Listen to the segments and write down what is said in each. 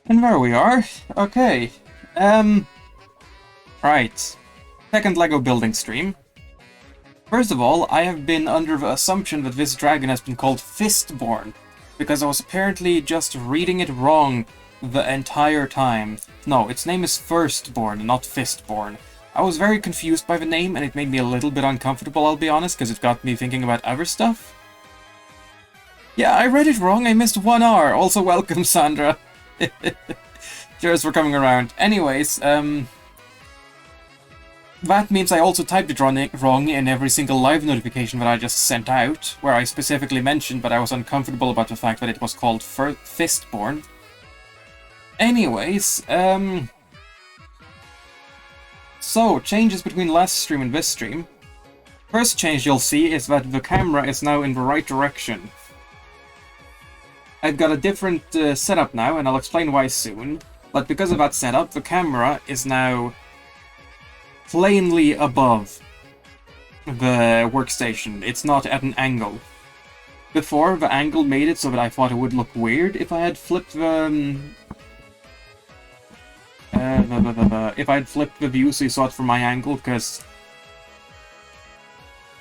And there we are. Okay. Um, right. Second LEGO building stream. First of all, I have been under the assumption that this dragon has been called Firstbourne, because I was apparently just reading it wrong the entire time. No, its name is Firstbourne, not Fistborn. I was very confused by the name, and it made me a little bit uncomfortable, I'll be honest, because it got me thinking about other stuff. Yeah, I read it wrong, I missed one R. Also welcome, Sandra. Cheers for coming around. Anyways, that means I also typed it wrong in every single live notification that I just sent out, where I specifically mentioned that I was uncomfortable about the fact that it was called Fistborn. Anyways, so, changes between last stream and this stream. First change you'll see is that the camera is now in the right direction. I've got a different setup now, and I'll explain why soon, but because of that setup, the camera is now plainly above the workstation. It's not at an angle. Before, the angle made it so that I thought it would look weird if I had flipped the... if I had flipped the view so you saw it from my angle, because...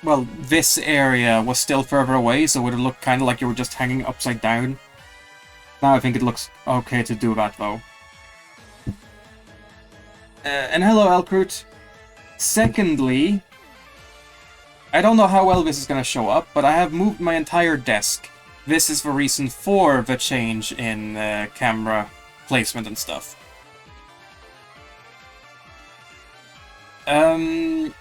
well, this area was still further away, so it would look kind of like you were just hanging upside down. Now I think it looks okay to do that, though. And hello, Elkroot. Secondly, I don't know how well this is going to show up, but I have moved my entire desk. This is the reason for the change in camera placement and stuff. As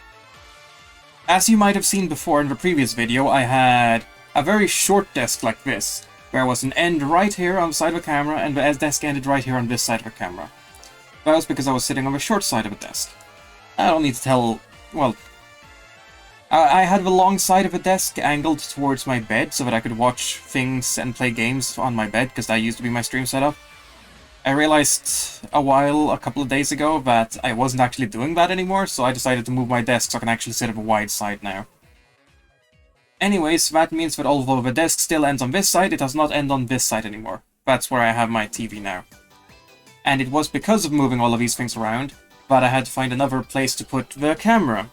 you might have seen before in the previous video, I had a very short desk like this, where was an end right here on the side of the camera, and the desk ended right here on this side of the camera. That was because I was sitting on the short side of the desk. I don't need to tell... well... I had the long side of the desk angled towards my bed so that I could watch things and play games on my bed, because that used to be my stream setup. I realized a couple of days ago, that I wasn't actually doing that anymore, so I decided to move my desk so I can actually sit at the wide side now. Anyways, that means that although the desk still ends on this side, it does not end on this side anymore. That's where I have my TV now. And it was because of moving all of these things around that I had to find another place to put the camera.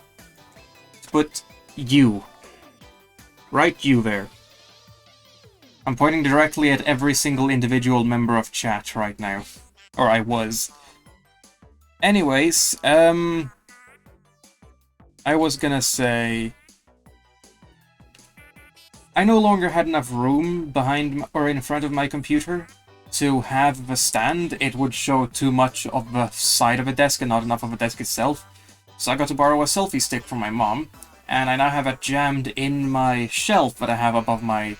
To put you. Right you there. I'm pointing directly at every single individual member of chat right now. Or I was. Anyways, I was gonna say... I no longer had enough room behind or in front of my computer to have the stand. It would show too much of the side of a desk and not enough of the desk itself. So I got to borrow a selfie stick from my mom, and I now have it jammed in my shelf that I have above my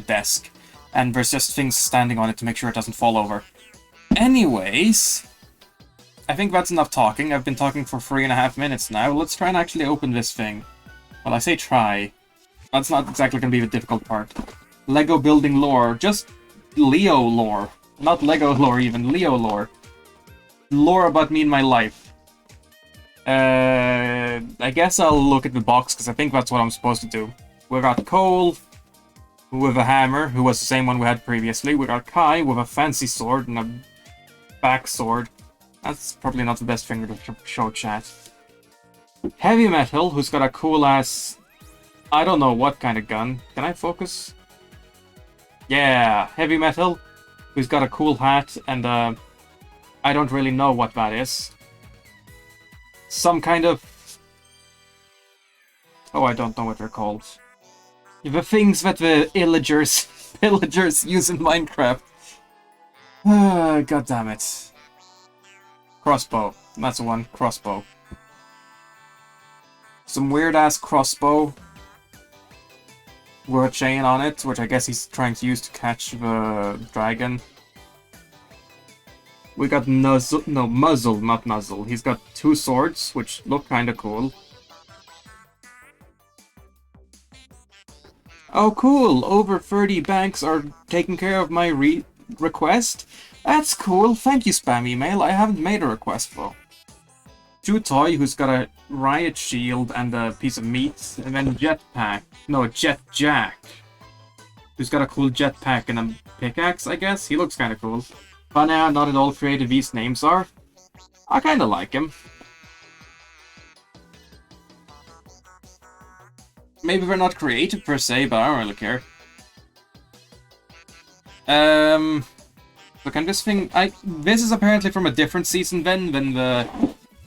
desk. And there's just things standing on it to make sure it doesn't fall over. Anyways, I think that's enough talking. I've been talking for 3.5 minutes now. Let's try and actually open this thing. Well, I say try. That's not exactly going to be the difficult part. Lego building lore. Just Leo lore. Not Lego lore even. Leo lore. Lore about me and my life. I guess I'll look at the box, because I think that's what I'm supposed to do. We got Cole with a hammer, who was the same one we had previously. We got Kai with a fancy sword and a back sword. That's probably not the best thing to show chat. Heavy Metal, who's got a cool ass... I don't know what kind of gun. Can I focus? Yeah, Heavy Metal, who's got a cool hat, and I don't really know what that is. Some kind of... oh, I don't know what they're called. The things that the villagers use in Minecraft. God damn it. Crossbow. That's the one. Crossbow. Some weird-ass crossbow with a chain on it, which I guess he's trying to use to catch the dragon. We got Muzzle, not Nuzzle. He's got 2 swords, which look kinda cool. Oh cool, over 30 banks are taking care of my request? That's cool, thank you spam email, I haven't made a request though. Toy, who's got a riot shield and a piece of meat, and then Jet Jack, who's got a cool jetpack and a pickaxe, I guess? He looks kinda cool. But now, not at all creative these names are. I kinda like him. Maybe they're not creative per se, but I don't really care. Look, and this thing, this is apparently from a different season then than the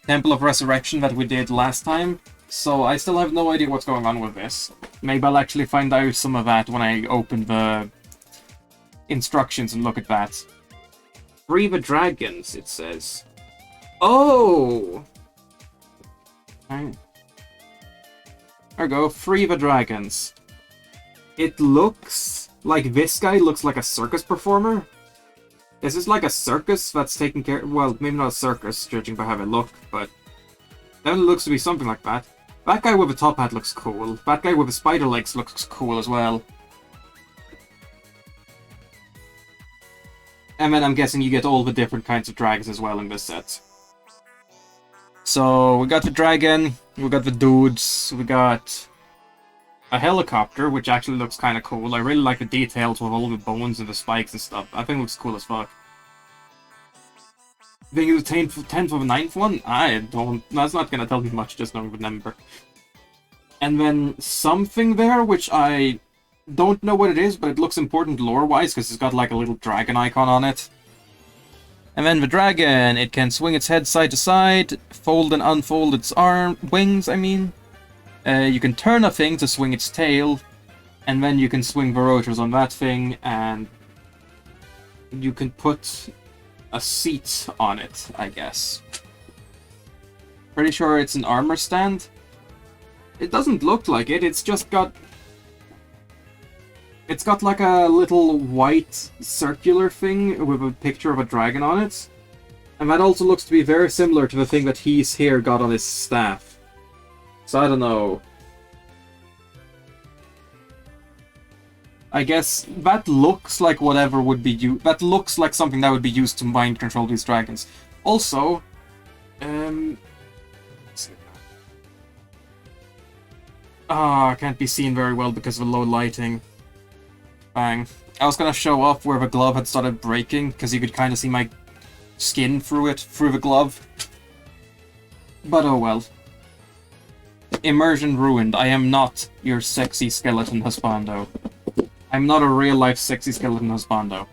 Temple of Resurrection that we did last time. So I still have no idea what's going on with this. Maybe I'll actually find out some of that when I open the instructions and look at that. Free the dragons, it says. Oh! Right. There we go, free the dragons. It looks like this guy looks like a circus performer. Is this like a circus that's taking care... Well, maybe not a circus, judging by how it looks, but... That looks to be something like that. That guy with a top hat looks cool. That guy with the spider legs looks cool as well. And then I'm guessing you get all the different kinds of dragons as well in this set. So, we got the dragon, we got the dudes, we got a helicopter, which actually looks kind of cool. I really like the details with all the bones and the spikes and stuff. I think it looks cool as fuck. I think it's the 10th or the 9th one? I don't... That's not gonna tell me much, just knowing the number. And then something there, which I don't know what it is, but it looks important lore-wise, because it's got like a little dragon icon on it. And then the dragon, it can swing its head side to side, fold and unfold its wings, I mean. You can turn a thing to swing its tail, and then you can swing the rotors on that thing, and you can put a seat on it, I guess. Pretty sure it's an armor stand. It doesn't look like it, it's just got... It's got like a little white circular thing with a picture of a dragon on it. And that also looks to be very similar to the thing that he's here got on his staff. So I don't know. I guess that looks like whatever would be that looks like something that would be used to mind control these dragons. Also, I can't be seen very well because of the low lighting. Bang. I was gonna show off where the glove had started breaking, because you could kind of see my skin through it, through the glove. But oh well. Immersion ruined. I am not your sexy skeleton husbando. I'm not a real-life sexy skeleton husbando.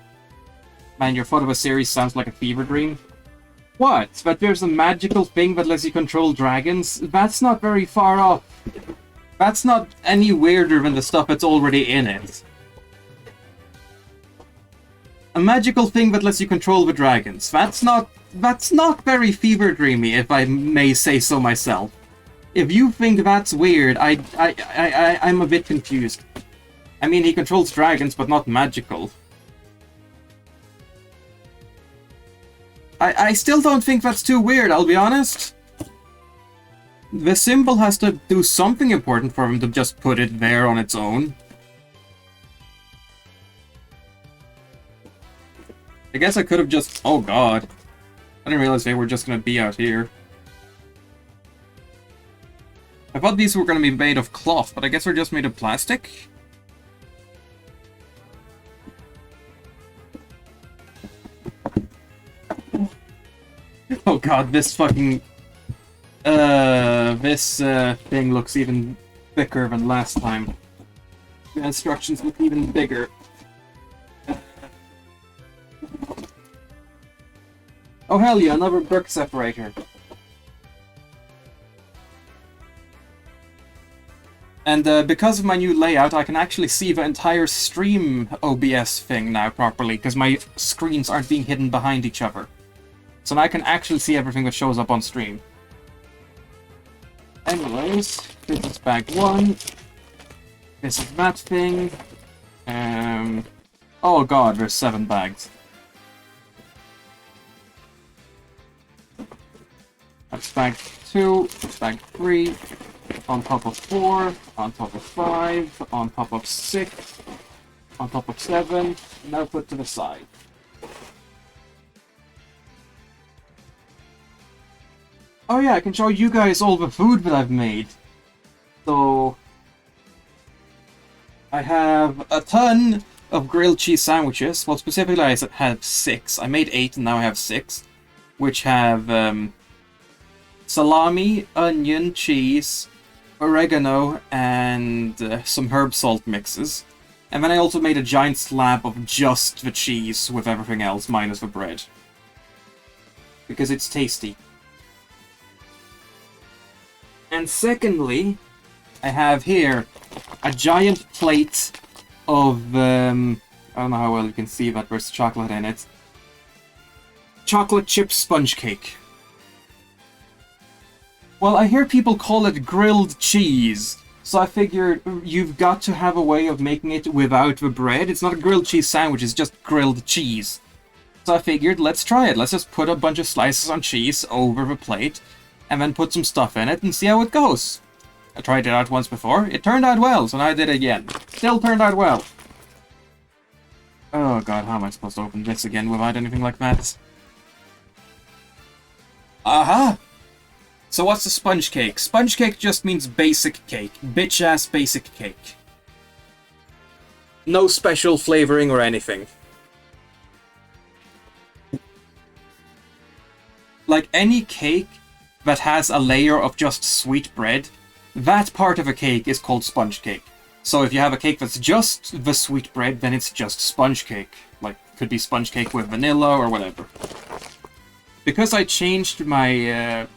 Man, your photo of a series sounds like a fever dream. What? That there's a magical thing that lets you control dragons? That's not very far off. That's not any weirder than the stuff that's already in it. A magical thing that lets you control the dragons. That's not very fever dreamy, if I may say so myself. If you think that's weird, I'm a bit confused. I mean, he controls dragons, but not magical. I still don't think that's too weird, I'll be honest. The symbol has to do something important for him to just put it there on its own. I guess I could have just... Oh god. I didn't realize they were just gonna be out here. I thought these were gonna be made of cloth, but I guess they're just made of plastic? Oh god, this fucking... this thing looks even thicker than last time. The instructions look even bigger. Oh hell yeah, another brick separator. And because of my new layout, I can actually see the entire stream OBS thing now properly, because my screens aren't being hidden behind each other. So now I can actually see everything that shows up on stream. Anyways, this is bag 1. This is that thing. Oh god, there's 7 bags. That's bag 2, bag 3, on top of 4, on top of 5, on top of 6, on top of 7, now put to the side. Oh yeah, I can show you guys all the food that I've made. So... I have a ton of grilled cheese sandwiches. Well, specifically I have 6. I made 8 and now I have 6. Which have salami, onion, cheese, oregano, and some herb salt mixes. And then I also made a giant slab of just the cheese with everything else, minus the bread. Because it's tasty. And secondly, I have here a giant plate of, I don't know how well you can see that, there's chocolate in it. Chocolate chip sponge cake. Well, I hear people call it grilled cheese, so I figured you've got to have a way of making it without the bread. It's not a grilled cheese sandwich, it's just grilled cheese. So I figured, let's try it. Let's just put a bunch of slices on cheese over the plate, and then put some stuff in it and see how it goes. I tried it out once before. It turned out well, so now I did it again. Still turned out well. Oh god, how am I supposed to open this again without anything like that? Aha! So what's a sponge cake? Sponge cake just means basic cake. Bitch-ass basic cake. No special flavoring or anything. Like any cake that has a layer of just sweet bread, that part of a cake is called sponge cake. So if you have a cake that's just the sweet bread, then it's just sponge cake. Like, could be sponge cake with vanilla or whatever. Because I changed my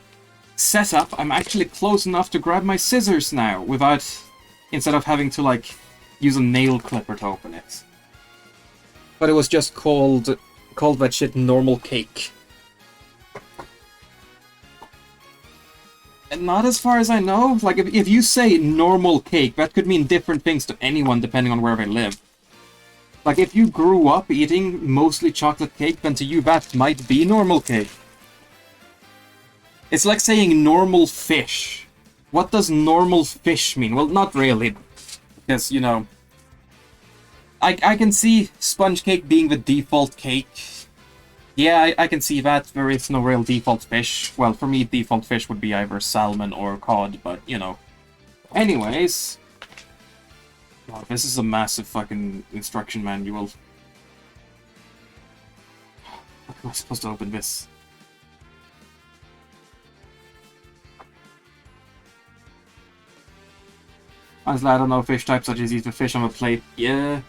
setup, I'm actually close enough to grab my scissors now, instead of having to, like, use a nail clipper to open it. But it was just called that shit normal cake. And not as far as I know. Like, if you say normal cake, that could mean different things to anyone depending on where they live. Like, if you grew up eating mostly chocolate cake, then to you that might be normal cake. It's like saying normal fish. What does normal fish mean? Well, not really. Because, you know, I can see sponge cake being the default cake. Yeah, I can see that. There is no real default fish. Well, for me, default fish would be either salmon or cod, but, you know. Anyways. Wow, this is a massive fucking instruction manual. How am I supposed to open this? Honestly, I don't know fish types. I just eat the fish on a plate. Yeah.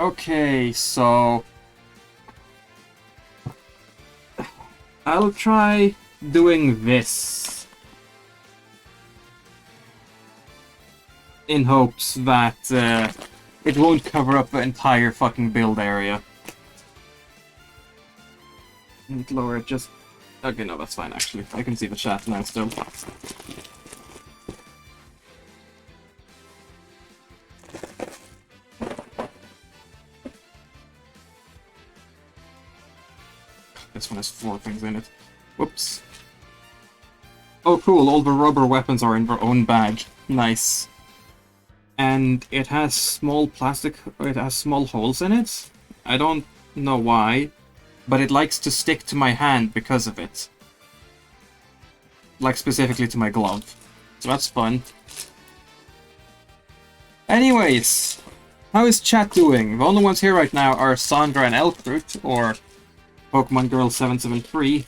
Okay, so I'll try doing this in hopes that it won't cover up the entire fucking build area. And lower it just... Okay, no, that's fine actually. I can see the chat now still. This one has 4 things in it. Whoops. Oh cool, all the rubber weapons are in their own bag. Nice. And it has small holes in it. I don't know why, but it likes to stick to my hand because of it. Like specifically to my glove. So that's fun. Anyways, how is chat doing? The only ones here right now are Sandra and Elkroot, or Pokemon Girl 773,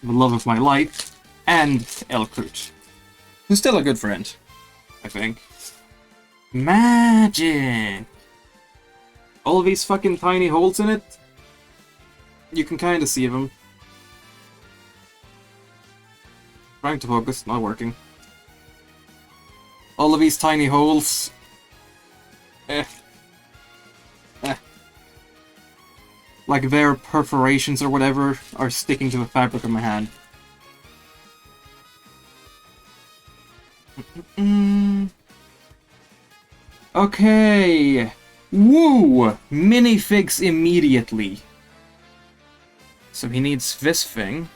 the love of my life, and Elkroot, who's still a good friend, I think. Magic! All these fucking tiny holes in it, you can kind of see them. Trying to focus, not working. All of these tiny holes. Like their perforations or whatever are sticking to the fabric of my hand. Okay. Woo! Minifigs immediately. So he needs this thing.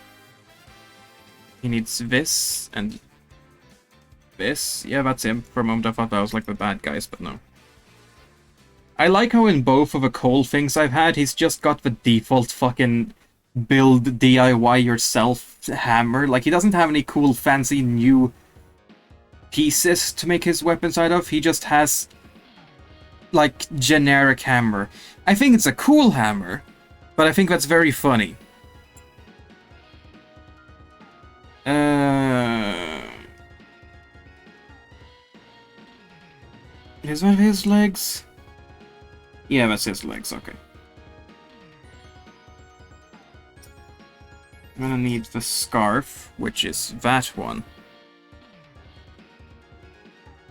He needs this and this. Yeah, that's him. For a moment I thought that was like the bad guys, but no. I like how in both of the coal things I've had, he's just got the default fucking build DIY yourself hammer. Like, he doesn't have any cool fancy new pieces to make his weapons out of. He just has, like, generic hammer. I think it's a cool hammer, but I think that's very funny. Is that his legs? Yeah, that's his legs, okay. I'm gonna need the scarf, which is that one.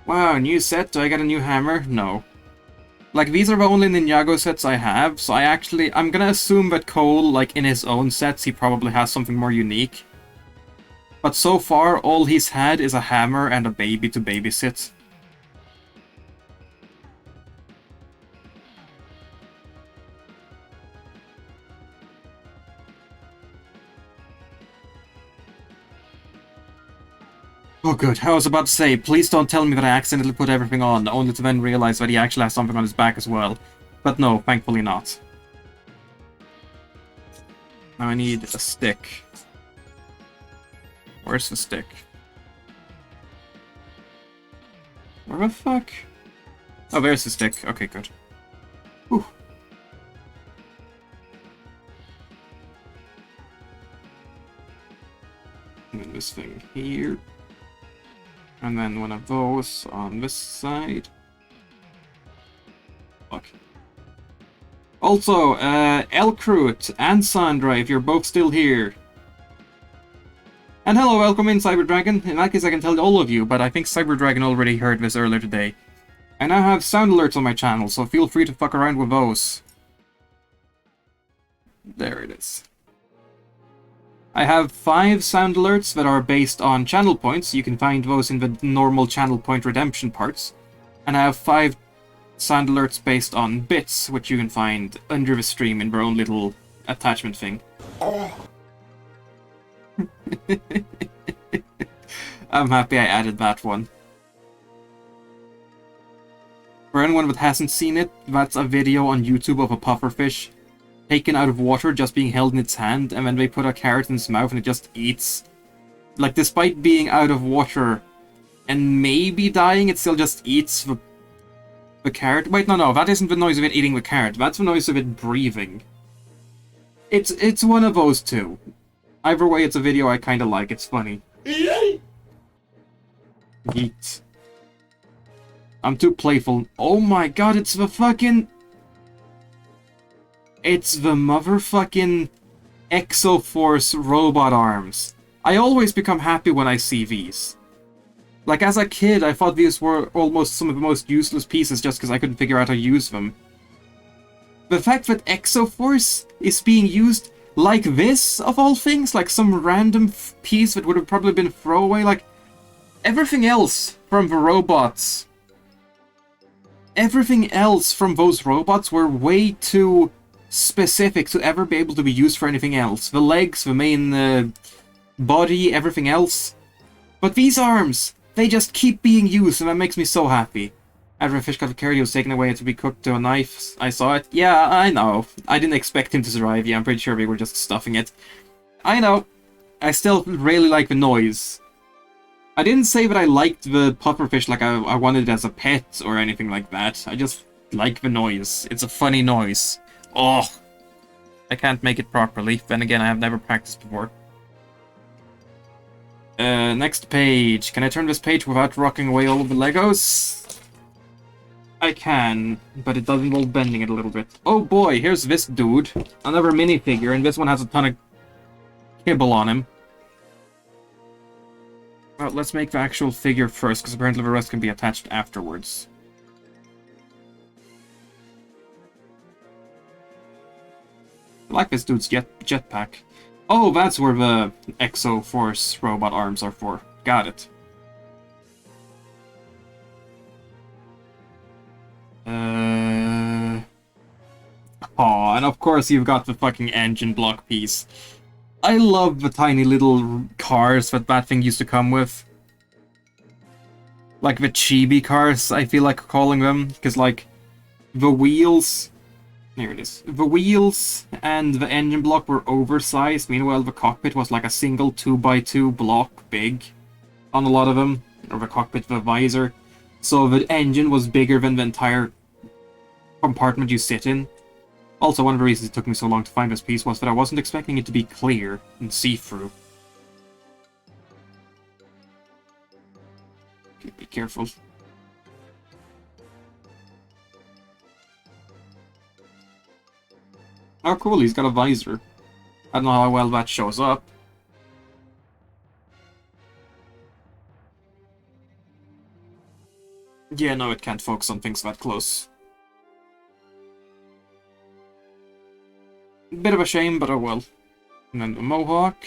Wow, new set? Do I get a new hammer? No. Like, these are the only Ninjago sets I have, so I'm gonna assume that Cole, like, in his own sets, he probably has something more unique. But so far, all he's had is a hammer and a baby to babysit. Oh good, I was about to say, please don't tell me that I accidentally put everything on, only to then realize that he actually has something on his back as well. But no, thankfully not. Now I need a stick. Where's the stick? Where the fuck? Oh, there's the stick. Okay, good. Whew. And then this thing here. And then one of those on this side. Fuck. Also, Elkrut and Sandra, if you're both still here. And hello, welcome in, Cyberdragon. In that case, I can tell all of you, but I think Cyberdragon already heard this earlier today. I now have sound alerts on my channel, so feel free to fuck around with those. There it is. I have 5 sound alerts that are based on channel points. You can find those in the normal channel point redemption parts. And I have 5 sound alerts based on bits, which you can find under the stream in their own little attachment thing. I'm happy I added that one. For anyone that hasn't seen it, that's a video on YouTube of a pufferfish taken out of water, just being held in its hand, and then they put a carrot in its mouth and it just eats. Like, despite being out of water and maybe dying, it still just eats the carrot. Wait, no, that isn't the noise of it eating the carrot. That's the noise of it breathing. It's one of those two. Either way, it's a video I kinda like. It's funny. Yeet. I'm too playful. Oh my god, it's the fucking... It's the motherfucking Exoforce robot arms. I always become happy when I see these. Like, as a kid, I thought these were almost some of the most useless pieces just because I couldn't figure out how to use them. The fact that Exoforce is being used like this, of all things, like some random piece that would have probably been throwaway, like, everything else from the robots... Everything else from those robots were way too specific to ever be able to be used for anything else. The legs, the main body, everything else. But these arms, they just keep being used, and that makes me so happy. After a fish got carried, he was taken away to be cooked to a knife. I saw it. Yeah, I know. I didn't expect him to survive. Yeah, I'm pretty sure we were just stuffing it. I know. I still really like the noise. I didn't say that I liked the pufferfish like I wanted it as a pet or anything like that. I just like the noise. It's a funny noise. Oh, I can't make it properly. Then again, I have never practiced before. Next page. Can I turn this page without rocking away all of the Legos? I can, but it does involve bending it a little bit. Oh boy, here's this dude. Another minifigure, and this one has a ton of kibble on him. Well, let's make the actual figure first, because apparently the rest can be attached afterwards. I like this dude's jetpack. Oh, that's where the Exoforce robot arms are for. Got it. Aw, and of course you've got the fucking engine block piece. I love the tiny little cars that thing used to come with. Like the chibi cars, I feel like calling them, because like the wheels... Here it is. The wheels and the engine block were oversized, meanwhile the cockpit was like a single 2x2 block big on a lot of them. or the cockpit with a visor. So the engine was bigger than the entire compartment you sit in. Also, one of the reasons it took me so long to find this piece was that I wasn't expecting it to be clear and see-through. Okay, be careful. Oh cool, he's got a visor. I don't know how well that shows up. Yeah, no, it can't focus on things that close. Bit of a shame, but oh well. And then the mohawk.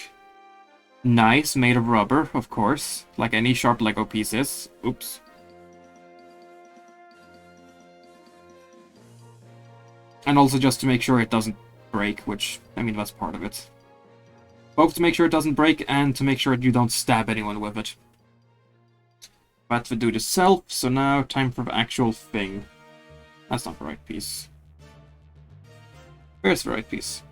Nice, made of rubber, of course. Like any sharp Lego piece is. Oops. And also just to make sure it doesn't break, which, I mean, that's part of it. Both to make sure it doesn't break and to make sure you don't stab anyone with it. That would do the self, so now time for the actual thing. That's not the right piece. Where's the right piece?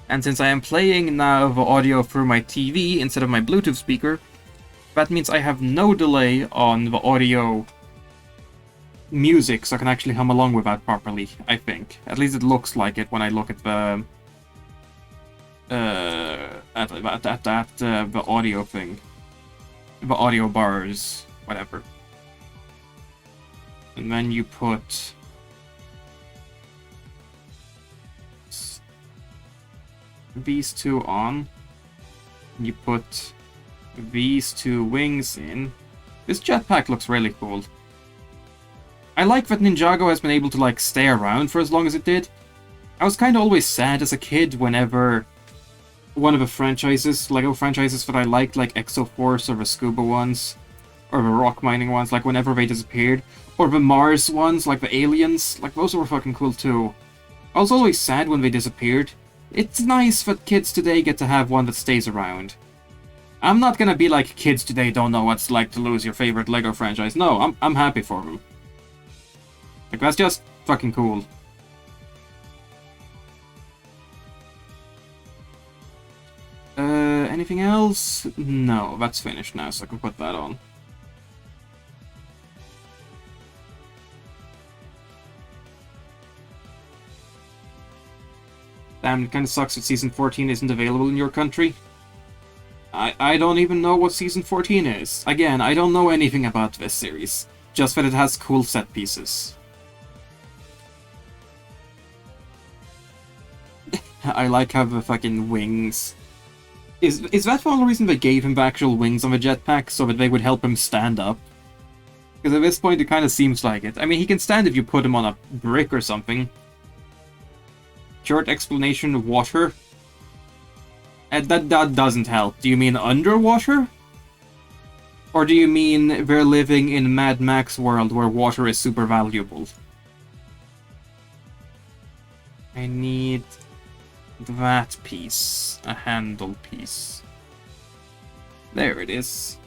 And since I am playing now the audio through my TV instead of my Bluetooth speaker, that means I have no delay on the audio music, so I can actually hum along with that properly, I think. At least it looks like it when I look at the the audio thing. The audio bars, whatever. And then you put these two on. You put these two wings in. This jetpack looks really cool. I like that Ninjago has been able to like stay around for as long as it did. I was kind of always sad as a kid whenever one of the franchises, Lego franchises that I liked, like Exoforce or the Scuba ones, or the rock mining ones, like whenever they disappeared, or the Mars ones, like the aliens, like those were fucking cool too. I was always sad when they disappeared. It's nice that kids today get to have one that stays around. I'm not gonna be like kids today don't know what it's like to lose your favorite Lego franchise. No, I'm happy for them. Like, that's just fucking cool. Anything else? No, that's finished now, so I can put that on. Damn, it kinda sucks that Season 14 isn't available in your country. I don't even know what Season 14 is. Again, I don't know anything about this series. Just that it has cool set pieces. I like how the fucking wings... Is that the only reason they gave him the actual wings on the jetpack? So that they would help him stand up? Because at this point it kind of seems like it. I mean, he can stand if you put him on a brick or something. Short explanation, water. And that doesn't help. Do you mean underwater? Or do you mean they're living in Mad Max world where water is super valuable? I need... that piece. A handle piece. There it is.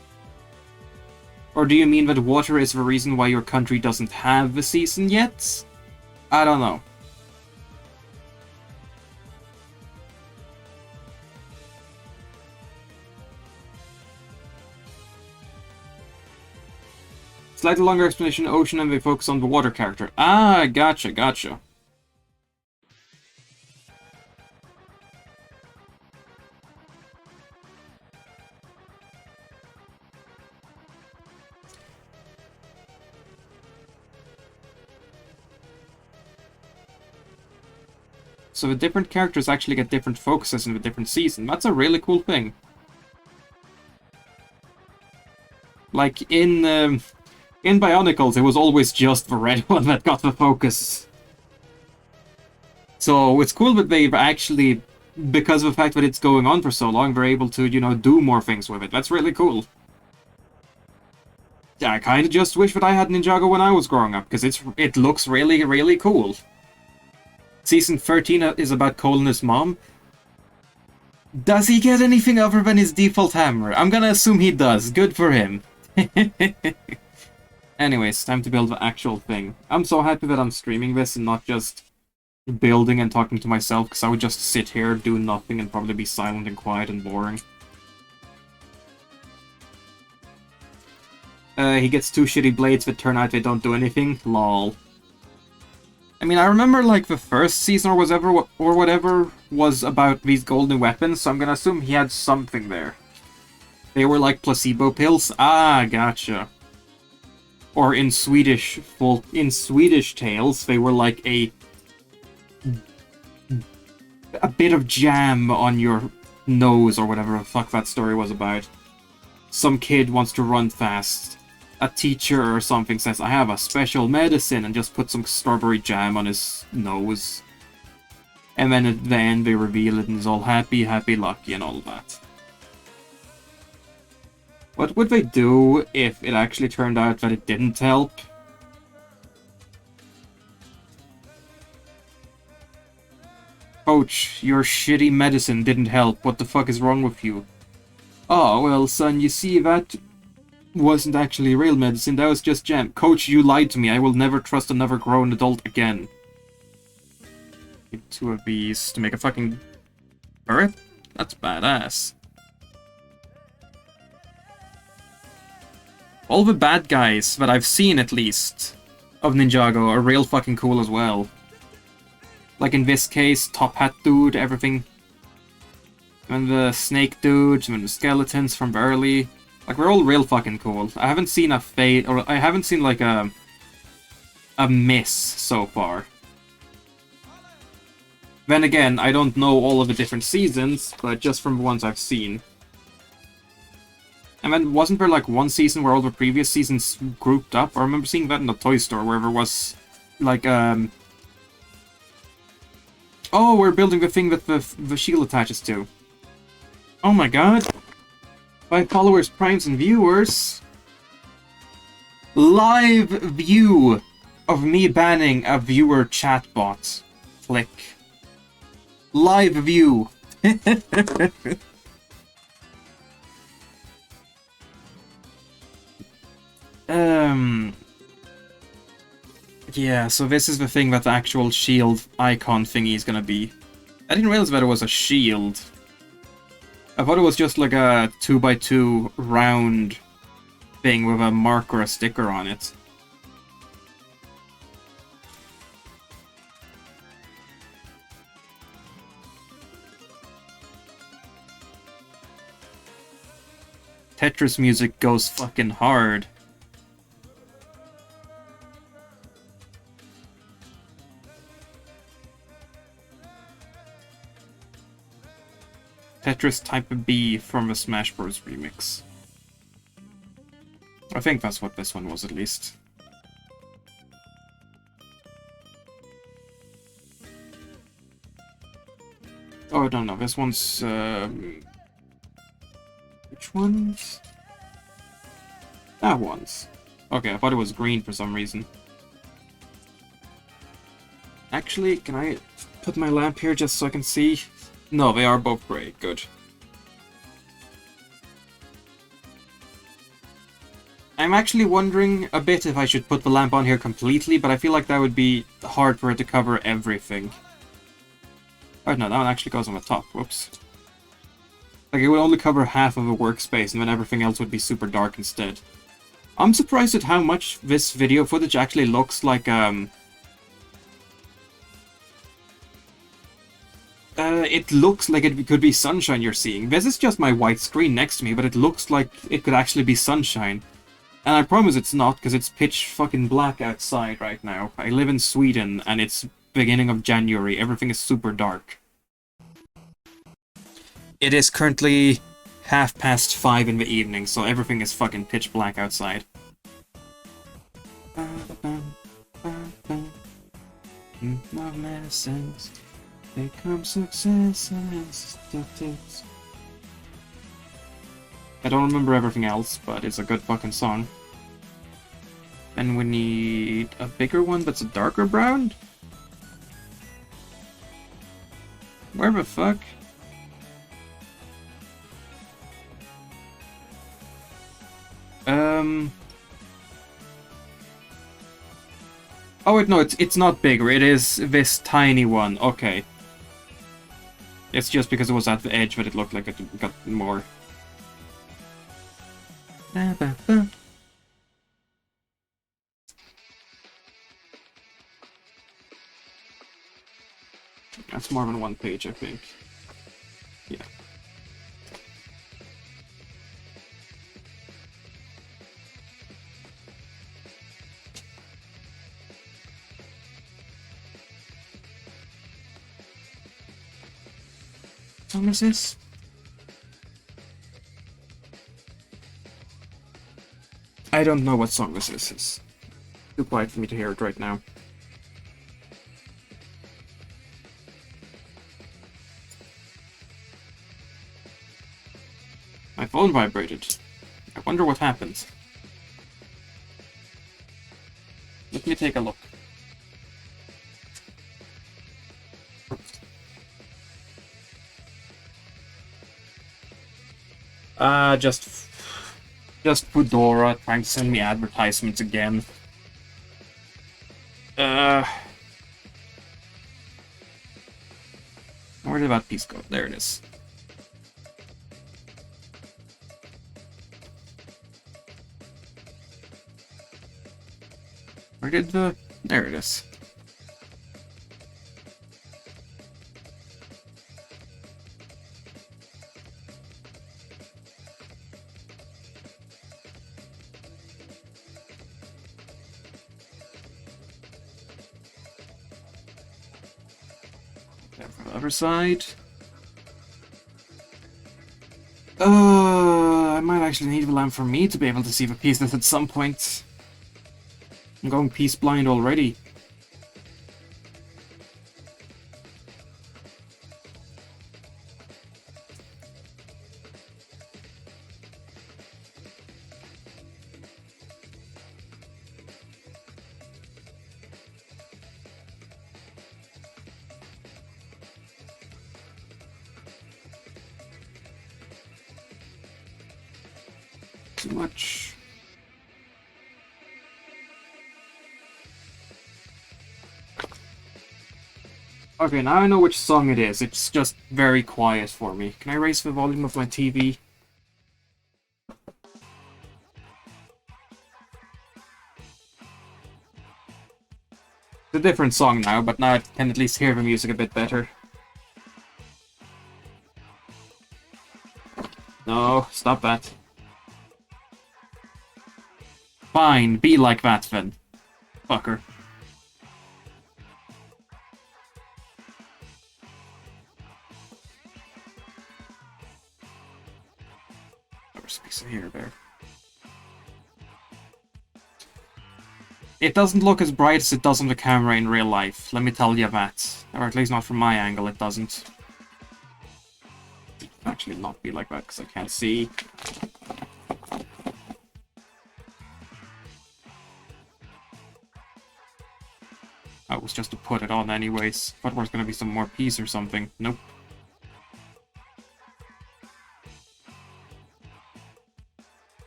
Or do you mean that water is the reason why your country doesn't have a season yet? I don't know. Slightly longer explanation, ocean, and they focus on the water character. Ah, gotcha, gotcha. So the different characters actually get different focuses in the different season. That's a really cool thing. Like in Bionicles, it was always just the red one that got the focus. So it's cool that they've actually, because of the fact that it's going on for so long, they're able to, you know, do more things with it. That's really cool. Yeah, I kind of just wish that I had Ninjago when I was growing up, because it looks really, really cool. Season 13 is about Cole and his mom. Does he get anything other than his default hammer? I'm gonna assume he does. Good for him. Anyways, time to build the actual thing. I'm so happy that I'm streaming this and not just building and talking to myself, because I would just sit here, do nothing, and probably be silent and quiet and boring. He gets 2 shitty blades that turn out they don't do anything. Lol. I mean, I remember, like, the first season or whatever was about these golden weapons, so I'm gonna assume he had something there. They were like placebo pills? Ah, gotcha. Or in Swedish tales, they were like a bit of jam on your nose, or whatever the fuck that story was about. Some kid wants to run fast. A teacher or something says, I have a special medicine, and just put some strawberry jam on his nose. And then at the end they reveal it and he's all happy, lucky, and all that. What would they do if it actually turned out that it didn't help? Coach, your shitty medicine didn't help. What the fuck is wrong with you? Oh, well, son, you see, that wasn't actually real medicine. That was just jam. Coach, you lied to me. I will never trust another grown adult again. Need 2 of these to make a fucking turret? That's badass. All the bad guys that I've seen, at least, of Ninjago are real fucking cool as well. Like in this case, Top Hat Dude, everything. And the Snake Dude, and the Skeletons from early. Like, we're all real fucking cool. I haven't seen a fade, or I haven't seen, like, a miss so far. Then again, I don't know all of the different seasons, but just from the ones I've seen. And then wasn't there, like, one season where all the previous seasons grouped up? I remember seeing that in the toy store, where there was, like, oh, we're building the thing that the shield attaches to. Oh my god. 5 followers, primes, and viewers. Live view of me banning a viewer chatbot. Click. Live view. Yeah, so this is the thing that the actual shield icon thingy is gonna be. I didn't realize that it was a shield. I thought it was just like a 2x2 round thing with a mark or a sticker on it. Tetris music goes fucking hard. Tetris Type B from a Smash Bros. Remix. I think that's what this one was, at least. Oh, I don't know. This one's... which one's? That one's. Okay, I thought it was green for some reason. Actually, can I put my lamp here just so I can see? No, they are both gray. Good. I'm actually wondering a bit if I should put the lamp on here completely, but I feel like that would be hard for it to cover everything. Oh no, that one actually goes on the top. Whoops. Like, it would only cover half of a workspace, and then everything else would be super dark instead. I'm surprised at how much this video footage actually looks like, it looks like it could be sunshine you're seeing. This is just my white screen next to me, but it looks like it could actually be sunshine. And I promise it's not, because it's pitch fucking black outside right now. I live in Sweden, and it's beginning of January. Everything is super dark. It is currently 5:30 in the evening, so everything is fucking pitch black outside. No medicines. Here comes success and statistics. I don't remember everything else, but it's a good fucking song. And we need a bigger one that's a darker brown? Where the fuck? Oh wait, no, it's not bigger. It is this tiny one. Okay. It's just because it was at the edge that it looked like it got more. That's more than one page, I think. Yeah. What song is this? I don't know what song this is. It's too quiet for me to hear it right now. My phone vibrated. I wonder what happened. Let me take a look. Just Fedora trying to send me advertisements again. Where did that piece go? There it is. Where did the... There it is. There from the other side. I might actually need the lamp for me to be able to see the pieces at some point. I'm going piece blind already. Too much. Okay, now I know which song it is. It's just very quiet for me. Can I raise the volume of my TV? It's a different song now, but now I can at least hear the music a bit better. No, stop that. Fine, be like that then. Fucker. There's a piece of hair there. It doesn't look as bright as it does on the camera in real life, let me tell you that. Or at least not from my angle, it doesn't. Actually not be like that, because I can't see. That was just to put it on anyways. Thought there was gonna be some more piece or something. Nope.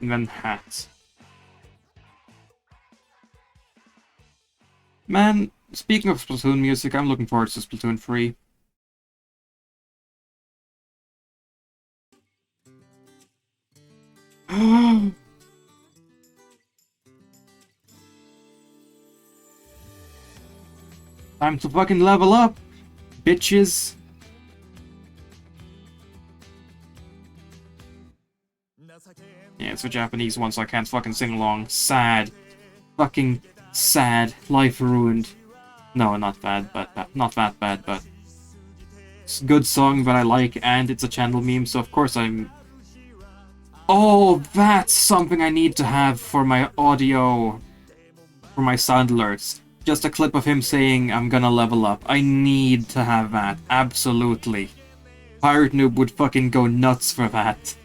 And then hat. Man, speaking of Splatoon music, I'm looking forward to Splatoon 3. Time to fucking level up, bitches. Yeah, it's a Japanese one, so I can't fucking sing along. Sad. Fucking sad. Life ruined. No, not bad, but not that bad, but it's a good song that I like, and it's a channel meme, so of course I'm... Oh, that's something I need to have for my audio, for my sound alerts. Just a clip of him saying, I'm gonna level up. I need to have that. Absolutely. Pirate Noob would fucking go nuts for that.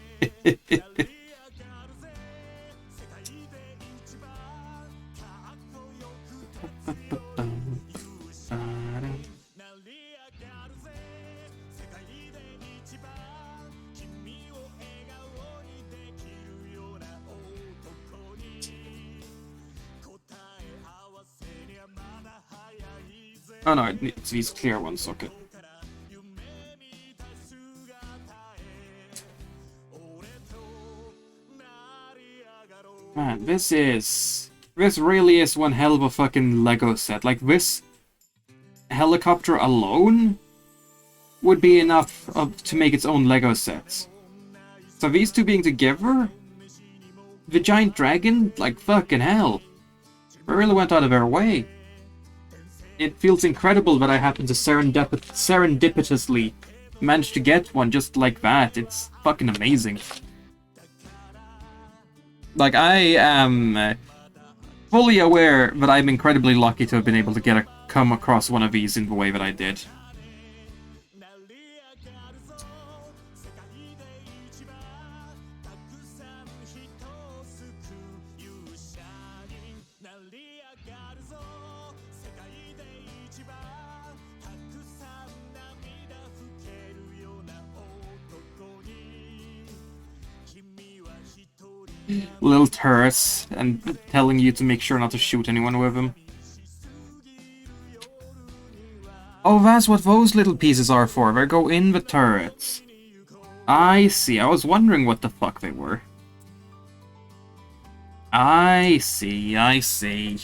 Oh no, it's these clear ones, okay. Man, this really is one hell of a fucking Lego set. Like, this helicopter alone would be enough to make its own Lego sets. So these two being together, the giant dragon, like, fucking hell. They really went out of their way. It feels incredible that I happened to serendipitously manage to get one just like that. It's fucking amazing. Like, I am fully aware that I'm incredibly lucky to have been able to come across one of these in the way that I did. Little turrets, and telling you to make sure not to shoot anyone with them. Oh, that's what those little pieces are for. They go in the turrets. I see. I was wondering what the fuck they were. I see. I see.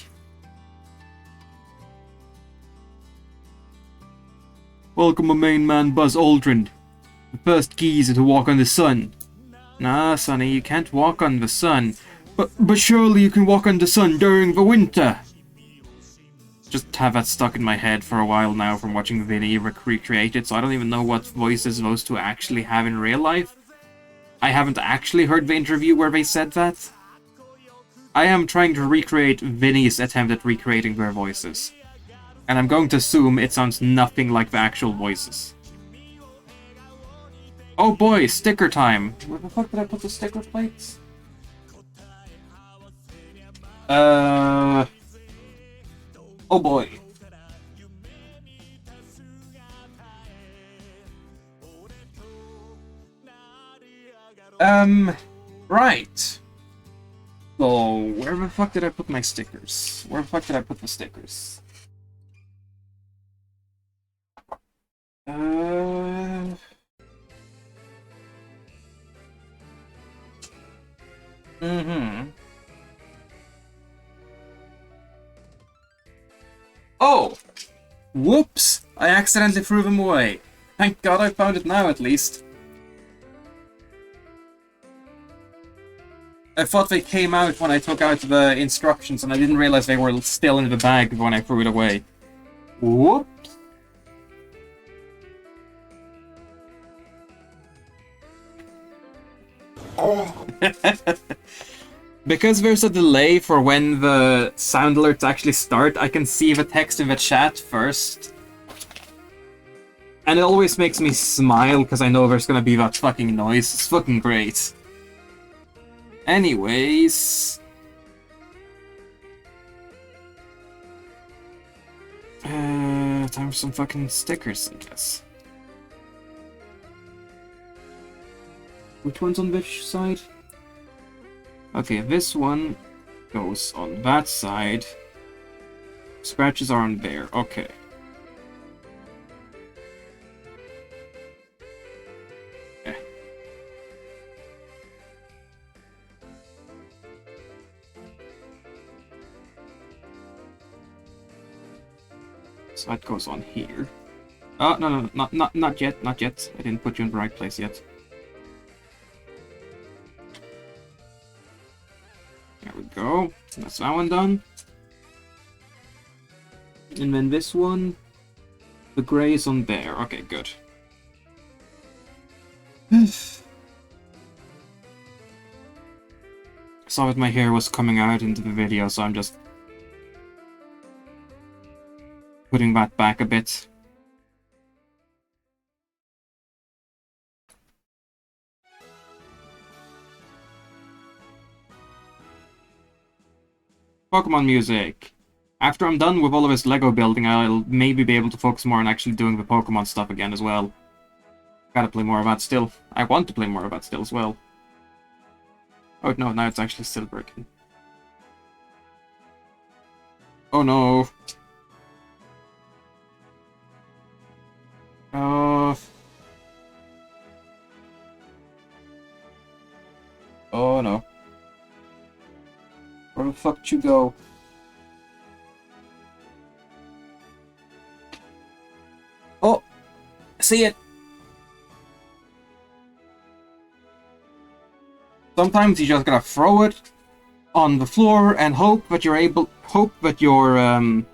Welcome, my main man, Buzz Aldrin. The first geezer to walk on the sun. Nah, Sonny, you can't walk on the sun. But surely you can walk on the sun during the winter. Just have that stuck in my head for a while now from watching Vinny recreate it, so I don't even know what voices those two actually have in real life. I haven't actually heard the interview where they said that. I am trying to recreate Vinny's attempt at recreating their voices. And I'm going to assume it sounds nothing like the actual voices. Oh boy, sticker time! Where the fuck did I put the sticker plates? Oh boy. Right. So, where the fuck did I put my stickers? Where the fuck did I put the stickers? Oh! Whoops! I accidentally threw them away. Thank God I found it now, at least. I thought they came out when I took out the instructions, and I didn't realize they were still in the bag when I threw it away. Whoops! Oh. Because there's a delay for when the sound alerts actually start, I can see the text in the chat first. And it always makes me smile, because I know there's gonna be that fucking noise. It's fucking great. Anyways... time for some fucking stickers, I guess. Which one's on which side? Okay, this one goes on that side. Scratches are on there. Okay. Okay. So that goes on here. Oh, no, not yet, not yet. I didn't put you in the right place yet. There we go. That's that one done. And then this one, the gray is on there. Okay, good. Saw that my hair was coming out into the video, so I'm just putting that back a bit. Pokemon music. After I'm done with all of this Lego building, I'll maybe be able to focus more on actually doing the Pokemon stuff again as well. Gotta play more of that still. I want to play more of that still as well. Oh no, now it's actually still breaking. Oh no. Oh no. Where the fuck did you go? Oh! See it! Sometimes you just gotta throw it on the floor and hope that your well,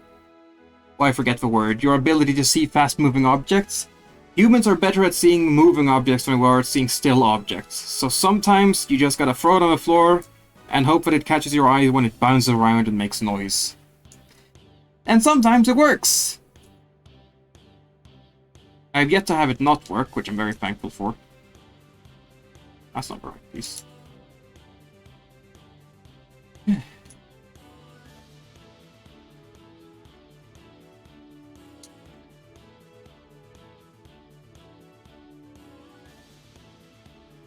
I forget the word. Your ability to see fast-moving objects. Humans are better at seeing moving objects than we are at seeing still objects. So sometimes you just gotta throw it on the floor and hope that it catches your eye when it bounces around and makes noise. And sometimes it works! I've yet to have it not work, which I'm very thankful for. That's not the right piece.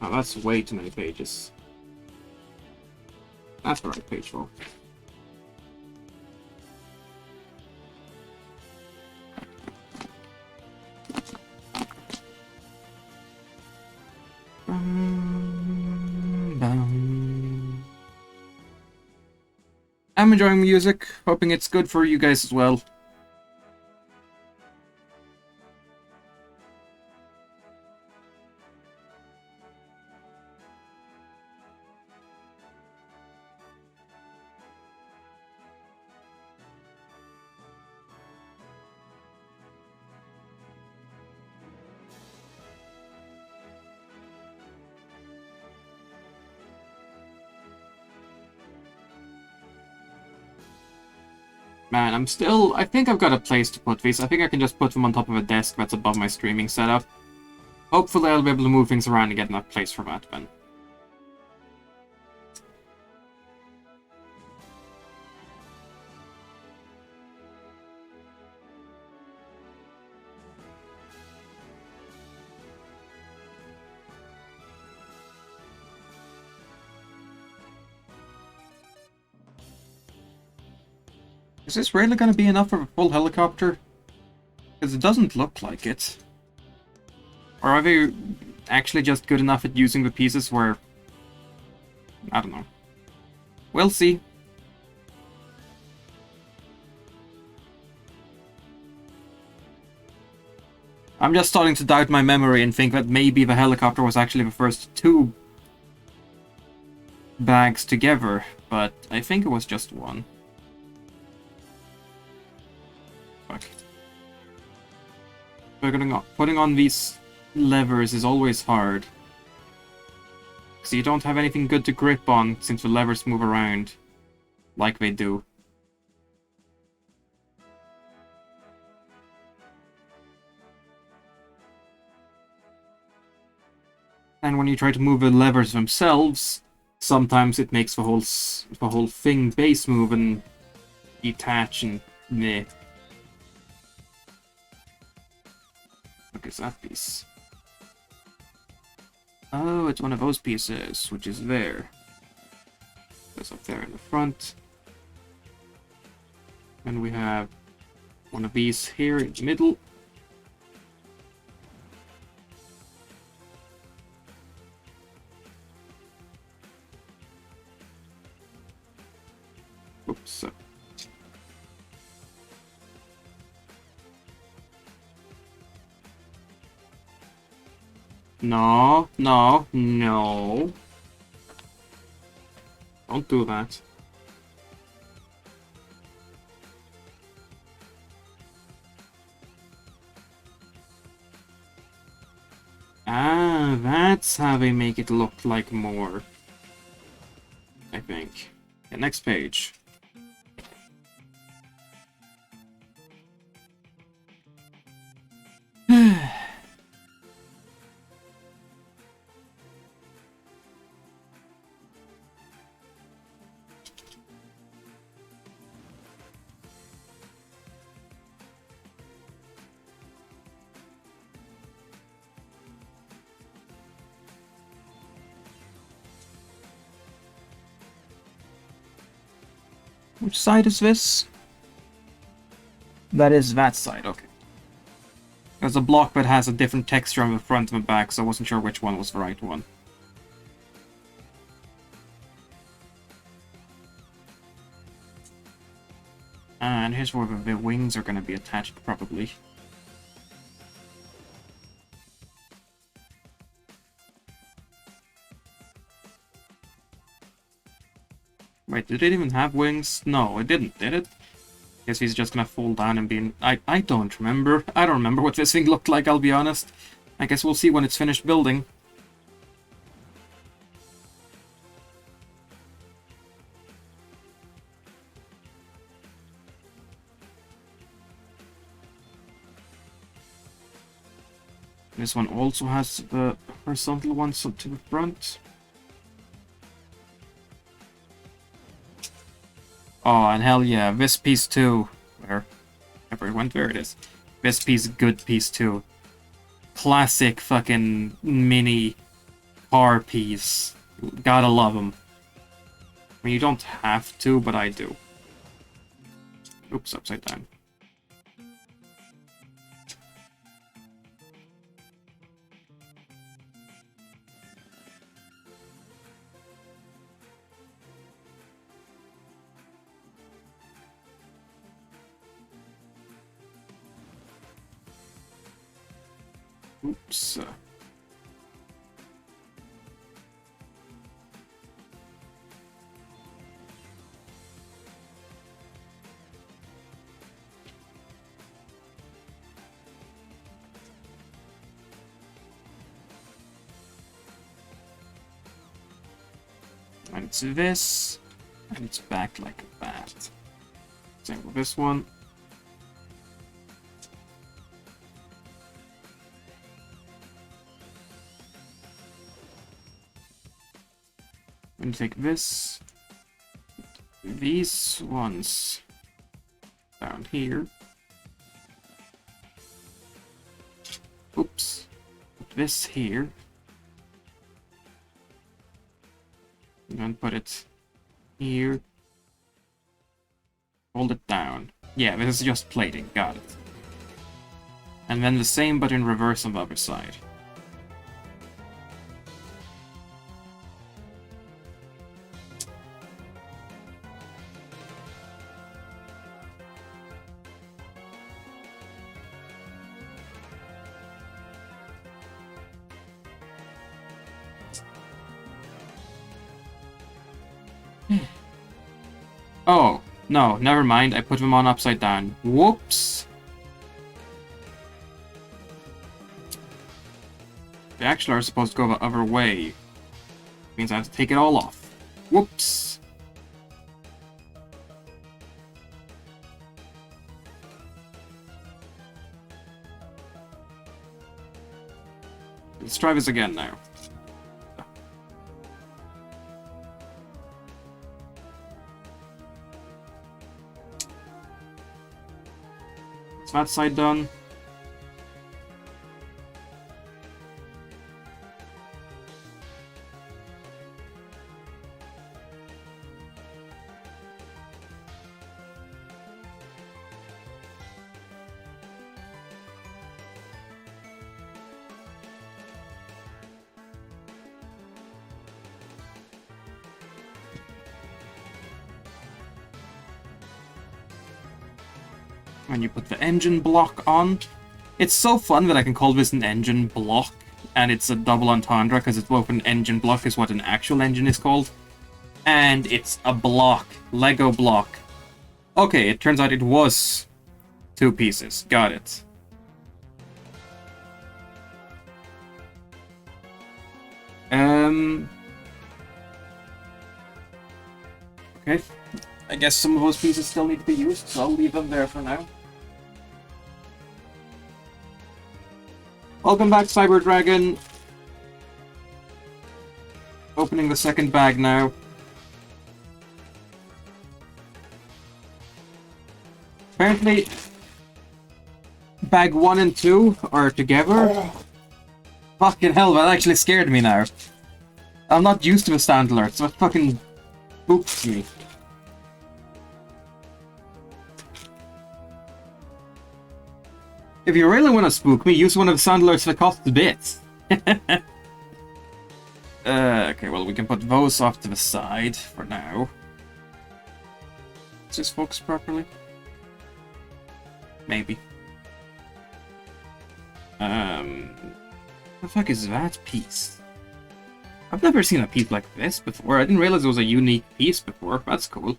Oh, that's way too many pages. That's the right page for. I'm enjoying music, hoping it's good for you guys as well. Man, I think I've got a place to put these. I think I can just put them on top of a desk that's above my streaming setup. Hopefully I'll be able to move things around and get enough place for that then. Is this really going to be enough for a full helicopter? Because it doesn't look like it. Or are they actually just good enough at using the pieces where... I don't know. We'll see. I'm just starting to doubt my memory and think that maybe the helicopter was actually the first two bags together, but I think it was just one. Putting on these levers is always hard. Because you don't have anything good to grip on since the levers move around like they do. And when you try to move the levers themselves, sometimes it makes the whole thing base move and detach and meh. What is that piece? Oh, it's one of those pieces, which is there. That's up there in the front. And we have one of these here in the middle. Oops. No, no, no. Don't do that. Ah, that's how they make it look like more. I think. Okay, next page. Which side is this? That is that side, okay. There's a block that has a different texture on the front and the back, so I wasn't sure which one was the right one. And here's where the wings are going to be attached, probably. Wait, did it even have wings? No, it didn't, did it? Guess he's just gonna fall down and be... I don't remember. I don't remember what this thing looked like, I'll be honest. I guess we'll see when it's finished building. This one also has the horizontal ones to the front. Oh, and hell yeah, this piece too. Wherever it went, there it is. This piece, good piece too. Classic fucking mini car piece. Gotta love them. I mean, you don't have to, but I do. Oops, upside down. Oops. And it's this, and it's back like that. Same with this one. I'm gonna take this, these ones down here. Oops, put this here. And then put it here. Hold it down. Yeah, this is just plating, got it. And then the same but in reverse on the other side. Oh, no, never mind. I put them on upside down. Whoops. They actually are supposed to go the other way. Means I have to take it all off. Whoops. Let's try this again now. That side done. When you put the engine block on. It's so fun that I can call this an engine block, and it's a double entendre because it's both an engine block is what an actual engine is called, and it's a block, Lego block. Okay, it turns out it was two pieces. Got it. Okay. I guess some of those pieces still need to be used, so I'll leave them there for now. Welcome back, Cyber Dragon. Opening the second bag now. Apparently, bag 1 and 2 are together. Fucking hell, that actually scared me now. I'm not used to the stand alerts, so it fucking spooks me. If you really want to spook me, use one of the sound alerts that costs bits. Okay, well, we can put those off to the side for now. Does this focus properly? Maybe. The fuck is that piece? I've never seen a piece like this before. I didn't realize it was a unique piece before. That's cool.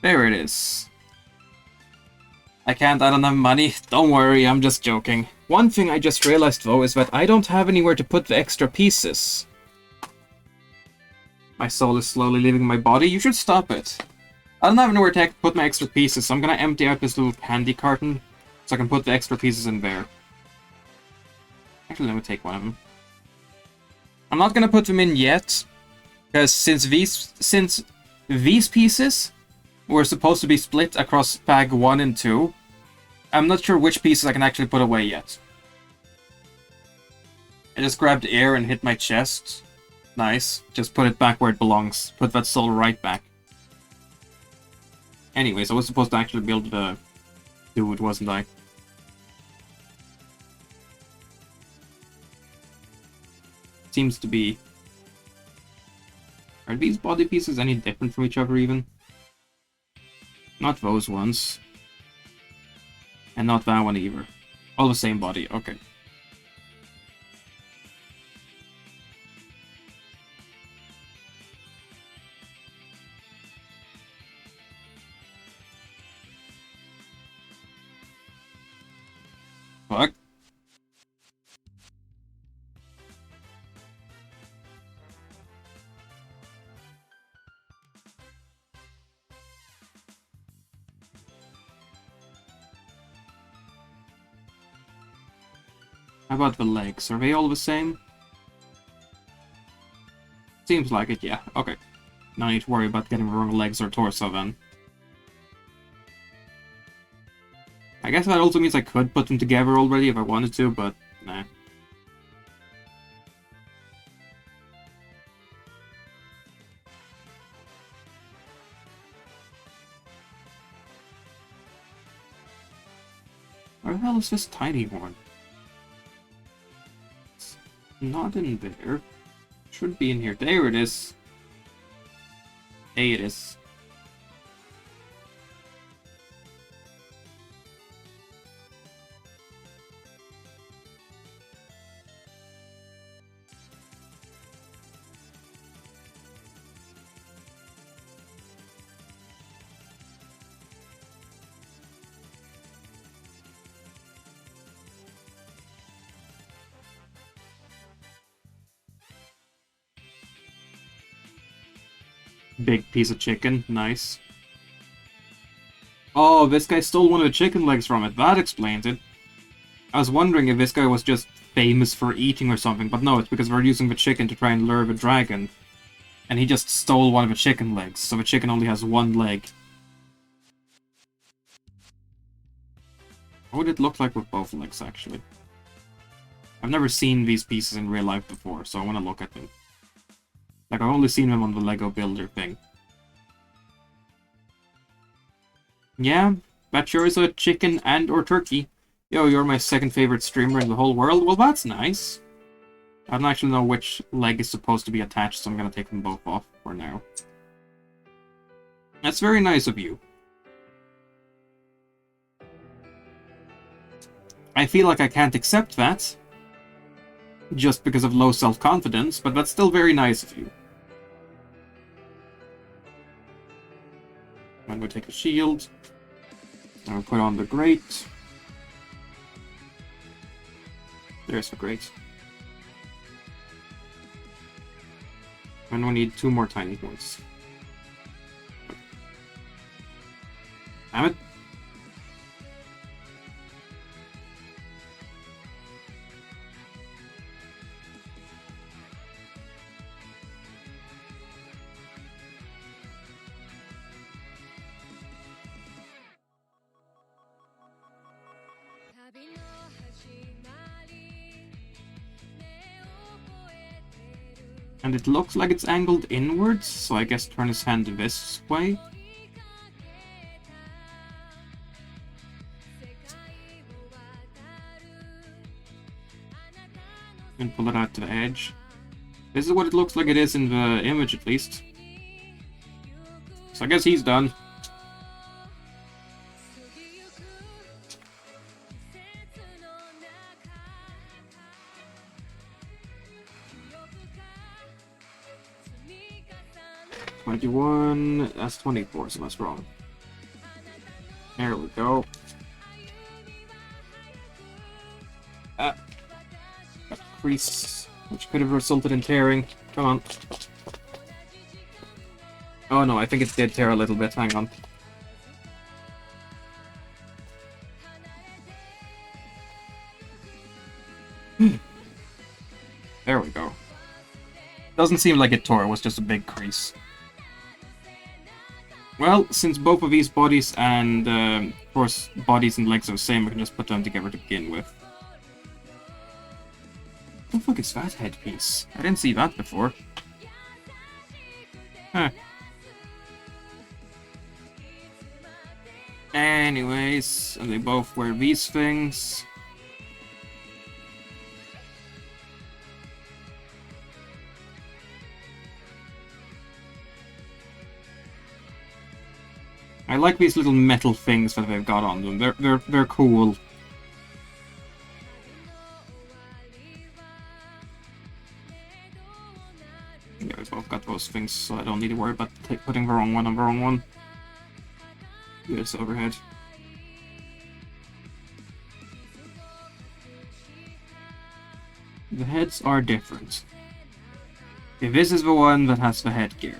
There it is. I don't have money. Don't worry, I'm just joking. One thing I just realized though is that I don't have anywhere to put the extra pieces. My soul is slowly leaving my body. You should stop it. I don't have anywhere to put my extra pieces, so I'm gonna empty out this little candy carton so I can put the extra pieces in there. Actually, let me take one of them. I'm not gonna put them in yet, because since these pieces were supposed to be split across bag 1 and 2, I'm not sure which pieces I can actually put away yet. I just grabbed air and hit my chest. Nice. Just put it back where it belongs. Put that soul right back. Anyways, I was supposed to actually build the dude, wasn't I? Seems to be... Are these body pieces any different from each other even? Not those ones. And not that one either. All the same body, okay. Fuck. How about the legs? Are they all the same? Seems like it, yeah. Okay. No need to worry about getting the wrong legs or torso then. I guess that also means I could put them together already if I wanted to, but nah. Where the hell is this tiny horn? It's not in there. Should be in here. There it is. Hey, it is. Big piece of chicken, nice. Oh, this guy stole one of the chicken legs from it, that explains it. I was wondering if this guy was just famous for eating or something, but no, it's because we're using the chicken to try and lure the dragon. And he just stole one of the chicken legs, so the chicken only has one leg. What would it look like with both legs, actually? I've never seen these pieces in real life before, so I want to look at them. Like, I've only seen them on the Lego Builder thing. Yeah, that sure is a chicken and or turkey. Yo, you're my second favorite streamer in the whole world. Well, that's nice. I don't actually know which leg is supposed to be attached, so I'm gonna take them both off for now. That's very nice of you. I feel like I can't accept that, just because of low self-confidence, but that's still very nice of you. I'm going to take a shield. I'm going to put on the grate. There's the grate. And we need 2 more tiny ones. Damn it. And it looks like it's angled inwards, so I guess turn his hand this way. And pull it out to the edge. This is what it looks like it is in the image, at least. So I guess he's done. That's 24, so that's wrong. There we go. A crease, which could have resulted in tearing. Come on. Oh no, I think it did tear a little bit. Hang on. There we go. Doesn't seem like it tore, it was just a big crease. Well, since both of these bodies and, of course, bodies and legs are the same, we can just put them together to begin with. What the fuck is that headpiece? I didn't see that before. Huh. Anyways, and they both wear these things. I like these little metal things that they've got on them. They're cool. Yeah, we both got those things, so I don't need to worry about putting the wrong one on the wrong one. This overhead. The heads are different. Okay, this is the one that has the headgear.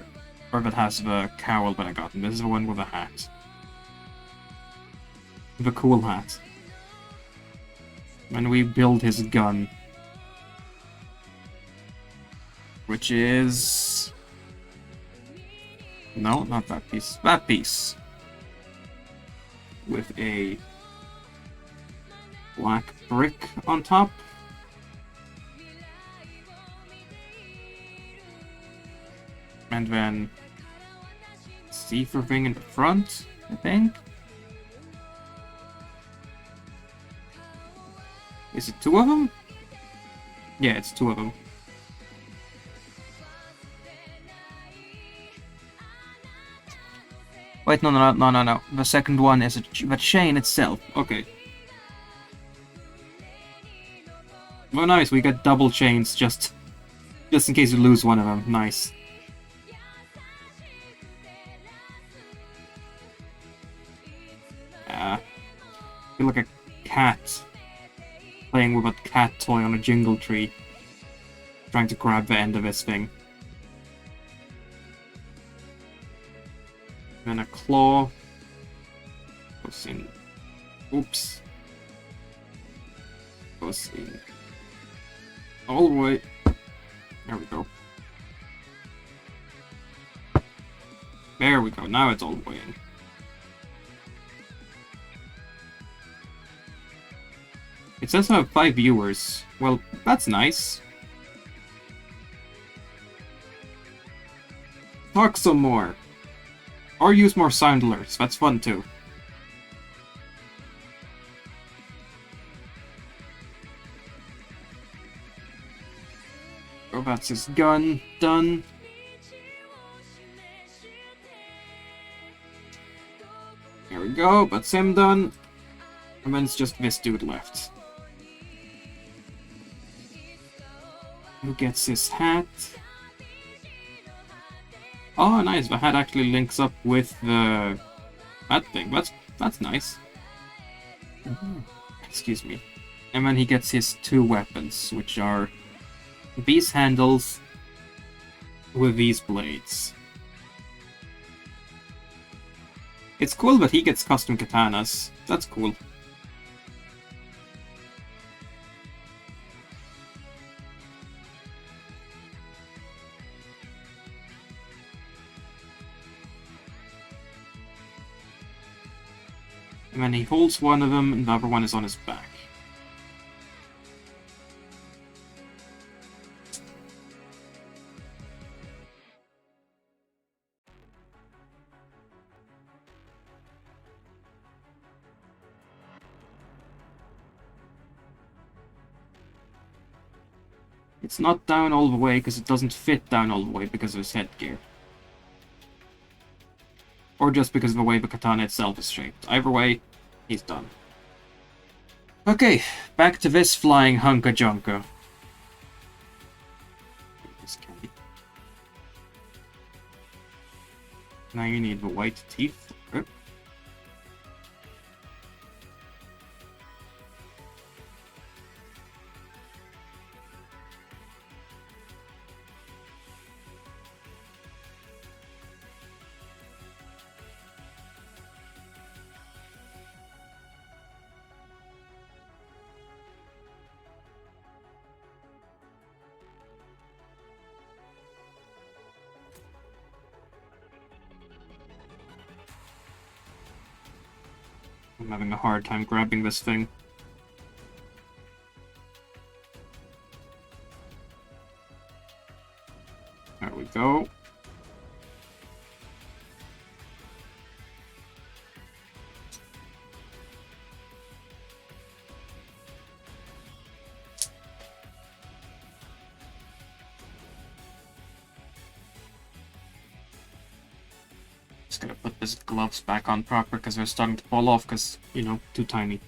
Or that has the cowl that I got, and this is the one with a hat. The cool hat. And we build his gun. Which is... No, not that piece. That piece. With a black brick on top. And then see-through thing in the front, I think. Is it two of them? Yeah, it's two of them. Wait, no. The second one is the chain itself. Okay. Well, nice. We got double chains just in case you lose one of them. Nice. I feel like a cat playing with a cat toy on a jingle tree, trying to grab the end of this thing. And a claw goes in. Oops. Goes in. All the way. There we go. There we go. Now it's all the way in. It says I have 5 viewers. Well, that's nice. Talk some more. Or use more sound alerts. That's fun too. Oh, that's his gun. Done. There we go. That's him done. And then it's just this dude left. Who gets his hat? Oh, nice. The hat actually links up with the that thing. That's nice. Excuse me. And then he gets his 2 weapons, which are these handles with these blades. It's cool that he gets custom katanas. That's cool. And then he holds one of them, and the other one is on his back. It's not down all the way because it doesn't fit down all the way because of his headgear. Or just because of the way the katana itself is shaped. Either way, he's done. Okay, back to this flying hunka junka. Now you need the white teeth. Okay. I'm having a hard time grabbing this thing. There we go. Just gonna put his gloves back on proper because they're starting to fall off because, you know, too tiny.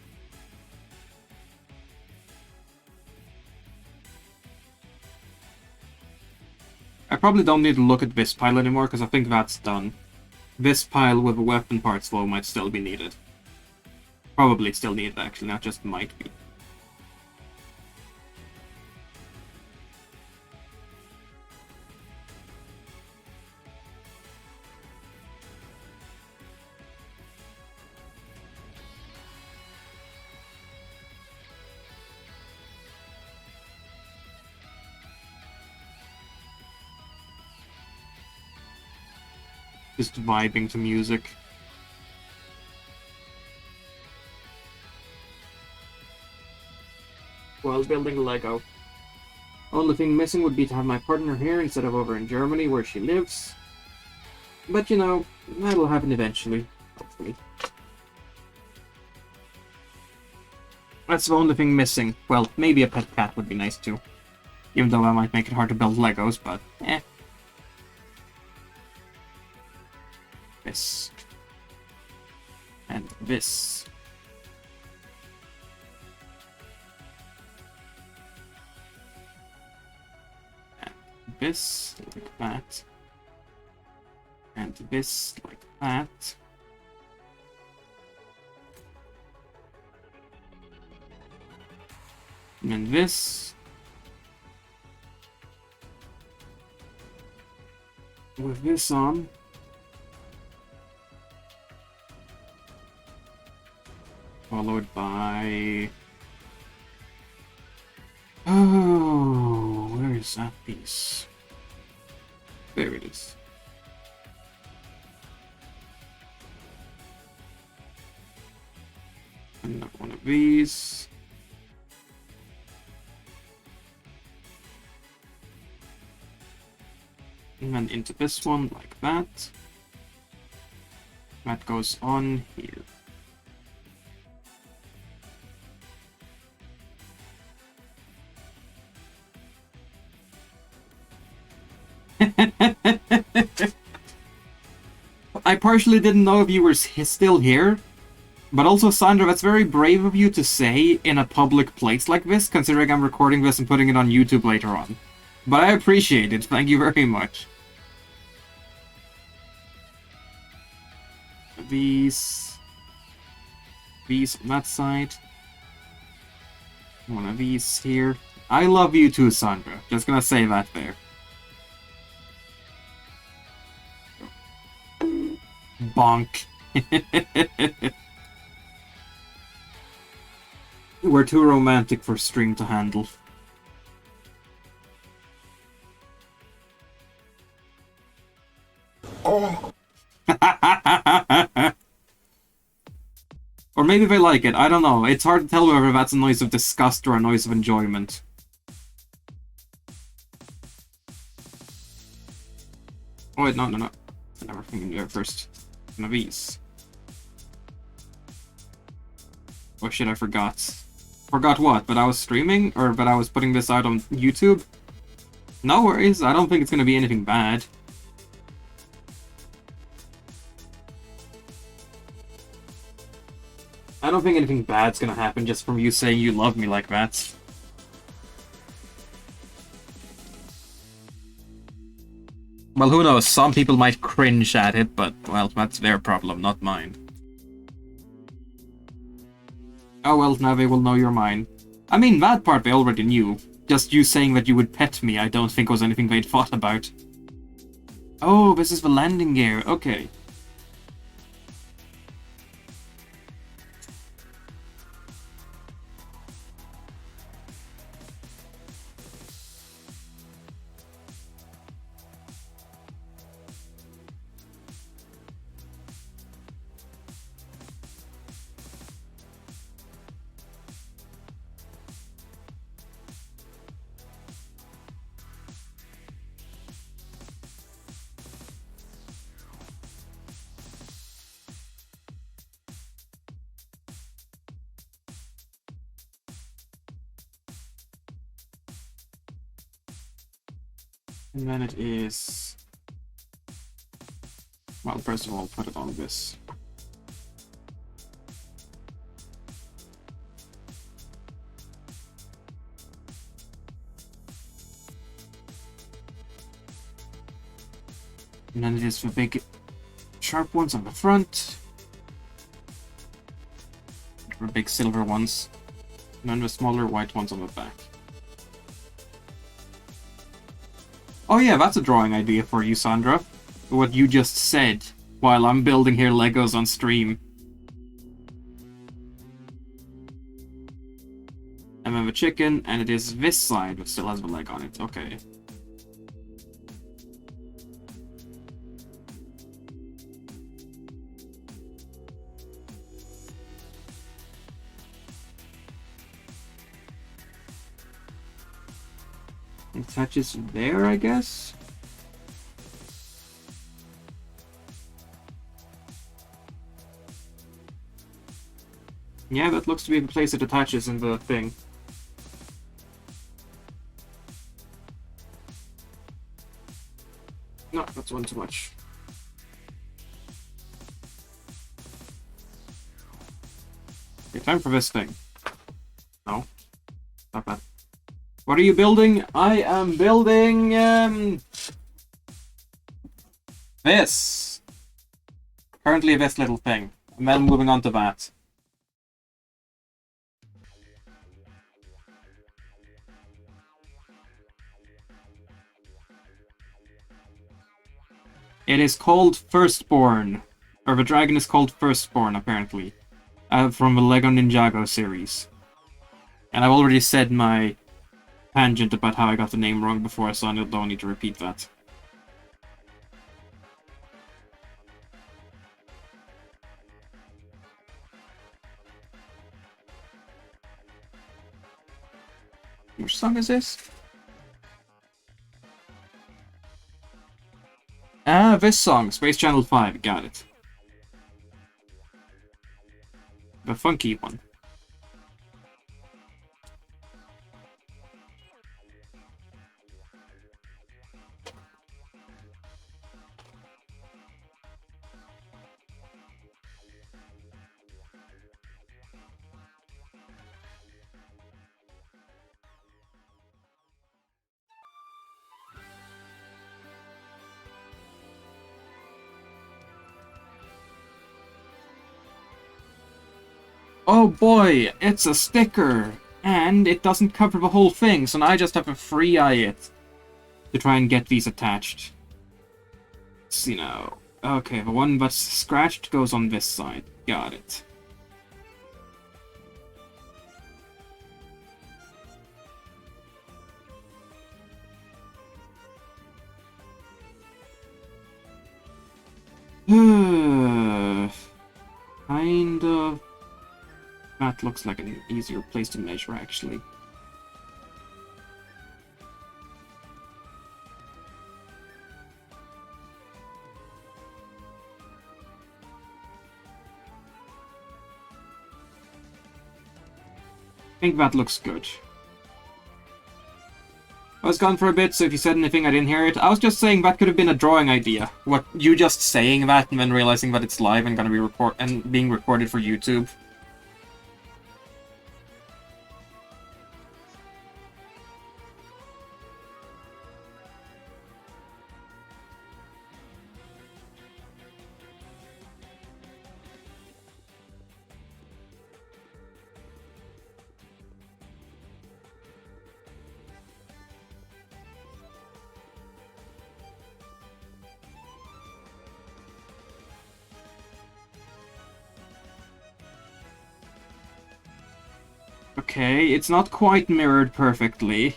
I probably don't need to look at this pile anymore because I think that's done. This pile with the weapon parts though might still be needed. Probably still needed actually, not just might be. Just vibing to music. While building Lego. Only thing missing would be to have my partner here instead of over in Germany where she lives. But you know, that'll happen eventually. Hopefully. That's the only thing missing. Well, maybe a pet cat would be nice too. Even though that might make it hard to build Legos, but eh. This. And this. And this, like that. And this, like that. And then this. With this on. Followed by... Oh, where is that piece? There it is. Another one of these. And then into this one, like that. That goes on here. I partially didn't know if you were still here, but also, Sandra, that's very brave of you to say in a public place like this, considering I'm recording this and putting it on YouTube later on. But I appreciate it, thank you very much. These on that side. One of these here. I love you too, Sandra. Just gonna say that there. Bonk. We're too romantic for stream to handle. Oh. Or maybe they like it, I don't know. It's hard to tell whether that's a noise of disgust or a noise of enjoyment. Oh wait, no. I never thinking there first. One of these. Oh shit, I forgot. Forgot what? But I was streaming? Or but I was putting this out on YouTube? No worries, I don't think it's gonna be anything bad. I don't think anything bad's gonna happen just from you saying you love me like that. Well, who knows? Some people might cringe at it, but, well, that's their problem, not mine. Oh well, now they will know you're mine. I mean, that part they already knew. Just you saying that you would pet me, I don't think was anything they'd thought about. Oh, this is the landing gear, okay. And then it is... Well, first of all, put it on this. And then it is the big sharp ones on the front. The big silver ones. And then the smaller white ones on the back. Oh yeah, that's a drawing idea for you, Sandra. What you just said while I'm building here Legos on stream. And then the chicken, and it is this side that still has the leg on it. Okay. It touches there, I guess? Yeah, that looks to be the place it attaches in the thing. No, that's one too much. Okay, time for this thing. No. Not bad. What are you building? I am building, this. Currently this little thing. And then moving on to that. It is called Firstbourne. Or the dragon is called Firstbourne, apparently. From the LEGO Ninjago series. And I've already said my tangent about how I got the name wrong before, so I don't need to repeat that. Which song is this? Ah, this song, Space Channel 5, got it. The funky one. Oh boy, it's a sticker! And it doesn't cover the whole thing, so now I just have to free-eye it to try and get these attached. Let's see now. Okay, the one that's scratched goes on this side. Got it. Kind of... That looks like an easier place to measure, actually. I think that looks good. I was gone for a bit, so if you said anything, I didn't hear it. I was just saying that could have been a drawing idea. What, you just saying that and then realizing that it's live and gonna be being recorded for YouTube. Okay, it's not quite mirrored perfectly.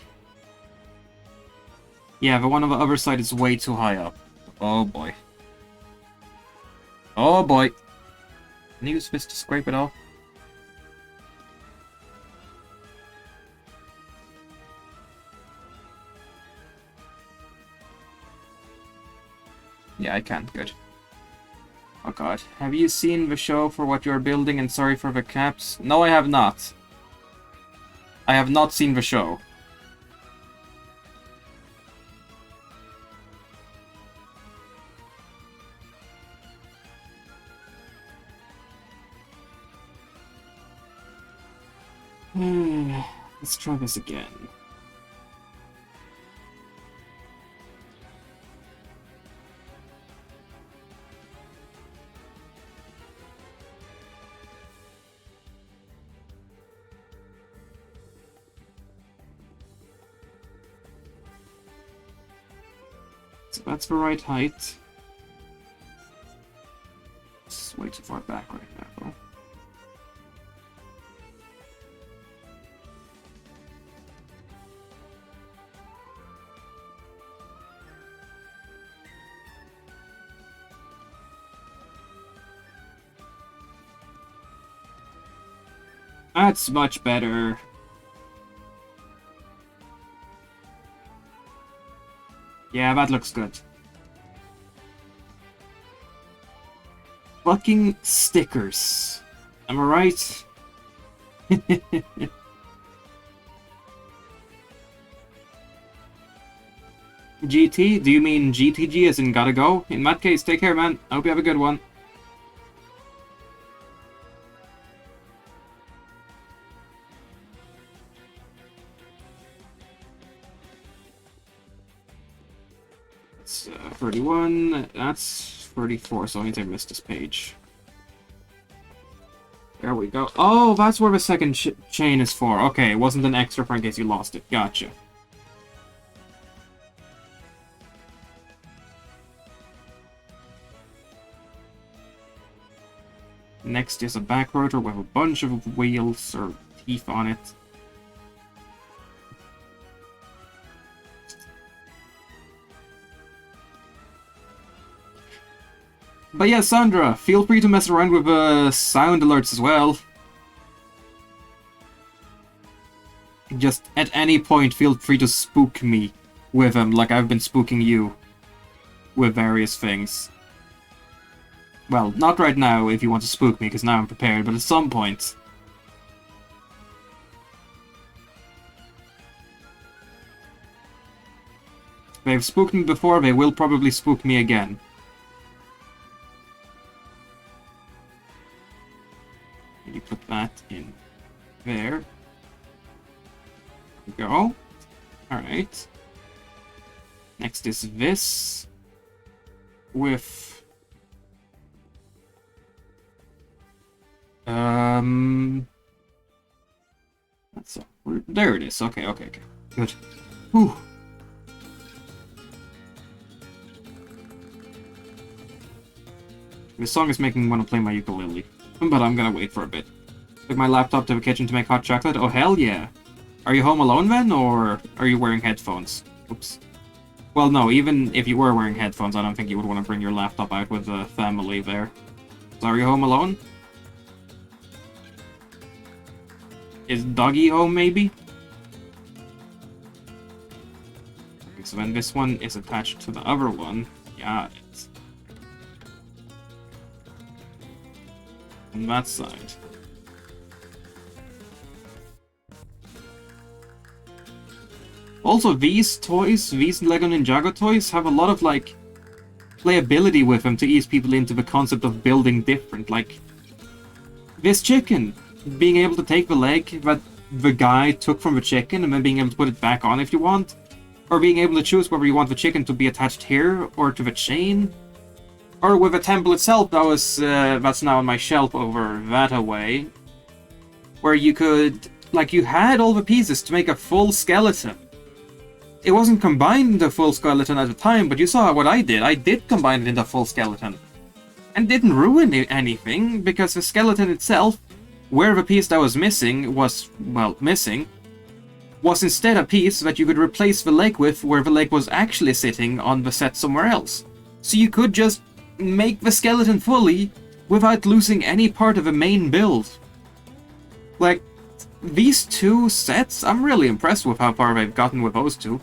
Yeah, the one on the other side is way too high up. Oh boy. Oh boy. Can you use this to scrape it off? Yeah, I can. Good. Oh god. Have you seen the show for what you're building and sorry for the caps? No, I have not. I have not seen the show. Let's try this again. So that's the right height. It's way too far back right now, though. That's much better. Yeah, that looks good. Fucking stickers. Am I right? GT? Do you mean GTG as in gotta go? In that case, take care, man. I hope you have a good one. It's 31. That's 34, so I think I missed this page. There we go. Oh, that's where the second chain is for. Okay, it wasn't an extra for in case you lost it. Gotcha. Next is a back rotor with a bunch of wheels or teeth on it. But yeah, Sandra, feel free to mess around with sound alerts as well. Just at any point, feel free to spook me with them, like I've been spooking you with various things. Well, not right now if you want to spook me, because now I'm prepared, but at some point. They've spooked me before, they will probably spook me again. You put that in there. There we go. Alright. Next is this. With... That's there it is. Okay. Good. Whew. This song is making me want to play my ukulele. But I'm gonna wait for a bit. Took my laptop to the kitchen to make hot chocolate. Oh, hell yeah. Are you home alone then, or are you wearing headphones? Oops. Well, no, even if you were wearing headphones, I don't think you would want to bring your laptop out with the family there. So are you home alone? Is Doggy home, maybe? Okay, so then this one is attached to the other one. Got it. On that side. Also, these toys, these LEGO Ninjago toys, have a lot of, like, playability with them to ease people into the concept of building different. Like, this chicken, being able to take the leg that the guy took from the chicken and then being able to put it back on if you want, or being able to choose whether you want the chicken to be attached here or to the chain, or with the temple itself that's now on my shelf over that away, where you could, like, you had all the pieces to make a full skeleton. It wasn't combined into a full skeleton at the time, but you saw what I did. I did combine it into a full skeleton. And didn't ruin anything, because the skeleton itself, where the piece that was missing was, well, missing, was instead a piece that you could replace the leg with, where the leg was actually sitting on the set somewhere else. So you could just make the skeleton fully without losing any part of the main build. Like, these two sets, I'm really impressed with how far they've gotten with those two.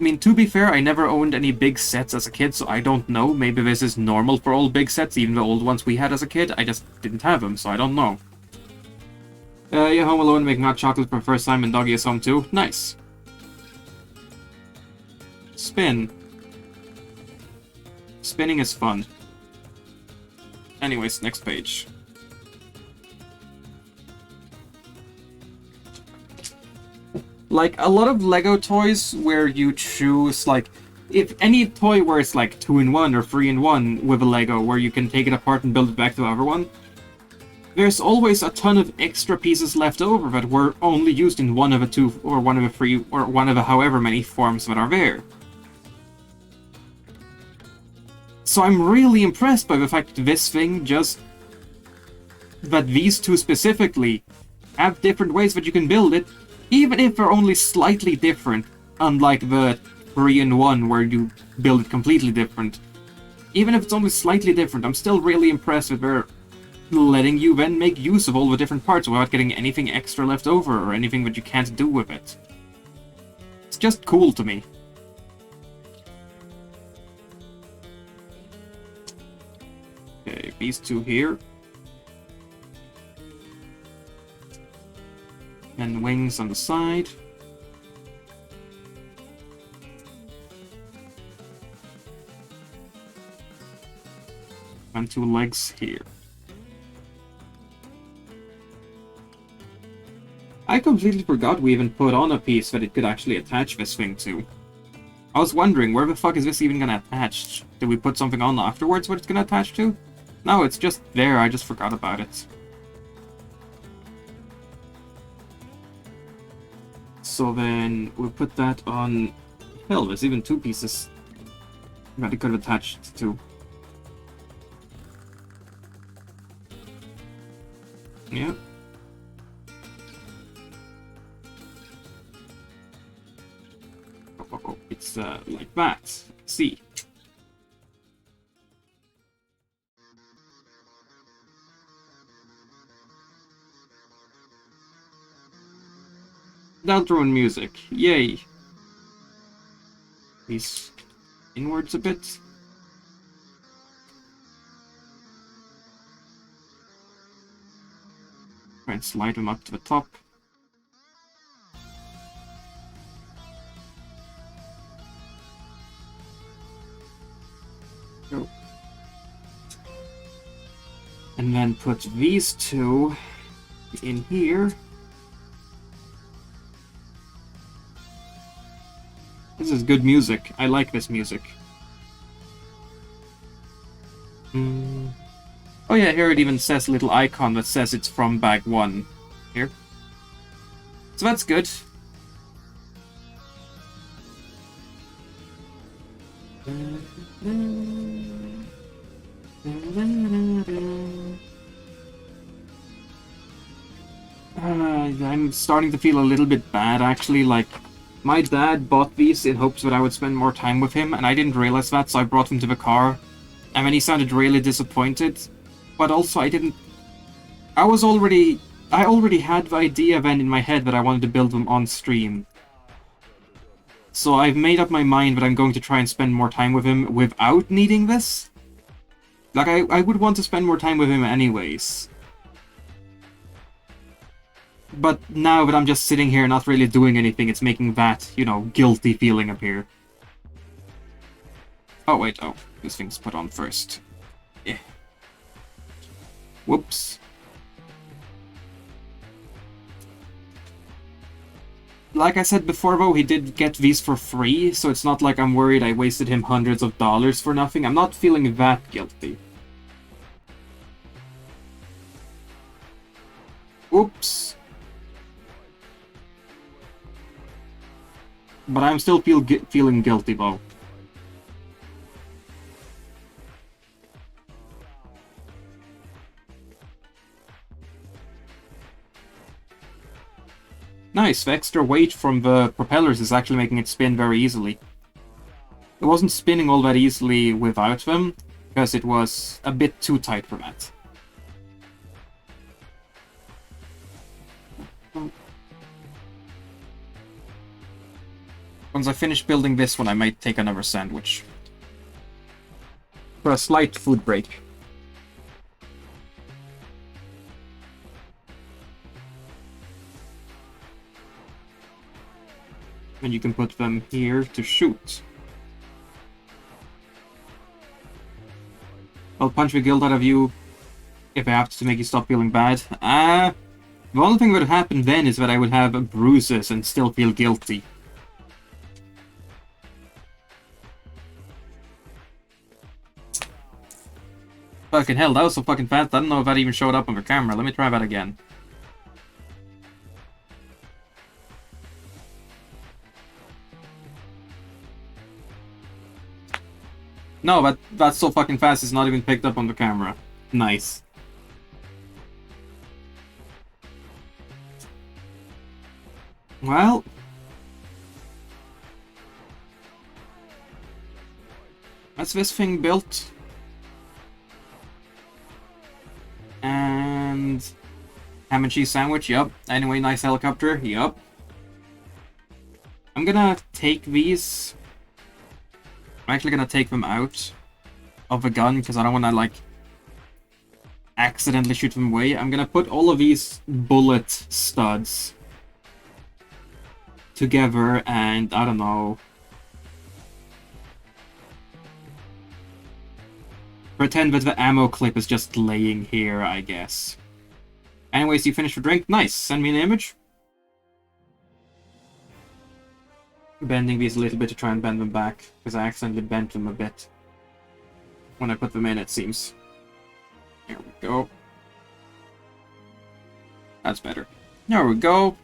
I mean, to be fair, I never owned any big sets as a kid, so I don't know. Maybe this is normal for all big sets, even the old ones we had as a kid. I just didn't have them, so I don't know. You're home alone making hot chocolate for the first time and Doggy is home too. Nice. Spin. Spinning is fun. Anyways, next page. Like, a lot of LEGO toys where you choose, like, if any toy where it's like 2-in-1 or 3-in-1 with a LEGO, where you can take it apart and build it back to the other one, there's always a ton of extra pieces left over that were only used in one of the two, or one of the three, or one of the however many forms that are there. So I'm really impressed by the fact that this thing just... that these two specifically have different ways that you can build it, even if they're only slightly different, unlike the 3-in-1 where you build it completely different. Even if it's only slightly different, I'm still really impressed that they're letting you then make use of all the different parts without getting anything extra left over or anything that you can't do with it. It's just cool to me. Okay, these two here. And wings on the side. And two legs here. I completely forgot we even put on a piece that it could actually attach this thing to. I was wondering, where the fuck is this even gonna attach? Did we put something on afterwards what it's gonna attach to? No, it's just there, I just forgot about it. So then, we'll put that on... Hell, there's even two pieces that it could have attached to. Yeah. Oh, it's like that. See. Deltron music. Yay. He's inwards a bit. Try and slide him up to the top. Go. And then put these two in here. This is good music. I like this music. Oh yeah, here it even says a little icon that says it's from bag 1. Here. So that's good. I'm starting to feel a little bit bad, actually. Like, my dad bought these in hopes that I would spend more time with him, and I didn't realize that, so I brought him to the car. And then he sounded really disappointed. But also, I already had the idea then in my head that I wanted to build them on stream. So I've made up my mind that I'm going to try and spend more time with him without needing this. Like, I would want to spend more time with him anyways. But now that I'm just sitting here not really doing anything, it's making that, you know, guilty feeling appear. Oh, wait, oh, this thing's put on first. Yeah. Whoops. Like I said before, though, he did get these for free, so it's not like I'm worried I wasted him hundreds of dollars for nothing. I'm not feeling that guilty. Oops. But I'm still feeling guilty, though. Nice, the extra weight from the propellers is actually making it spin very easily. It wasn't spinning all that easily without them, because it was a bit too tight for that. Once I finish building this one, I might take another sandwich. For a slight food break. And you can put them here to shoot. I'll punch the guilt out of you if I have to make you stop feeling bad. The only thing that would happen then is that I would have bruises and still feel guilty. Fucking hell, that was so fucking fast. I don't know if that even showed up on the camera. Let me try that again. No, that's so fucking fast it's not even picked up on the camera. Nice. Well... that's this thing built. And... ham and cheese sandwich, yup. Anyway, nice helicopter, yup. I'm gonna take these... I'm actually gonna take them out of the gun because I don't want to, like, accidentally shoot them away. I'm gonna put all of these bullet studs together and, I don't know, pretend that the ammo clip is just laying here, I guess. Anyways, you finished your drink? Nice! Send me an image. Bending these a little bit to try and bend them back, because I accidentally bent them a bit when I put them in, it seems. There we go. That's better. There we go.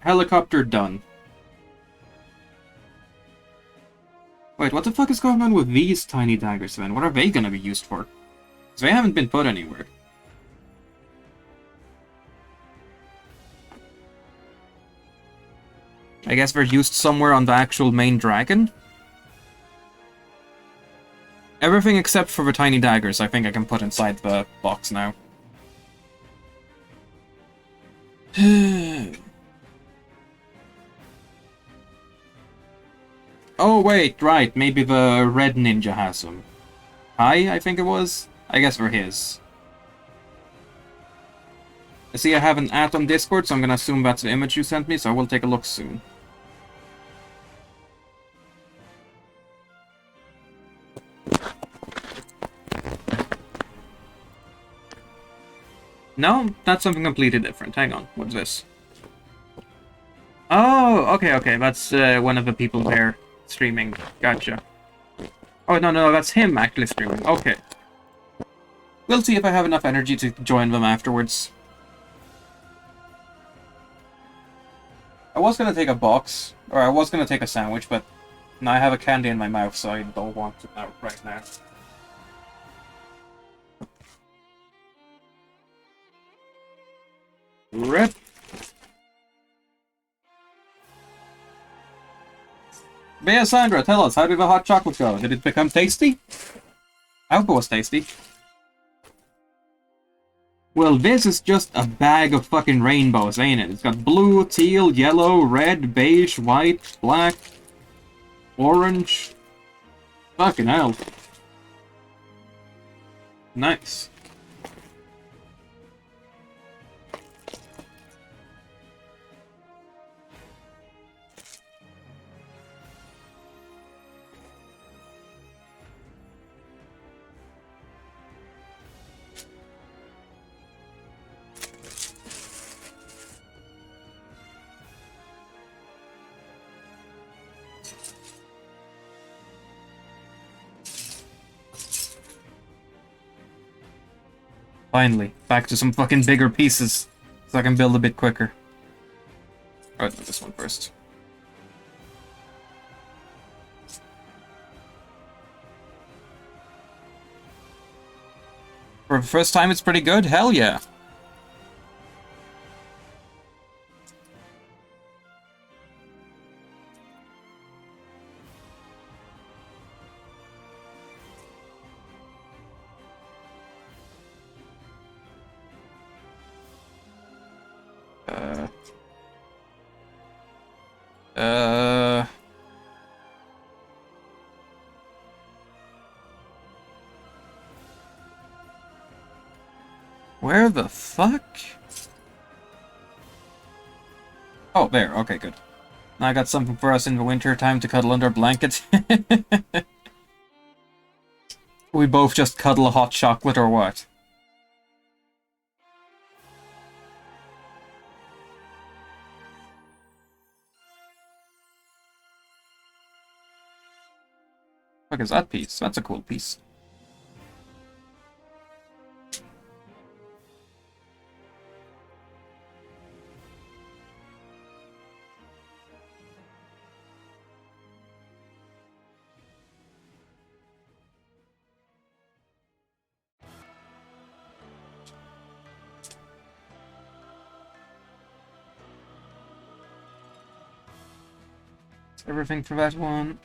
Helicopter done. Wait, what the fuck is going on with these tiny daggers then? What are they gonna be used for? Because they haven't been put anywhere. I guess they're used somewhere on the actual main dragon? Everything except for the tiny daggers I think I can put inside the box now. Oh wait, right, maybe the red ninja has them. Hi, I think it was? I guess they're his. I see I have an at on Discord, so I'm gonna assume that's the image you sent me, so I will take a look soon. No, that's something completely different. Hang on, what's this? Oh, okay, that's one of the people there streaming. Gotcha. Oh, no, that's him actually streaming. Okay. We'll see if I have enough energy to join them afterwards. I was gonna take a box, or I was gonna take a sandwich, but now I have a candy in my mouth, so I don't want it out right now. Rip. Bea Sandra, tell us, how did the hot chocolate go? Did it become tasty? I hope it was tasty. Well, this is just a bag of fucking rainbows, ain't it? It's got blue, teal, yellow, red, beige, white, black, orange. Fucking hell. Nice. Finally, back to some fucking bigger pieces, so I can build a bit quicker. Alright, this one first. For the first time, it's pretty good? Hell yeah. Where the fuck? Oh, there. Okay, good. Now I got something for us in the winter time to cuddle under a blanket. We both just cuddle a hot chocolate or what? What is that piece? That's a cool piece. Everything for that one.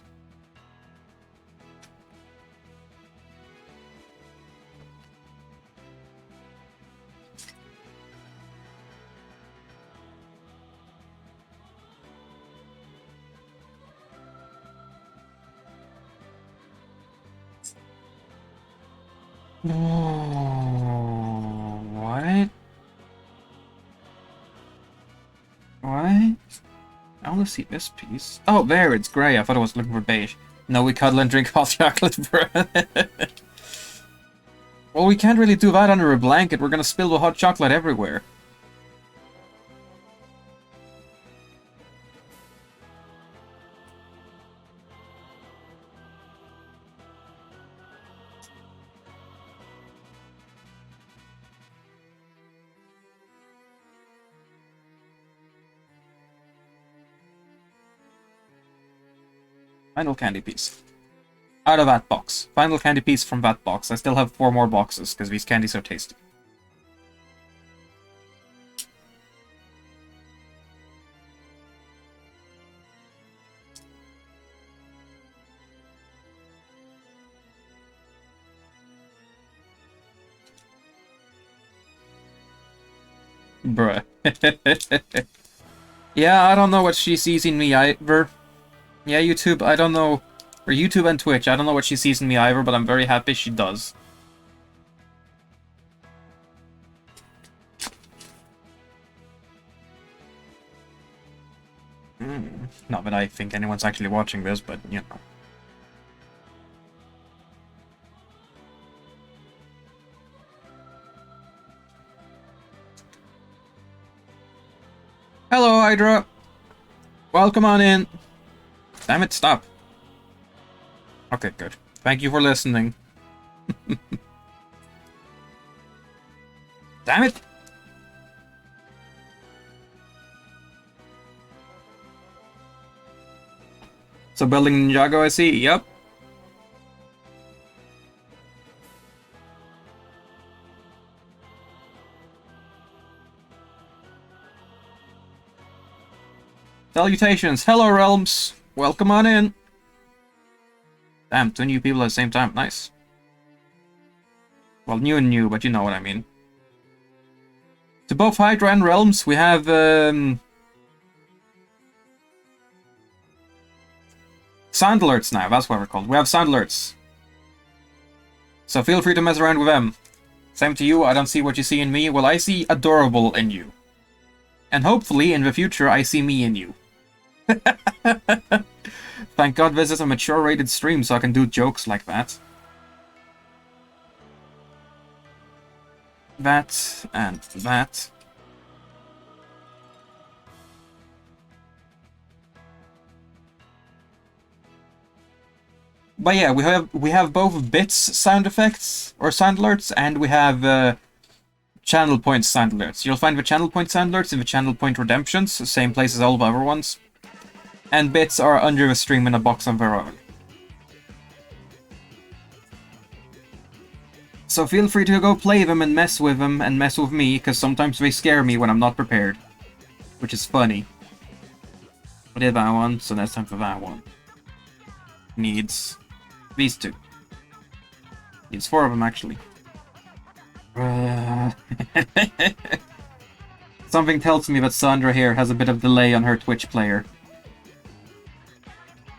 Oh, what? What? I want to see this piece. Oh, there, it's grey. I thought I was looking for beige. No, we cuddle and drink hot chocolate, bro. Well, we can't really do that under a blanket. We're gonna spill the hot chocolate everywhere. Final candy piece. Out of that box. Final candy piece from that box. I still have 4 more boxes, because these candies are tasty. Bruh. Yeah, I don't know what she sees in me either. Yeah, YouTube, I don't know. Or YouTube and Twitch, I don't know what she sees in me either, but I'm very happy she does. Not that I think anyone's actually watching this, but, you know. Hello, Hydra! Welcome on in! Damn it, stop. Okay, good. Thank you for listening. Damn it! So building Ninjago, I see. Yep. Salutations. Hello, Realms. Welcome on in. Damn, 2 new people at the same time. Nice. Well, new and new, but you know what I mean. To both Hydra and Realms, we have, sound alerts now. That's what we're called. We have sound alerts. So feel free to mess around with them. Same to you. I don't see what you see in me. Well, I see adorable in you. And hopefully, in the future, I see me in you. Thank God this is a mature-rated stream, so I can do jokes like that. That, and that. But yeah, we have both bits sound effects or sound alerts, and we have channel point sound alerts. You'll find the channel point sound alerts in the channel point redemptions, same place as all the other ones. And bits are under the stream in a box on their own. So feel free to go play them and mess with them and mess with me, because sometimes they scare me when I'm not prepared. Which is funny. I did that one, so that's time for that one. Needs these two. Needs 4 of them, actually. Something tells me that Sandra here has a bit of delay on her Twitch player.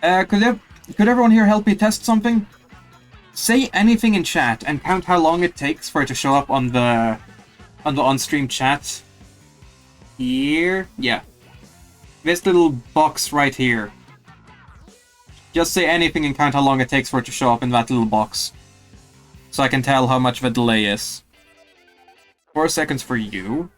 Could everyone here help me test something? Say anything in chat and count how long it takes for it to show up on the on-stream chat. Here? Yeah. This little box right here. Just say anything and count how long it takes for it to show up in that little box. So I can tell how much of a delay is. 4 seconds for you.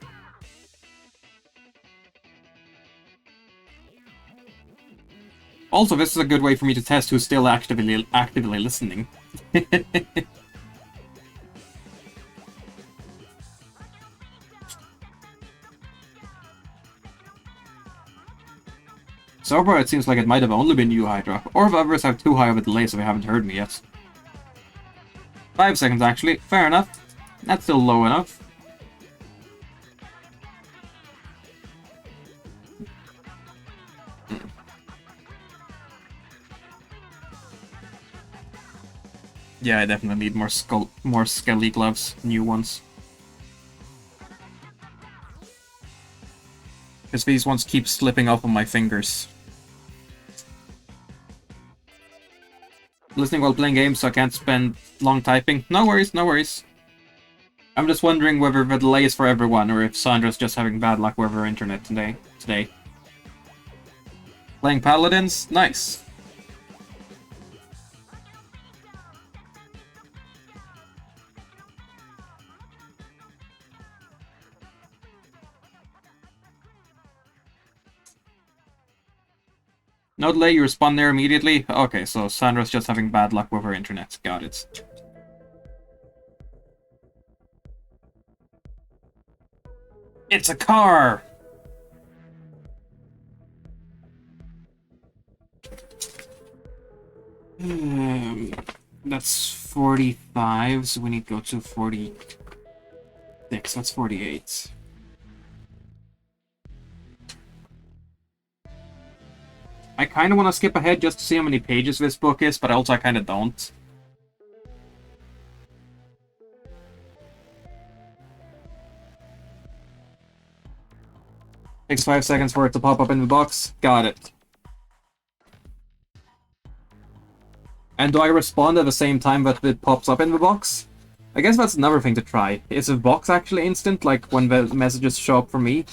Also, this is a good way for me to test who's still actively listening. So far, it seems like it might have only been you, Hydra. Or if others have too high of a delay so they haven't heard me yet. 5 seconds, actually. Fair enough. That's still low enough. Yeah, I definitely need more skelly gloves, new ones. Because these ones keep slipping off on my fingers. Listening while playing games, so I can't spend long typing. No worries, no worries. I'm just wondering whether the delay is for everyone, or if Sandra's just having bad luck with her internet today. Playing Paladins? Nice. No delay, you respond there immediately? Okay, so Sandra's just having bad luck with her internet. Got it. It's a car! That's 45, so we need to go to 46. That's 48. I kind of want to skip ahead just to see how many pages this book is, but also I kind of don't. Takes 5 seconds for it to pop up in the box. Got it. And do I respond at the same time that it pops up in the box? I guess that's another thing to try. Is the box actually instant, like when the messages show up for me?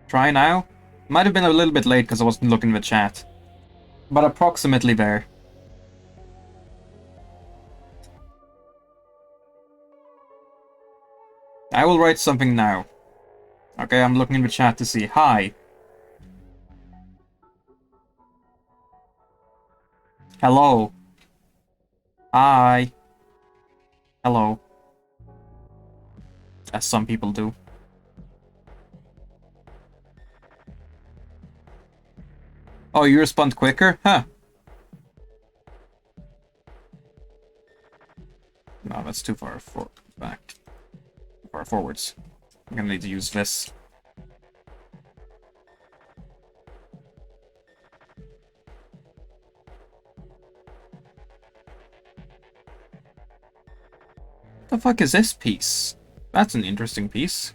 Try now? Might have been a little bit late because I wasn't looking at the chat. But approximately there. I will write something now. Okay, I'm looking in the chat to see. Hi. Hello. Hi. Hello. As some people do. Oh, you respond quicker? Huh. No, that's too far back. Far forwards. I'm gonna need to use this. What the fuck is this piece? That's an interesting piece.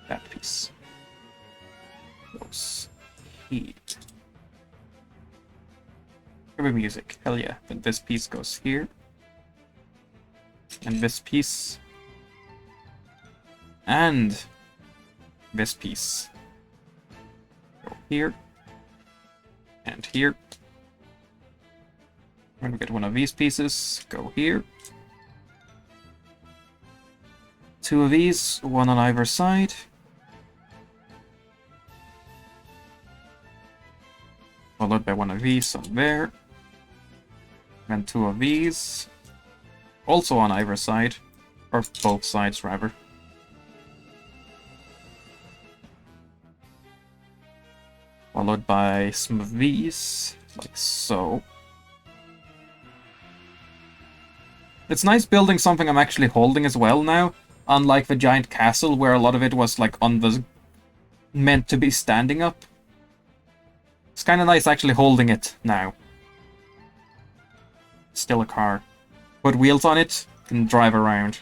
That piece. Goes here. Heavy music. Hell yeah. Then this piece goes here. And this piece. And this piece. Go here. And here. We're gonna get one of these pieces. Go here. 2 of these, one on either side. Followed by one of these on there. And 2 of these. Also on either side. Or both sides, rather. Followed by some of these, like so. It's nice building something I'm actually holding as well now, unlike the giant castle where a lot of it was like on the meant to be standing up. It's kind of nice actually holding it now. Still a car. Put wheels on it, can drive around.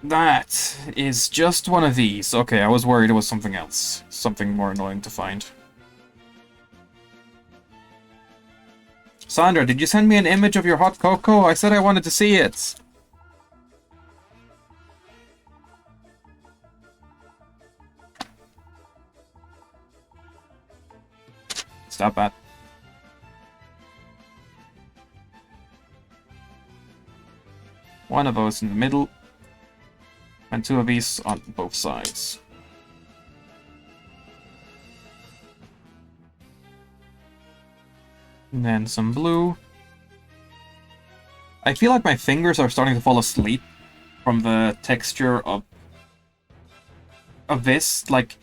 That is just one of these. Okay, I was worried it was something else. Something more annoying to find. Sandra, did you send me an image of your hot cocoa? I said I wanted to see it. Stop that. One of those in the middle. And 2 of these on both sides. And then some blue. I feel like my fingers are starting to fall asleep from the texture of this. Like,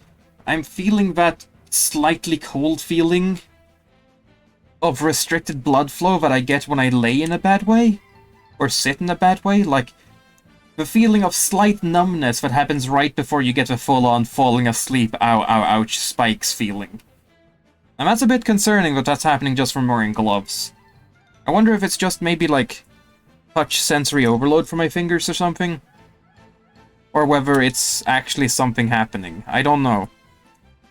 I'm feeling that slightly cold feeling of restricted blood flow that I get when I lay in a bad way. Or sit in a bad way. Like, the feeling of slight numbness that happens right before you get the full-on falling asleep, ow, ow, ouch, spikes feeling. And that's a bit concerning that that's happening just from wearing gloves. I wonder if it's just maybe, like, touch sensory overload for my fingers or something? Or whether it's actually something happening. I don't know.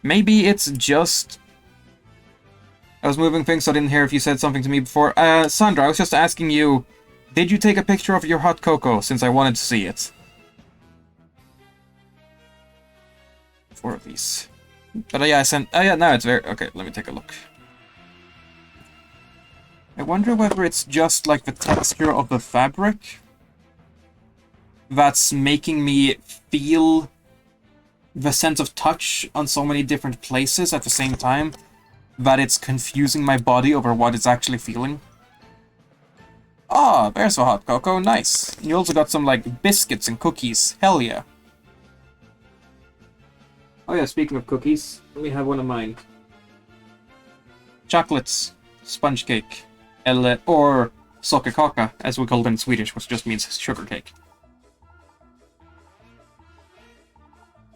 Maybe it's just... I was moving things, so I didn't hear if you said something to me before. Sandra, I was just asking you... Did you take a picture of your hot cocoa, since I wanted to see it? 4 of these. But yeah, I sent... Oh yeah, now it's very... Okay, let me take a look. I wonder whether it's just like the texture of the fabric that's making me feel the sense of touch on so many different places at the same time that it's confusing my body over what it's actually feeling. Ah, there's the hot cocoa, nice. And you also got some, like, biscuits and cookies. Hell yeah. Oh yeah, speaking of cookies, let me have one of mine. Chocolates, sponge cake, or sockerkaka, as we call it in Swedish, which just means sugar cake.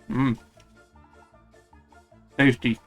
Mmm. Tasty.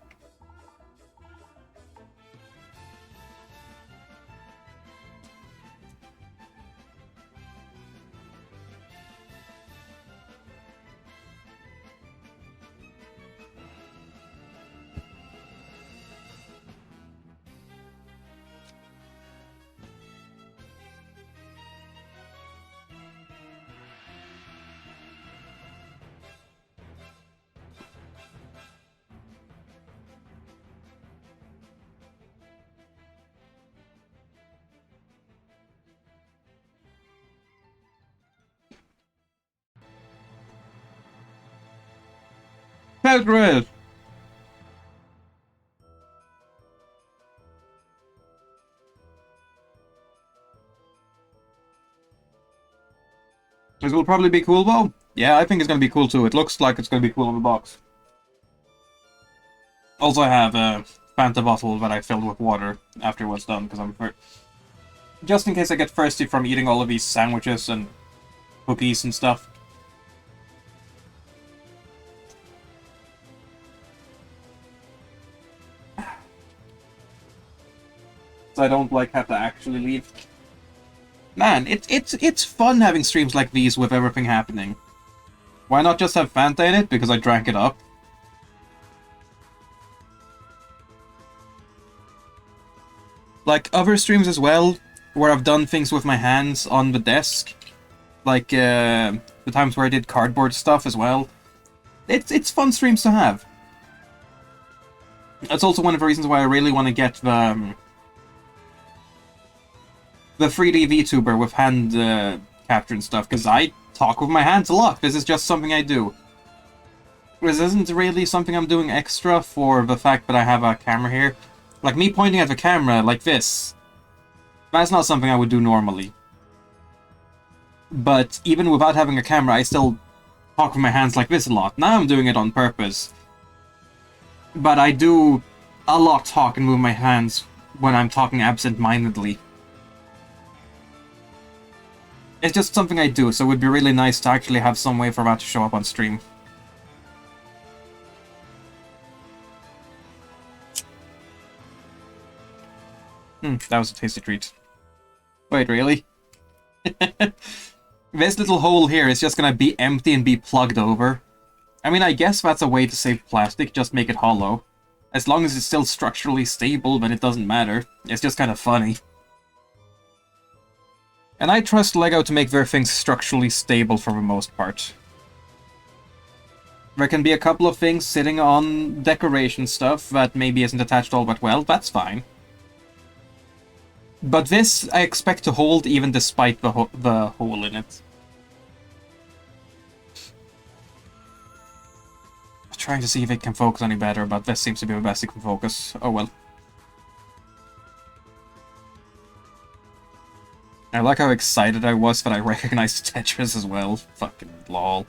Pedro! This will probably be cool, though. Yeah, I think it's gonna be cool, too. It looks like it's gonna be cool on the box. Also, I have a Fanta bottle that I filled with water after it was done, because I'm... Just in case I get thirsty from eating all of these sandwiches and cookies and stuff. So I don't, like, have to actually leave. Man, it's fun having streams like these with everything happening. Why not just have Fanta in it? Because I drank it up. Like, other streams as well, where I've done things with my hands on the desk. Like, the the times where I did cardboard stuff as well. It's fun streams to have. That's also one of the reasons why I really want to get the 3D VTuber with hand capture and stuff, because I talk with my hands a lot. This is just something I do. This isn't really something I'm doing extra for the fact that I have a camera here. Like, me pointing at the camera like this, that's not something I would do normally. But even without having a camera, I still talk with my hands like this a lot. Now I'm doing it on purpose. But I do a lot talk and move my hands when I'm talking absent-mindedly. It's just something I do, so it would be really nice to actually have some way for that to show up on stream. That was a tasty treat. Wait, really? This little hole here is just gonna be empty and be plugged over. I mean, I guess that's a way to save plastic, just make it hollow. As long as it's still structurally stable, then it doesn't matter. It's just kind of funny. And I trust LEGO to make their things structurally stable for the most part. There can be a couple of things sitting on decoration stuff that maybe isn't attached all that well, that's fine. But this I expect to hold even despite the hole in it. I'm trying to see if it can focus any better, but this seems to be the best it can focus. Oh well. I like how excited I was that I recognized Tetris as well. Fucking lol.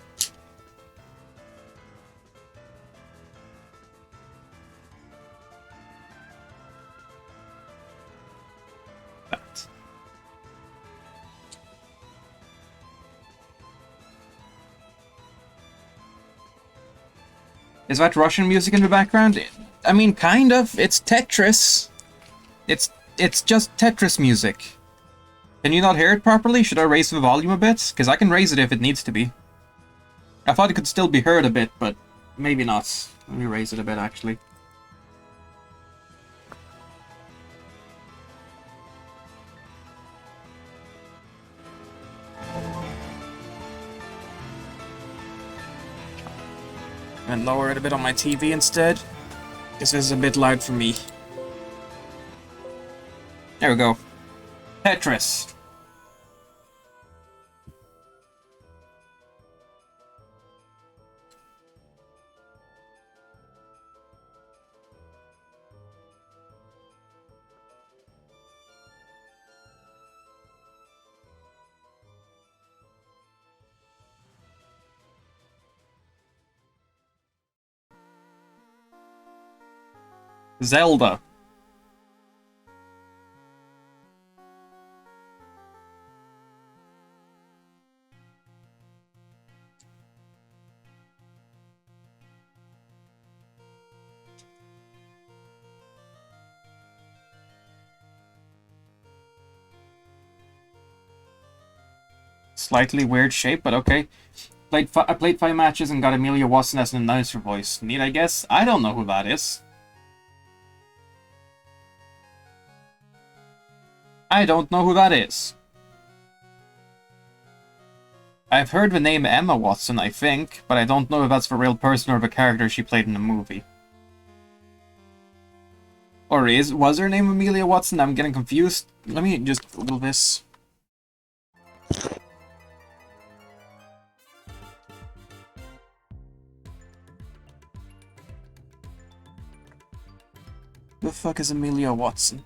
That. Is that Russian music in the background? I mean, kind of. It's Tetris. It's just Tetris music. Can you not hear it properly? Should I raise the volume a bit? Because I can raise it if it needs to be. I thought it could still be heard a bit, but maybe not. Let me raise it a bit, actually. And lower it a bit on my TV instead, because this is a bit loud for me. There we go. Tetris. Zelda. Slightly weird shape, but okay. I played 5 matches and got Amelia Watson as an announcer voice. Neat, I guess. I don't know who that is. I don't know who that is. I've heard the name Emma Watson, I think, but I don't know if that's the real person or the character she played in the movie. Or was her name Amelia Watson? I'm getting confused. Let me just Google this. The fuck is Amelia Watson?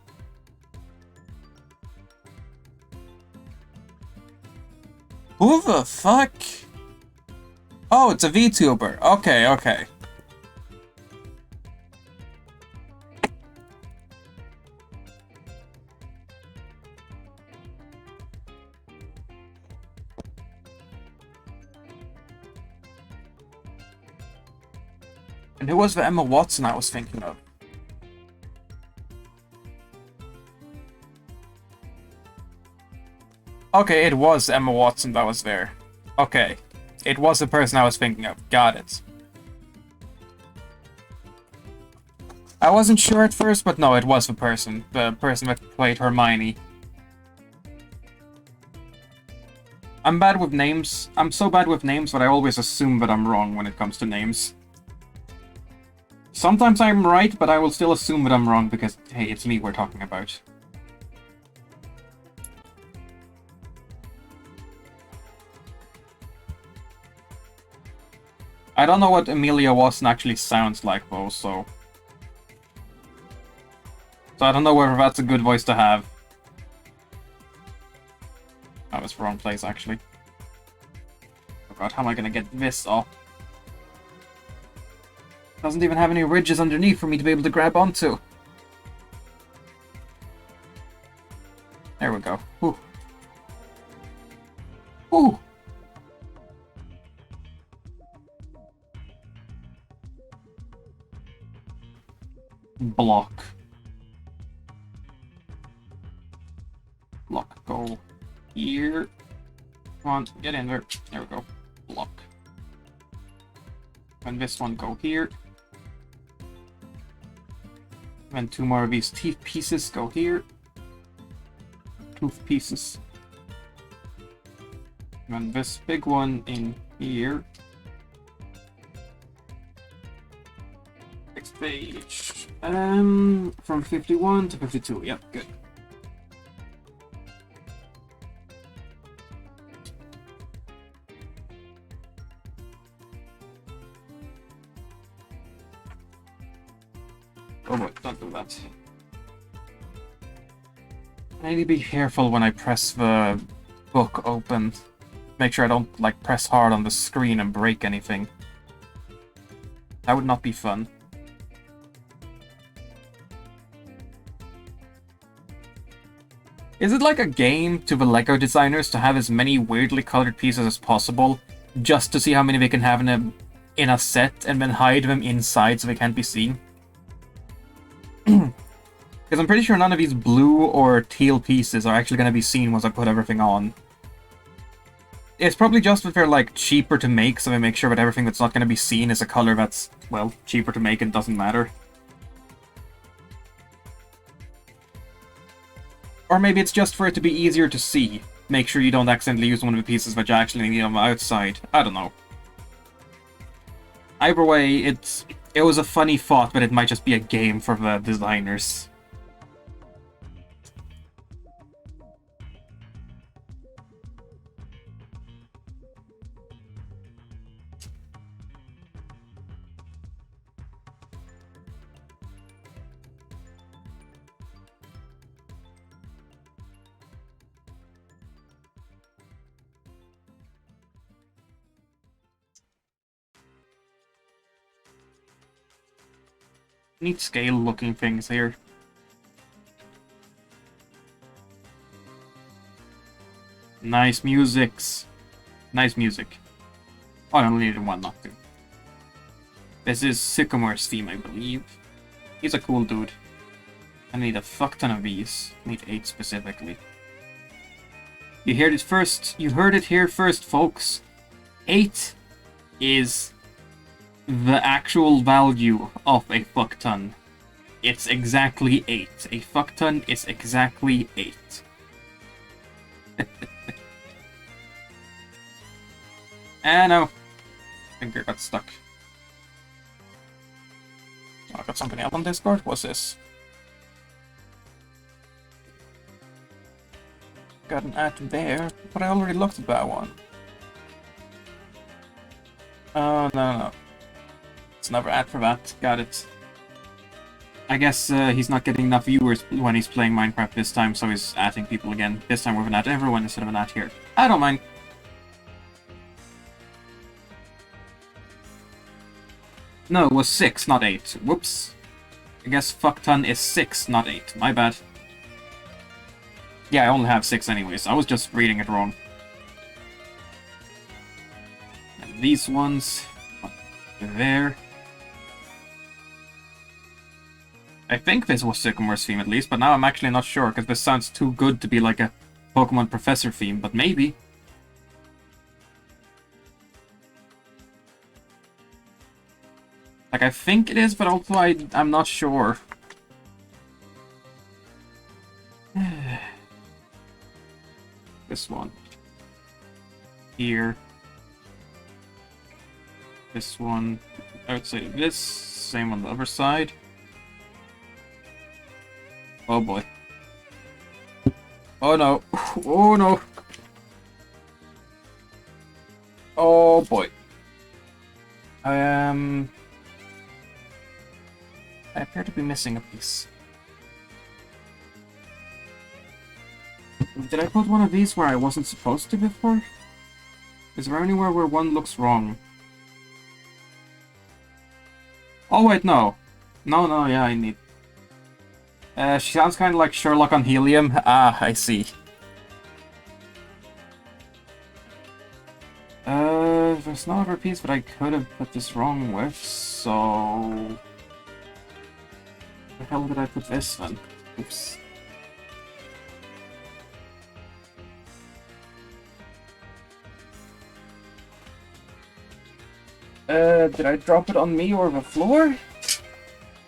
Who the fuck? Oh, it's a VTuber. Okay, okay. And who was the Emma Watson I was thinking of? Okay, it was Emma Watson that was there. Okay. It was the person I was thinking of. Got it. I wasn't sure at first, but no, it was the person. The person that played Hermione. I'm bad with names. I'm so bad with names, but I always assume that I'm wrong when it comes to names. Sometimes I'm right, but I will still assume that I'm wrong because, hey, it's me we're talking about. I don't know what Amelia Watson actually sounds like, though, so... So I don't know whether that's a good voice to have. Oh, it's the wrong place, actually. Oh god, how am I gonna get this off? Doesn't even have any ridges underneath for me to be able to grab onto. There we go. Ooh. Ooh! Block. Block, go here. Come on, get in there. There we go. Block. And this one go here. And two more of these teeth pieces go here. Tooth pieces. And this big one in here. Next page. From 51 to 52. Yep, good. Oh boy, don't do that. I need to be careful when I press the book open. Make sure I don't, like, press hard on the screen and break anything. That would not be fun. Is it like a game to the LEGO designers to have as many weirdly colored pieces as possible, just to see how many they can have in a set, and then hide them inside so they can't be seen? Because I'm pretty sure none of these blue or teal pieces are actually going to be seen once I put everything on. It's probably just that they're, like, cheaper to make, so they make sure that everything that's not going to be seen is a color that's, well, cheaper to make and doesn't matter. Or maybe it's just for it to be easier to see. Make sure you don't accidentally use one of the pieces that you actually need on the outside. I don't know. Either way, it was a funny thought, but it might just be a game for the designers. Neat scale-looking things here. Nice musics. Nice music. Oh, I only needed one, not two. This is Sycamore's theme, I believe. He's a cool dude. I need a fuck ton of these. I need 8 specifically. You heard it first. You heard it here first, folks. 8 is the actual value of a fuck ton. It's exactly 8. A fuck ton is exactly 8. Ah, no. Finger got stuck. Oh, I got something else on Discord? What's this? Got an ad there, but I already looked at that one. Oh, no. It's another ad for that. Got it. I guess he's not getting enough viewers when he's playing Minecraft this time, so he's adding people again. This time with an ad to everyone instead of an ad here. I don't mind. No, it was 6, not 8. Whoops. I guess fuck ton is 6, not 8. My bad. Yeah, I only have 6 anyways. I was just reading it wrong. And these ones... there. I think this was Sycamore's theme at least, but now I'm actually not sure, because this sounds too good to be like a Pokemon Professor theme, but maybe. Like, I think it is, but also I'm not sure. This one. here. This one outside of this. Same on the other side. Oh boy. Oh no. Oh no. Oh boy. I appear to be missing a piece. Did I put one of these where I wasn't supposed to before? Is there anywhere where one looks wrong? Oh wait, no. No, yeah, I need... she sounds kind of like Sherlock on helium. Ah, I see. There's no other piece that I could have put this wrong with, so... Where the hell did I put this then? Oops. Did I drop it on me or the floor?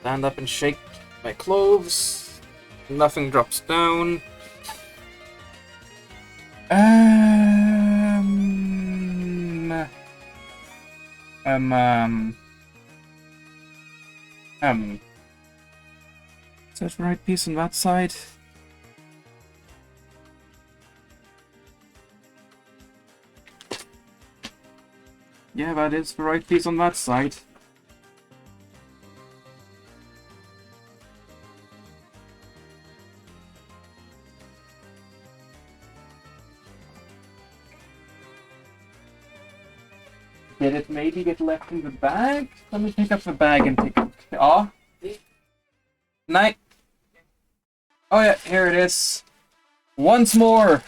Stand up and shake my clothes. Nothing drops down. Is that the right piece on that side? Yeah, that is the right piece on that side. Did it maybe get left in the bag? Let me pick up the bag and take it. Oh. Night. Oh yeah, here it is. Once more!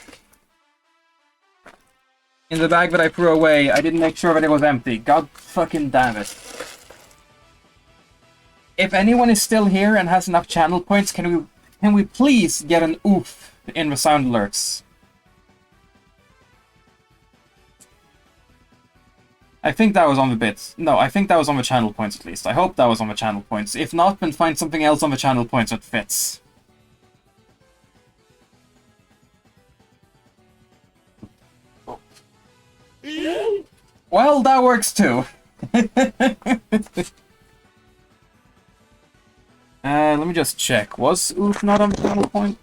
In the bag that I threw away, I didn't make sure that it was empty. God fucking damn it. If anyone is still here and has enough channel points, can we please get an oof in the sound alerts? I think that was on the bits. No, I think that was on the channel points at least. I hope that was on the channel points. If not, then find something else on the channel points that fits. Well, that works too. Let me just check. Was oof not on the channel point?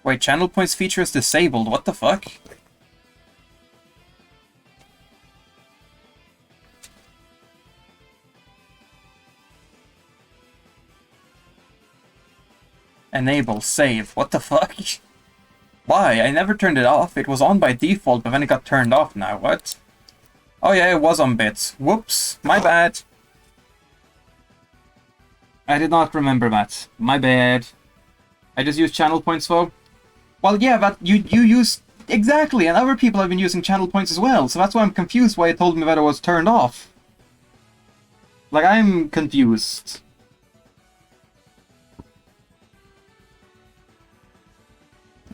Wait, channel points feature is disabled. What the fuck? Enable save. What the fuck? Why? I never turned it off. It was on by default, but then it got turned off now. What? Oh yeah, it was on bits. Whoops. My bad. I did not remember that. My bad. I just used channel points though. Well, yeah, but you use... Exactly, and other people have been using channel points as well, so that's why I'm confused why it told me that it was turned off. Like, I'm confused.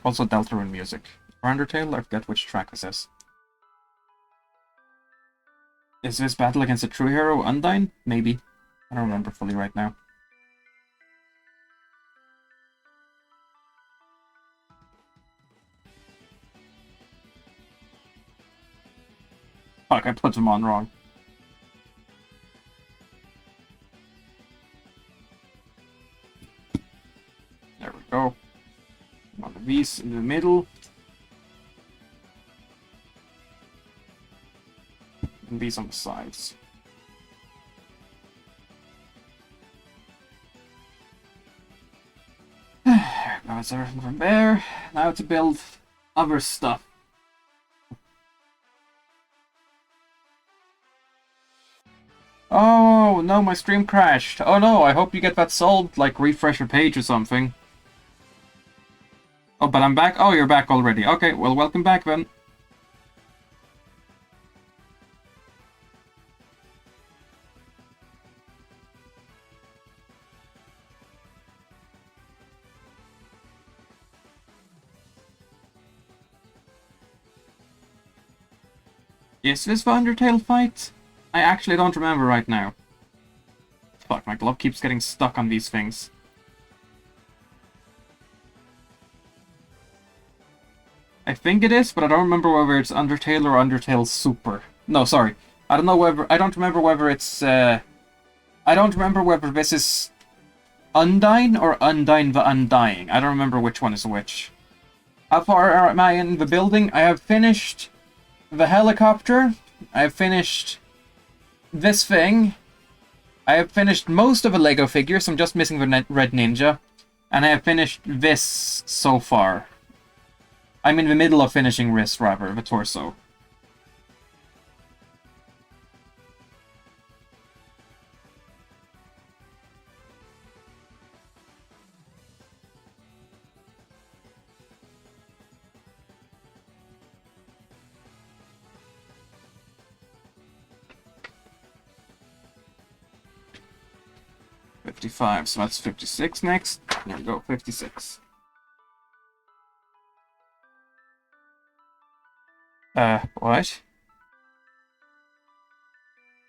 Also Deltarune music. For Undertale, I forget which track this is. Is this battle against a true hero Undyne? Maybe. I don't remember fully right now. Fuck, I put them on wrong. There we go. One of these in the middle. And these on the sides. There goes everything from there. Now to build other stuff. Oh no, my stream crashed. Oh no, I hope you get that solved, like refresh your page or something. Oh, but I'm back? Oh, you're back already. Okay, well, welcome back then. Is this the Undertale fight? I actually don't remember right now. Fuck, my glove keeps getting stuck on these things. I think it is, but I don't remember whether it's Undertale or Undertale Super. No, sorry. I don't know whether... I don't remember whether it's... I don't remember whether this is Undyne or Undyne the Undying. I don't remember which one is which. How far am I in the building? I have finished the helicopter. I have finished this thing. I have finished most of the Lego figures. I'm just missing the Red Ninja. And I have finished this so far. I'm in the middle of finishing this, rather, the torso. $55, so that's 56 next. There we go, 56. What?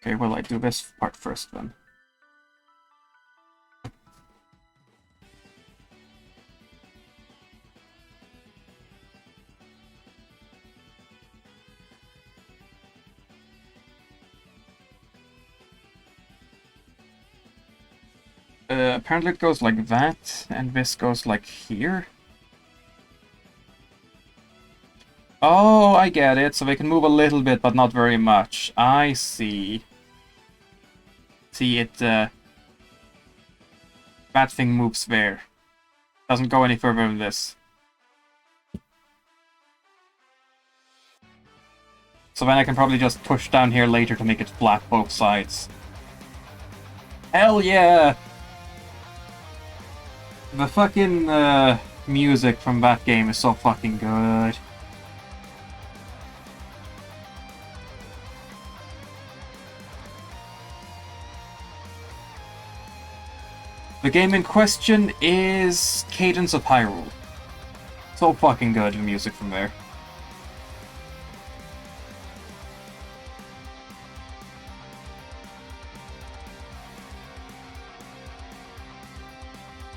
Okay, well, I do this part first, then. Apparently it goes like that, and this goes like here. Oh, I get it. So they can move a little bit, but not very much. I see. See, that thing moves there. Doesn't go any further than this. So then I can probably just push down here later to make it flat both sides. Hell yeah! The fucking music from that game is so fucking good. The game in question is Cadence of Hyrule. So fucking good, the music from there.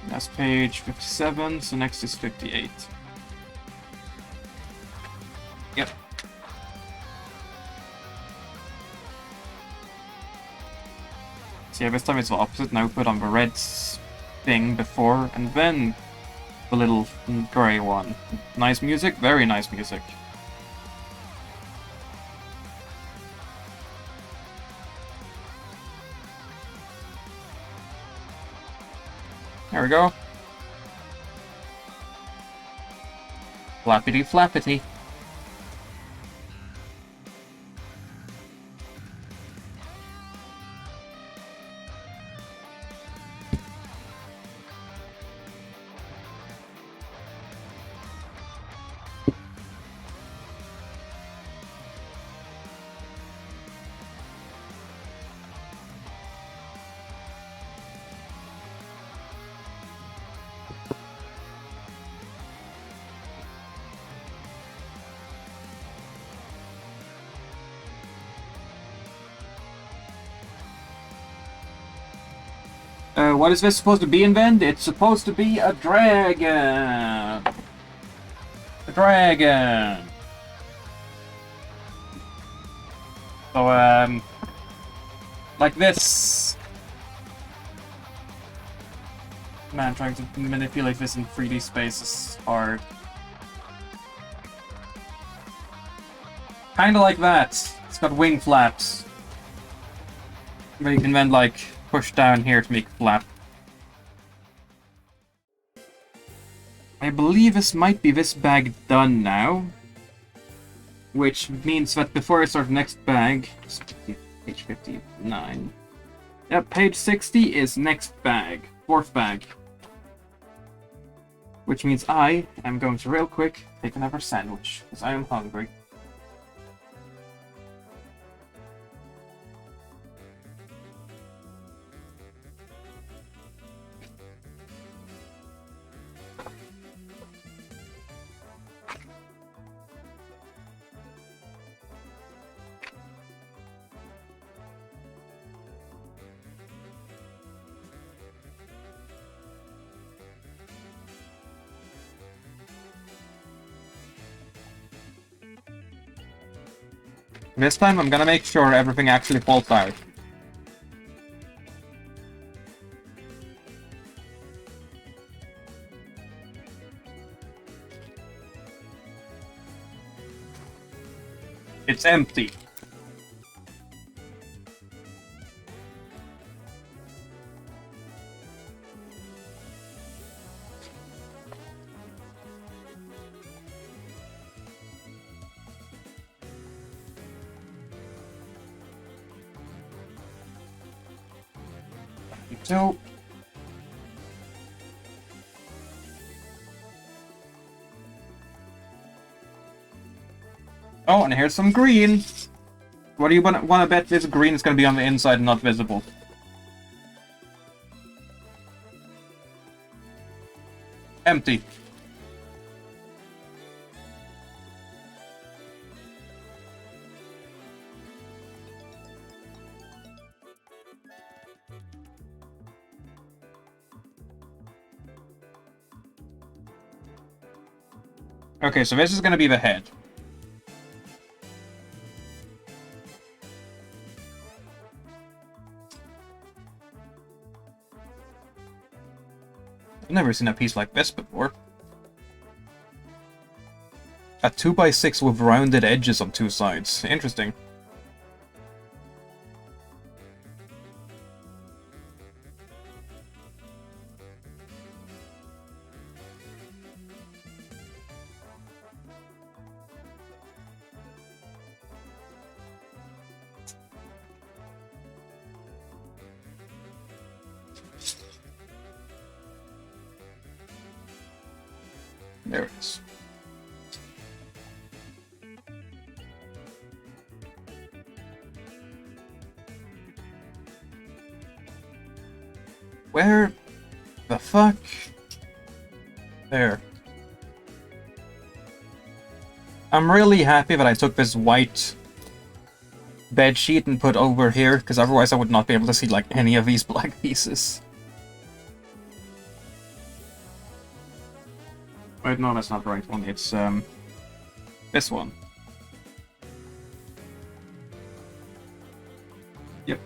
That's page 57, so next is 58. Yep. So yeah, this time it's the opposite. Now put on the red thing before, and then the little grey one. Nice music, very nice music. There we go. Flappity flappity. What is this supposed to be in then? It's supposed to be a dragon! A dragon! So, like this. Man, trying to manipulate this in 3D space is hard. Kinda like that. It's got wing flaps. But you can then, like, push down here to make it flap. I believe this might be this bag done now. Which means that before I start the next bag... Page 59. Yep, page 60 is next bag. Fourth bag. Which means I am going to real quick take another sandwich, because I am hungry. This time I'm gonna make sure everything actually falls out. It's empty. So... Oh, and here's some green. What do you want to bet this green is going to be on the inside and not visible? Empty. Okay, so this is going to be the head. I've never seen a piece like this before. A 2x6 with rounded edges on two sides. Interesting. There it is. Where the fuck? There. I'm really happy that I took this white bed sheet and put over here, because otherwise I would not be able to see like any of these black pieces. Wait, no, that's not the right one. It's this one. Yep.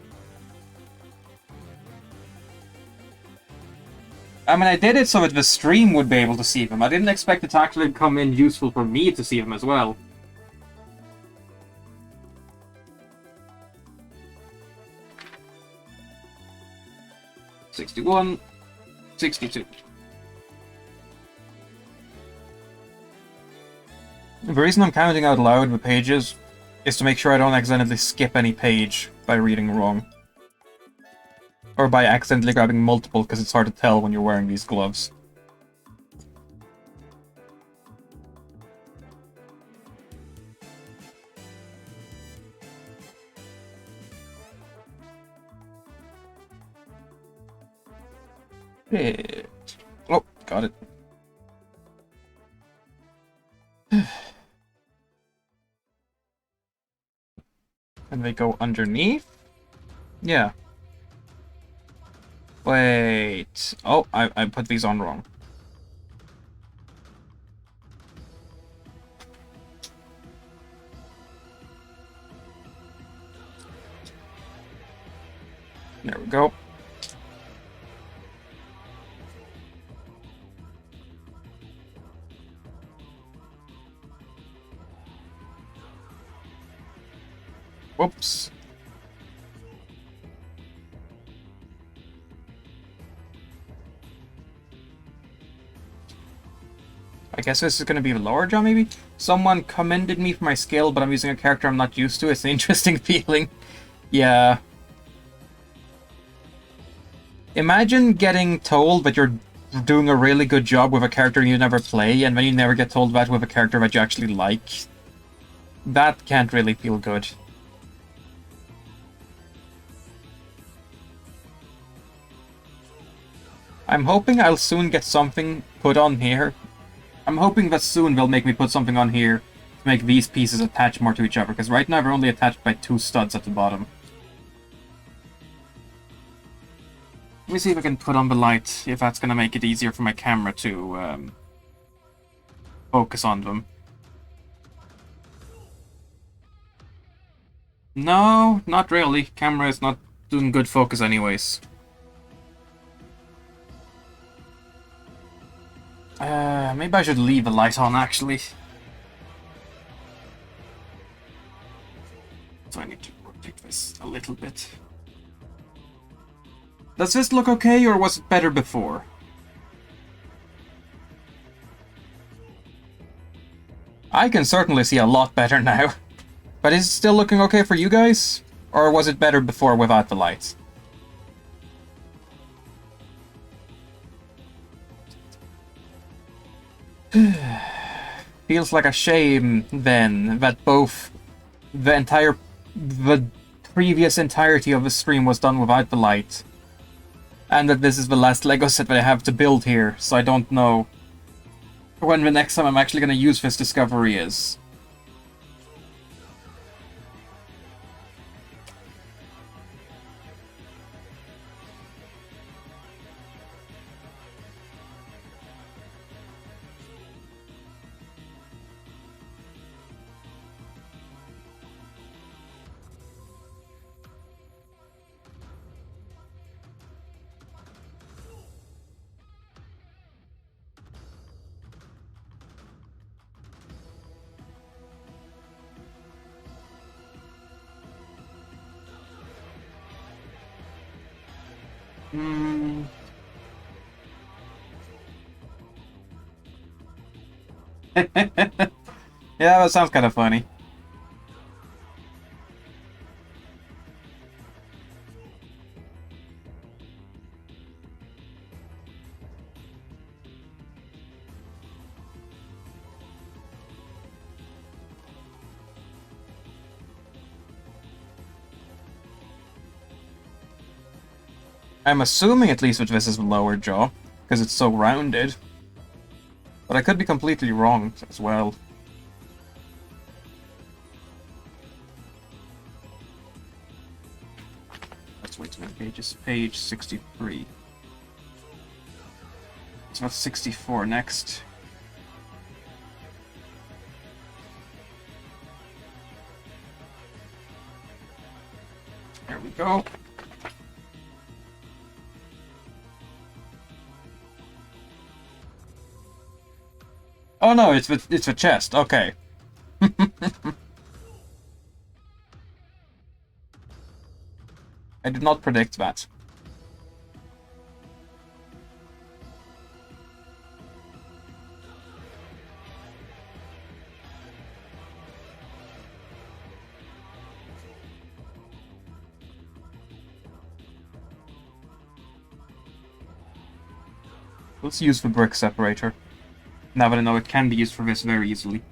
I mean, I did it so that the stream would be able to see them. I didn't expect it to actually come in useful for me to see them as well. $61, $62. The reason I'm counting out loud the pages is to make sure I don't accidentally skip any page by reading wrong. Or by accidentally grabbing multiple, because it's hard to tell when you're wearing these gloves. Oh, got it. And they go underneath? Yeah. Wait. Oh, I put these on wrong. There we go. Whoops. I guess this is going to be the lower jaw, maybe? Someone commended me for my skill, but I'm using a character I'm not used to. It's an interesting feeling. Yeah. Imagine getting told that you're doing a really good job with a character you never play, and then you never get told that with a character that you actually like. That can't really feel good. I'm hoping I'll soon get something put on here. I'm hoping that soon they'll make me put something on here to make these pieces attach more to each other, because right now they're only attached by 2 studs at the bottom. Let me see if I can put on the light, if that's going to make it easier for my camera to focus on them. No, not really. Camera is not doing good focus anyways. Maybe I should leave the light on, actually. So I need to rotate this a little bit. Does this look okay, or was it better before? I can certainly see a lot better now. But is it still looking okay for you guys? Or was it better before without the lights? Feels like a shame, then, that both the previous entirety of the stream was done without the light. And that this is the last Lego set that I have to build here, so I don't know when the next time I'm actually going to use this discovery is. Yeah, that sounds kind of funny. I'm assuming at least that this is the lower jaw, because it's so rounded. But I could be completely wrong as well. Let's wait a minute, pages. Page 63. So that's 64 next. There we go. Oh no, it's the chest. Okay. I did not predict that. Let's use the brick separator. Now that I know it can be used for this very easily.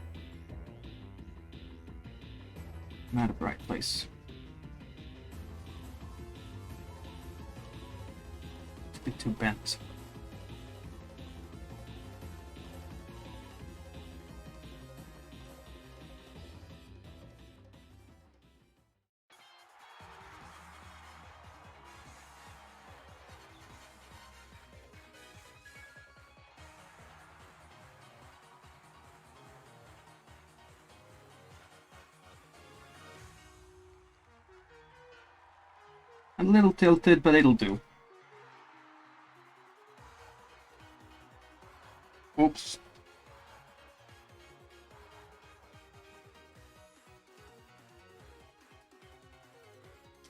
Not a bright place. It's a bit too bent. A little tilted, but it'll do. Oops.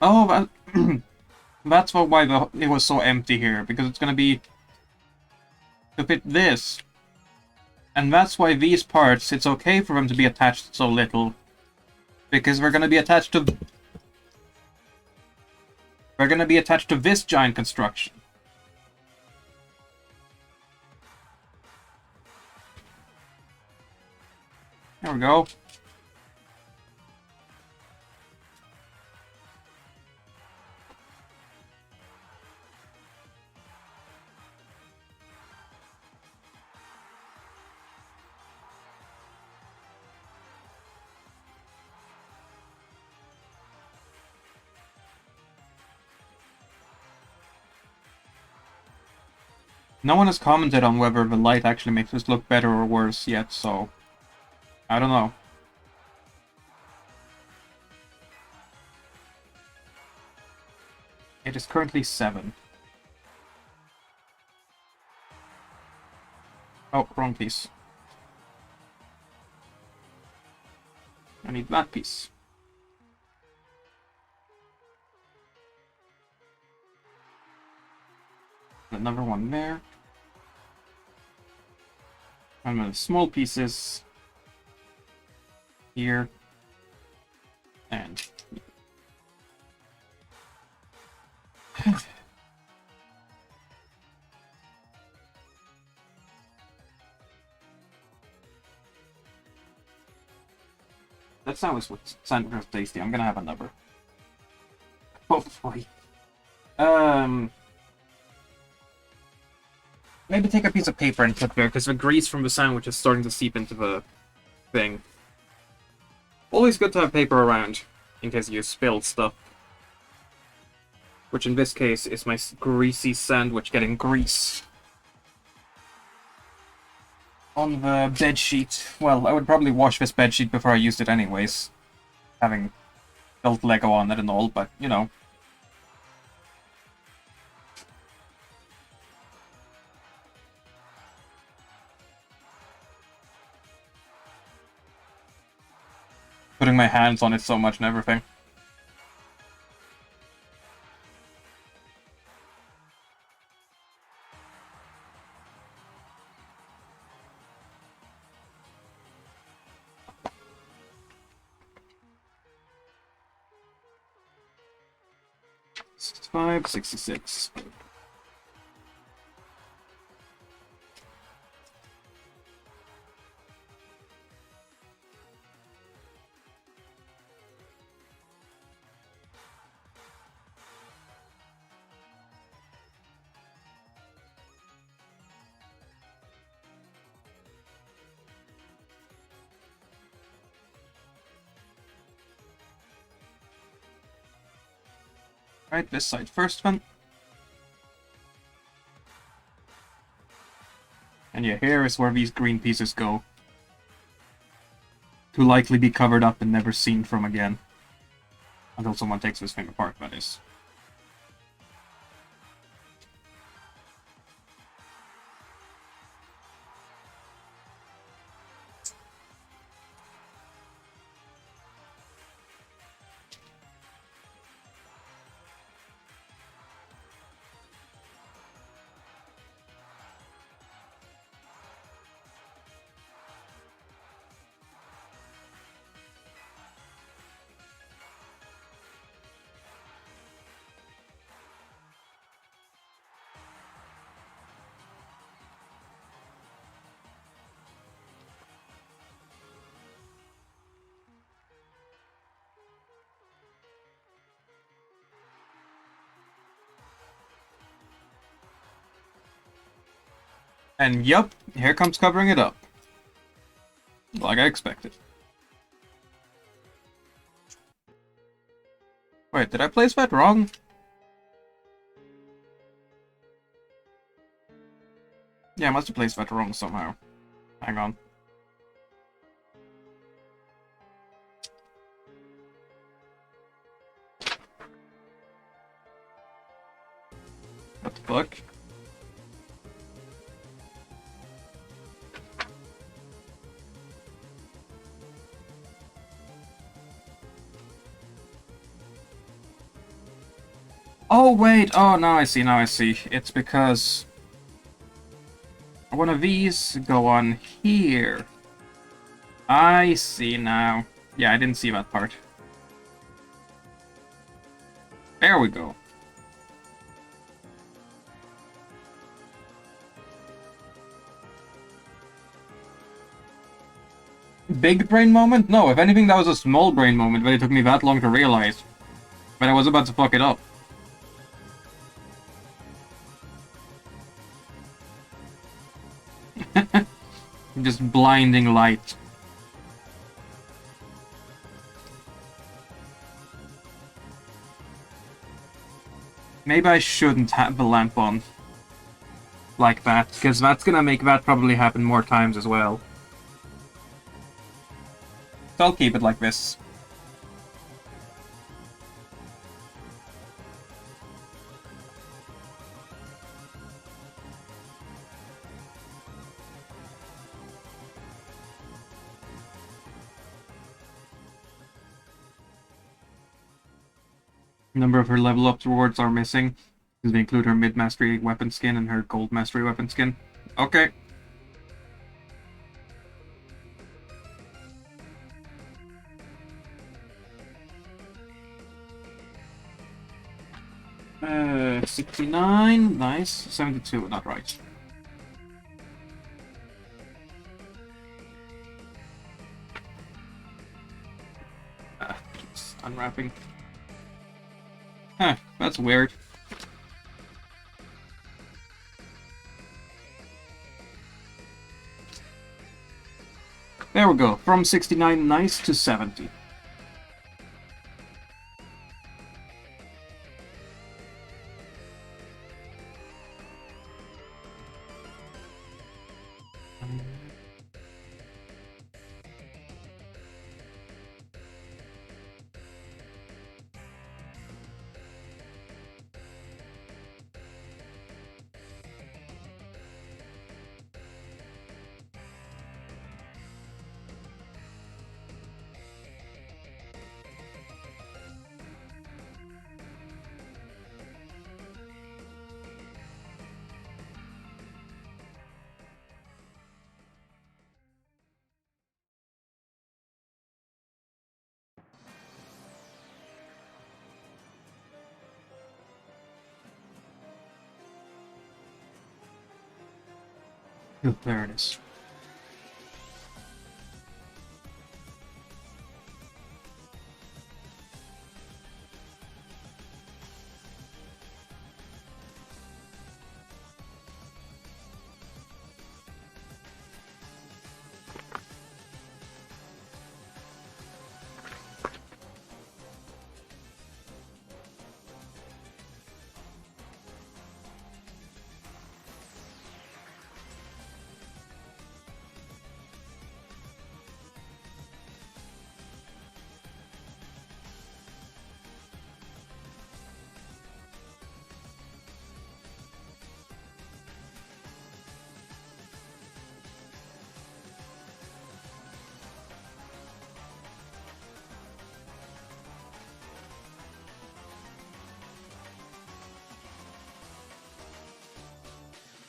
Oh, that's why it was so empty here, because it's gonna be to fit this. And that's why these parts, it's okay for them to be attached so little. Because we're gonna be attached to... We're gonna be attached to this giant construction. There we go. No one has commented on whether the light actually makes this look better or worse yet, so... I don't know. It is currently 7. Oh, wrong piece. I need that piece. Another one there. And the small pieces here and that sounds tasty. I'm gonna have another. Oh boy. Maybe take a piece of paper and put there, because the grease from the sandwich is starting to seep into the thing. Always good to have paper around, in case you spill stuff. Which in this case is my greasy sandwich getting grease on the bed sheet. Well, I would probably wash this bed sheet before I used it anyways, having built Lego on it and all, but, you know. Putting my hands on it so much and everything. $65.66. Right, this side first one. And yeah, here is where these green pieces go. To likely be covered up and never seen from again. Until someone takes this thing apart, that is. And yup, here comes covering it up. Like I expected. Wait, did I place that wrong? Yeah, I must have placed that wrong somehow. Hang on. What the fuck? Oh, wait! Oh, now I see, now I see. It's because one of these go on here. I see now. Yeah, I didn't see that part. There we go. Big brain moment? No, if anything, that was a small brain moment, but it took me that long to realize. But I was about to fuck it up. Just blinding light. Maybe I shouldn't have the lamp on like that, because that's gonna make that probably happen more times as well. So I'll keep it like this. Number of her level up rewards are missing, because they include her mid-mastery weapon skin and her gold mastery weapon skin. Okay. Uh, 69, nice. 72, not right. Just unwrapping. Huh, that's weird. There we go, from 69 nice to 70. Oh, there it is.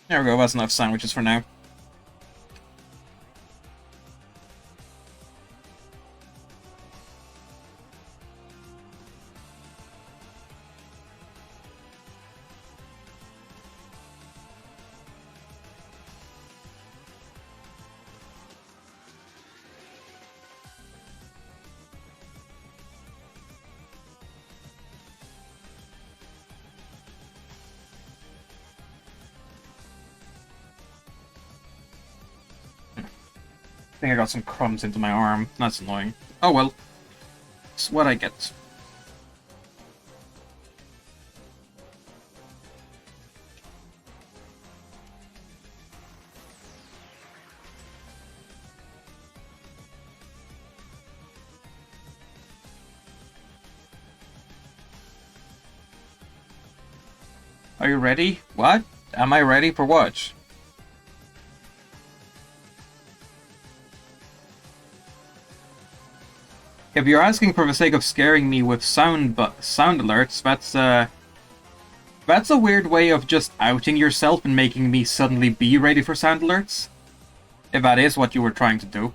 There we go, that's enough sandwiches for now. I think I got some crumbs into my arm. That's annoying. Oh well. It's what I get. Are you ready? What? Am I ready for what? If you're asking for the sake of scaring me with sound alerts, that's a weird way of just outing yourself and making me suddenly be ready for sound alerts. If that is what you were trying to do.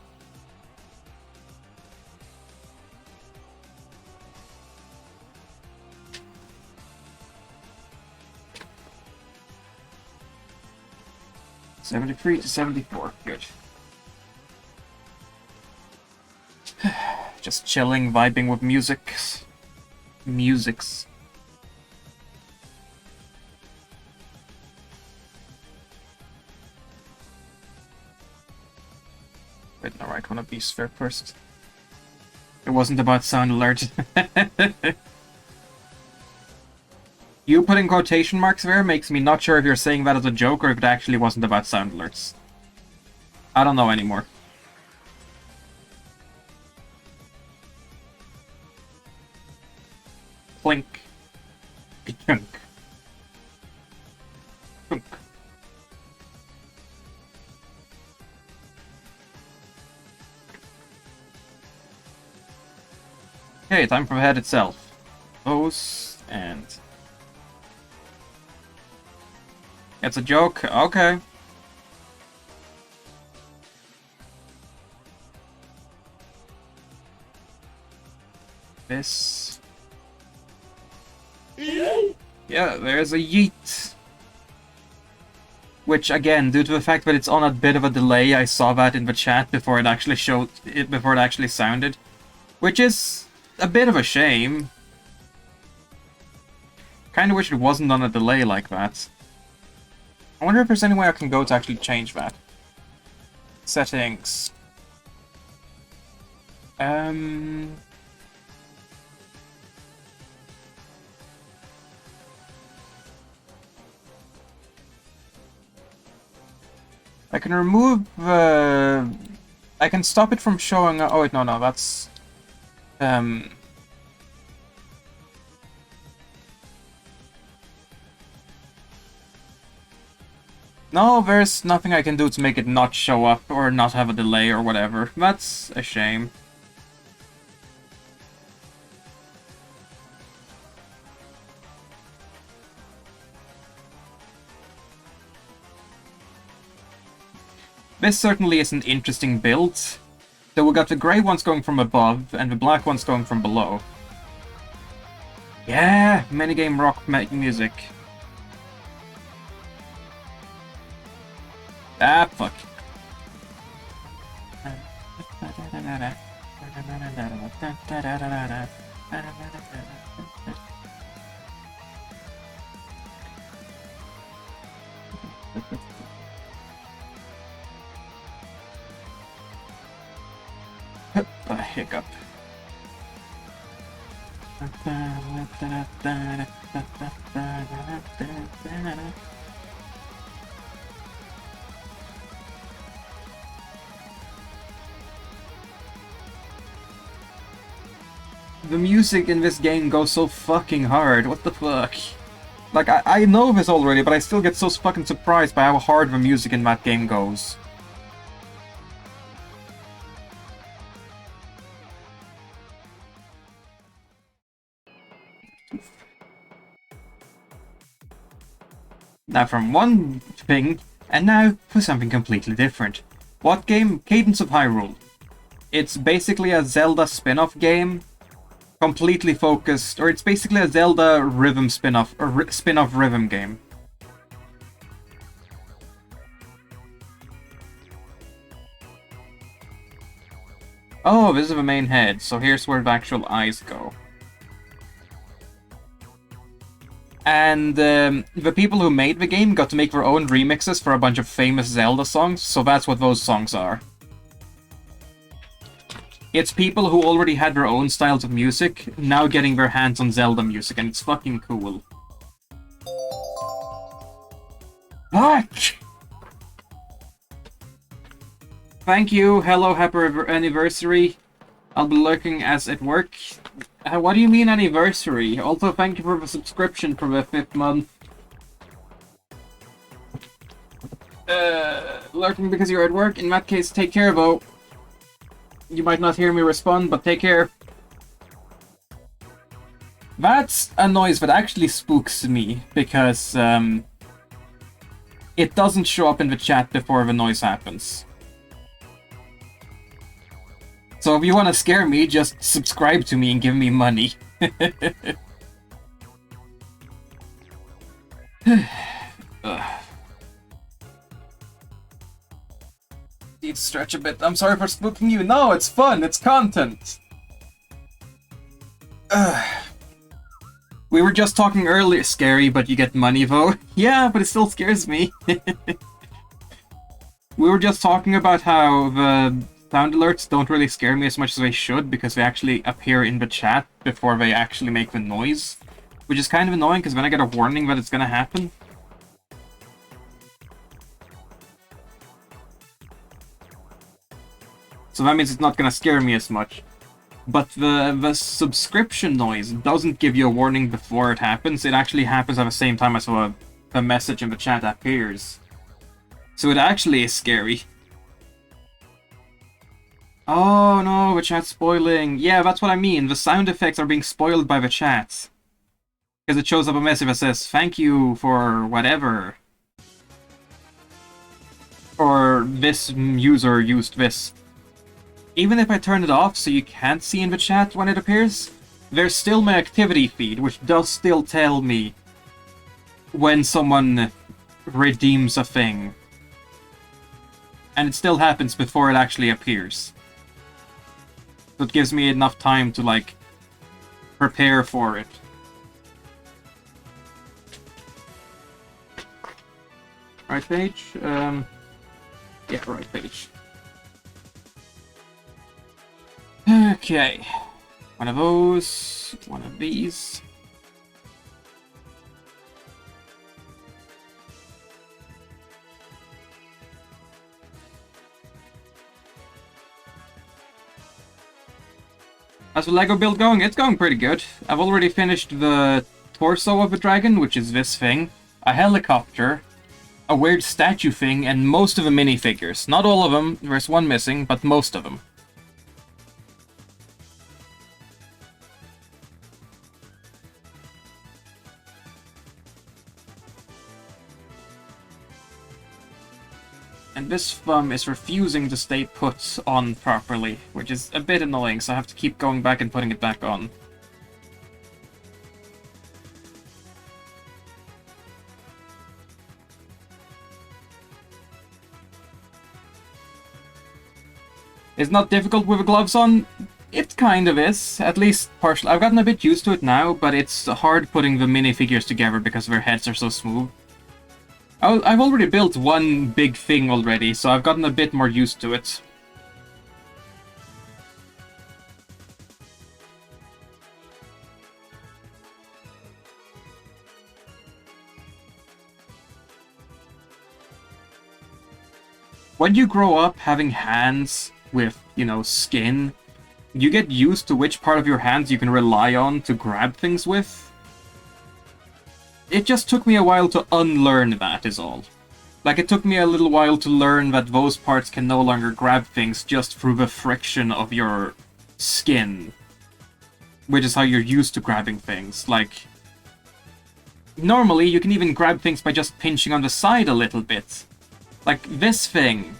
$73 to $74. Good. Just chilling, vibing with musics. Wait, no, right, wanna be sphere first. It wasn't about sound alert. You putting quotation marks there makes me not sure if you're saying that as a joke or if it actually wasn't about sound alerts. I don't know anymore. Clink. Chunk. Chunk. Okay, time for the head itself. Those and... It's a joke? Okay. This... Yeah, there's a yeet. Which, again, due to the fact that it's on a bit of a delay, I saw that in the chat before it actually before it actually sounded. Which is a bit of a shame. Kinda wish it wasn't on a delay like that. I wonder if there's any way I can go to actually change that. Settings. I can remove I can stop it from showing... Oh wait, no, that's... No, there's nothing I can do to make it not show up or not have a delay or whatever. That's a shame. This certainly is an interesting build. So we got the grey ones going from above and the black ones going from below. Yeah, minigame rock music. Ah, fuck. A hiccup. The music in this game goes so fucking hard, what the fuck? Like, I know this already, but I still get so fucking surprised by how hard the music in that game goes. Now from one thing, and now for something completely different. What game? Cadence of Hyrule. It's basically a Zelda spin-off game, completely focused, or it's basically a Zelda rhythm spin-off, or spin-off rhythm game. Oh, this is the main head, so here's where the actual eyes go. And the people who made the game got to make their own remixes for a bunch of famous Zelda songs, so that's what those songs are. It's people who already had their own styles of music, now getting their hands on Zelda music, and it's fucking cool. Fuck! Thank you, hello, happy anniversary. I'll be lurking as at work. What do you mean anniversary? Also, thank you for the subscription for the 5th month. Lurking because you're at work? In that case, take care, though. You might not hear me respond, but take care. That's a noise that actually spooks me, because it doesn't show up in the chat before the noise happens. So if you want to scare me, just subscribe to me and give me money. Need to stretch a bit. I'm sorry for spooking you. No, it's fun. It's content. We were just talking earlier. Scary, but you get money, though. Yeah, but it still scares me. We were just talking about how the sound alerts don't really scare me as much as they should, because they actually appear in the chat before they actually make the noise. Which is kind of annoying, because then I get a warning that it's gonna happen. So that means it's not gonna scare me as much. But the subscription noise doesn't give you a warning before it happens. It actually happens at the same time as the message in the chat appears. So it actually is scary. Oh no, the chat's spoiling. Yeah, that's what I mean. The sound effects are being spoiled by the chat. Because it shows up a message that says, thank you for whatever. Or this user used this. Even if I turn it off so you can't see in the chat when it appears, there's still my activity feed, which does still tell me when someone redeems a thing. And it still happens before it actually appears. So it gives me enough time to, like, prepare for it. Right page? Yeah, right page. Okay. One of those. One of these. How's the Lego build going? It's going pretty good. I've already finished the torso of a dragon, which is this thing, a helicopter, a weird statue thing, and most of the minifigures. Not all of them, there's one missing, but most of them. And this thumb is refusing to stay put on properly, which is a bit annoying, so I have to keep going back and putting it back on. It's not difficult with the gloves on. It kind of is, at least partially. I've gotten a bit used to it now, but it's hard putting the minifigures together because their heads are so smooth. I've already built one big thing already, so I've gotten a bit more used to it. When you grow up having hands with, you know, skin, you get used to which part of your hands you can rely on to grab things with. It just took me a while to unlearn that, is all. Like, it took me a little while to learn that those parts can no longer grab things just through the friction of your skin. Which is how you're used to grabbing things. Like, normally you can even grab things by just pinching on the side a little bit. Like, this thing.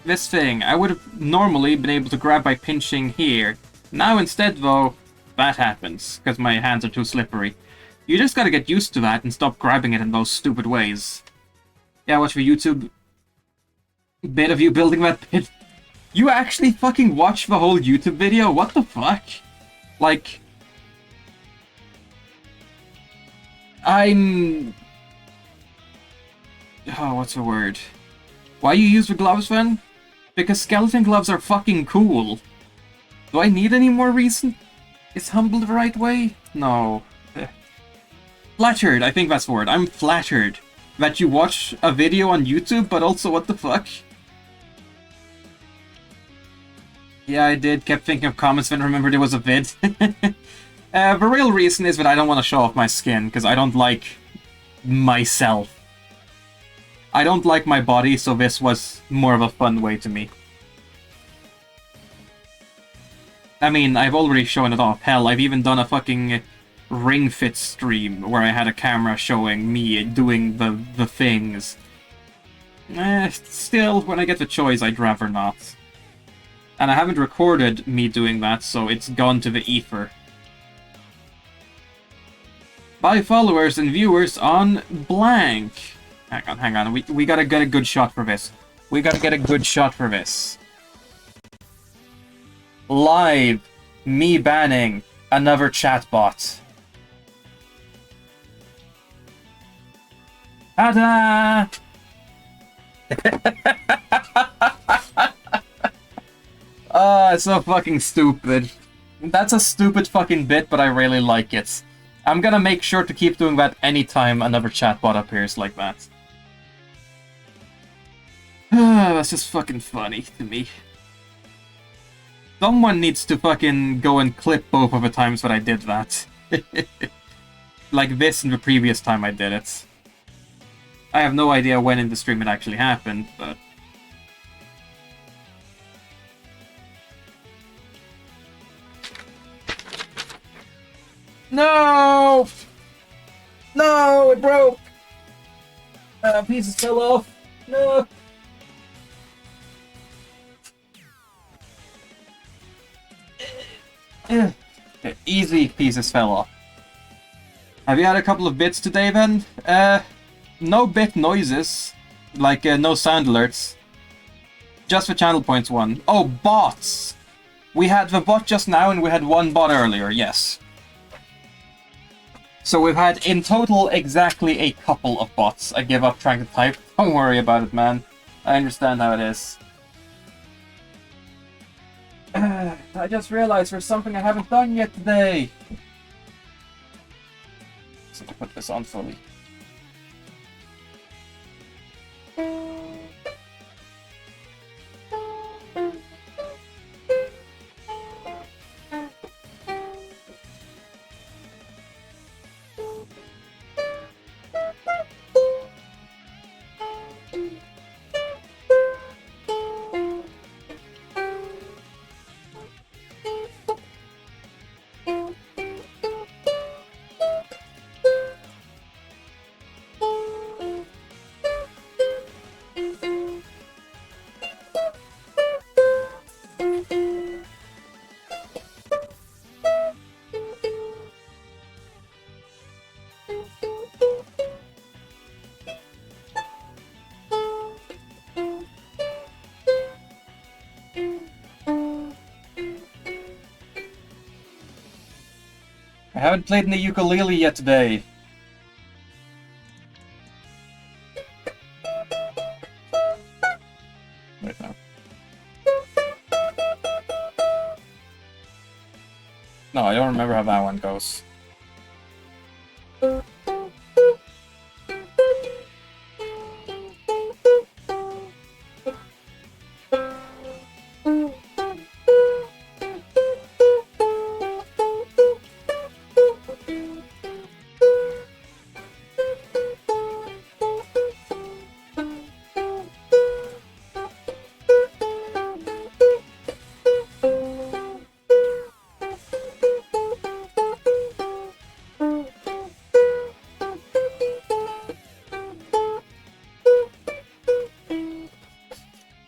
This thing, I would have normally been able to grab by pinching here. Now instead, though, that happens, because my hands are too slippery. You just gotta get used to that and stop grabbing it in those stupid ways. Yeah, watch the YouTube bit of you building that pit. You actually fucking watch the whole YouTube video? What the fuck? Like... I'm... Oh, what's the word? Why you use the gloves then? Because skeleton gloves are fucking cool. Do I need any more reason? Is humble the right way? No. Flattered, I think that's the word. I'm flattered that you watch a video on YouTube, but also what the fuck? Yeah, I did. Kept thinking of comments when I remembered it was a vid. The real reason is that I don't want to show off my skin, because I don't like myself. I don't like my body, so this was more of a fun way to me. I mean, I've already shown it off. Hell, I've even done a fucking Ring Fit stream where I had a camera showing me doing the things. Still, when I get the choice, I'd rather not. And I haven't recorded me doing that, so it's gone to the ether. By followers and viewers on blank. Hang on. We gotta get a good shot for this. We gotta get a good shot for this. Live, me banning another chatbot. Ta-da! Ah, it's so fucking stupid. That's a stupid fucking bit, but I really like it. I'm gonna make sure to keep doing that anytime another chatbot appears like that. That's just fucking funny to me. Someone needs to fucking go and clip both of the times that I did that. Like this and the previous time I did it. I have no idea when in the stream it actually happened, but... No! No, it broke! Pieces fell off. No! Okay, easy pieces fell off. Have you had a couple of bits today, then? No bit noises. Like, no sound alerts. Just the channel points one. Oh, bots! We had the bot just now, and we had one bot earlier, yes. So we've had, in total, exactly a couple of bots. I give up trying to type. Don't worry about it, man. I understand how it is. I just realized there's something I haven't done yet today. So to put this on fully. I haven't played in the ukulele yet today. Wait, no. No, I don't remember how that one goes.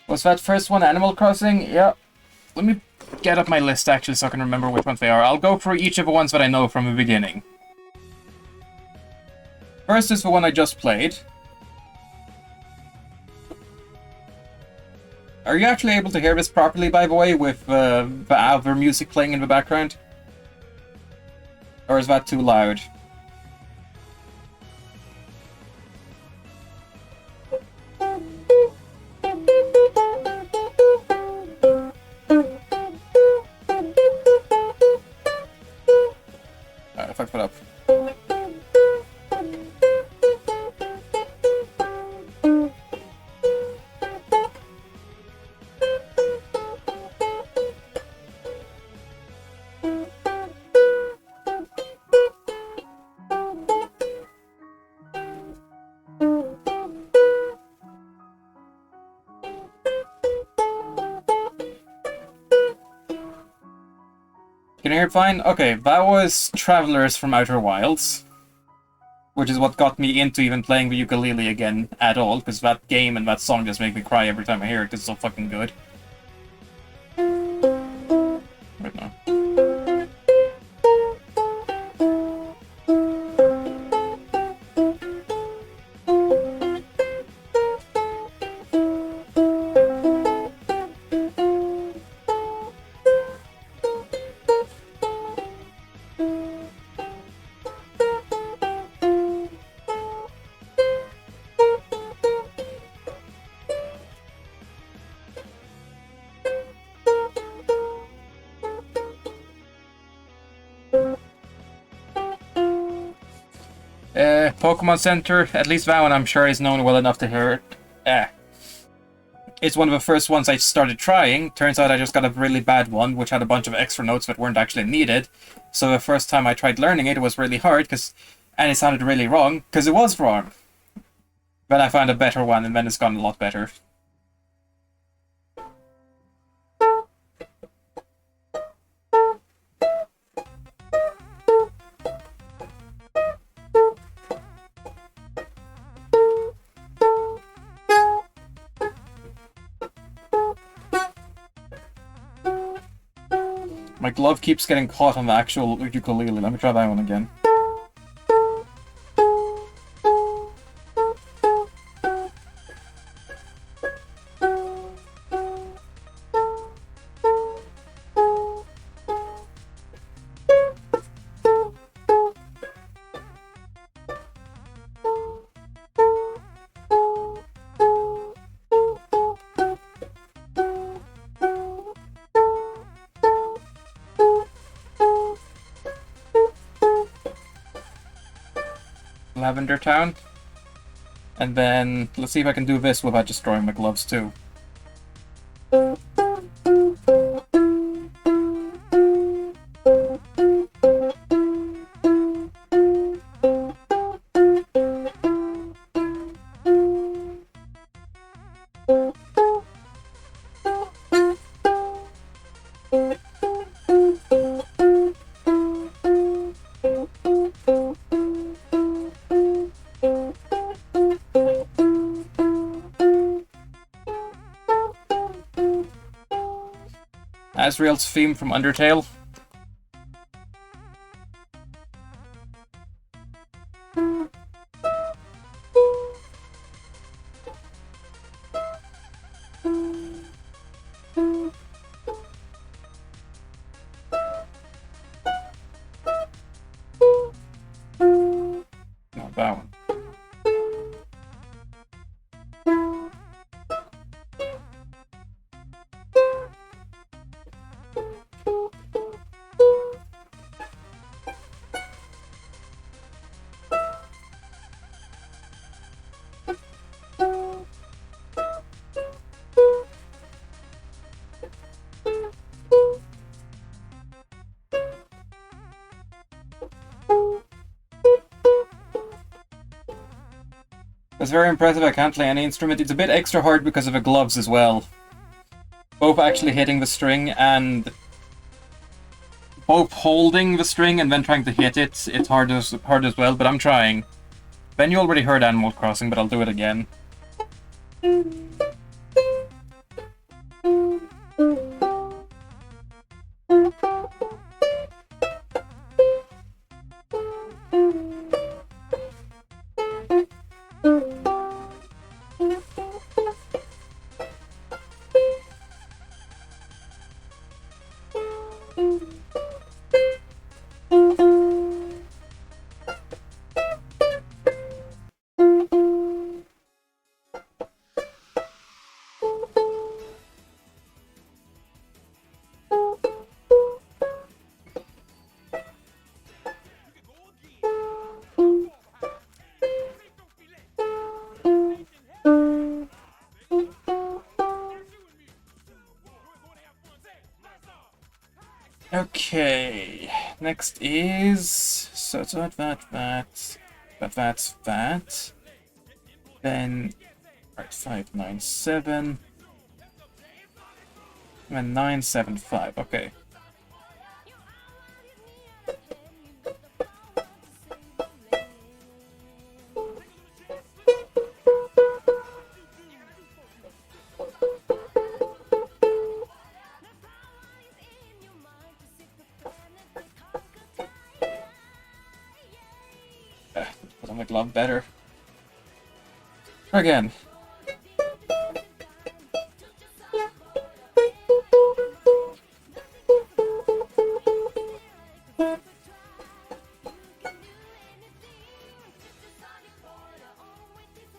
Was that first one Animal Crossing? Yeah. Let me get up my list, actually, so I can remember which ones they are. I'll go through each of the ones that I know from the beginning. First is the one I just played. Are you actually able to hear this properly, by the way, with the other music playing in the background? Or is that too loud? If I put up. Can you hear it fine? Okay, that was Travelers from Outer Wilds. Which is what got me into even playing the ukulele again at all, because that game and that song just make me cry every time I hear it. It's so fucking good. Right now. Pokemon Center, at least that one I'm sure is known well enough to hear it. It's one of the first ones I started trying. Turns out I just got a really bad one, which had a bunch of extra notes that weren't actually needed. So the first time I tried learning it, it was really hard, and it sounded really wrong, because it was wrong. Then I found a better one, and then it's gotten a lot better. My glove keeps getting caught on the actual ukulele. Let me try that one again. Lavender Town. And then let's see if I can do this without destroying my gloves too. Asriel's theme from Undertale. Not that one. It's very impressive. I can't play any instrument. It's a bit extra hard because of the gloves as well. Both actually hitting the string and both holding the string and then trying to hit it. It's hard as well, but I'm trying. Ben, you already heard Animal Crossing, but I'll do it again. Okay, next is so that's that. Then right 597 and 975. Okay. Put on the glove better. Again.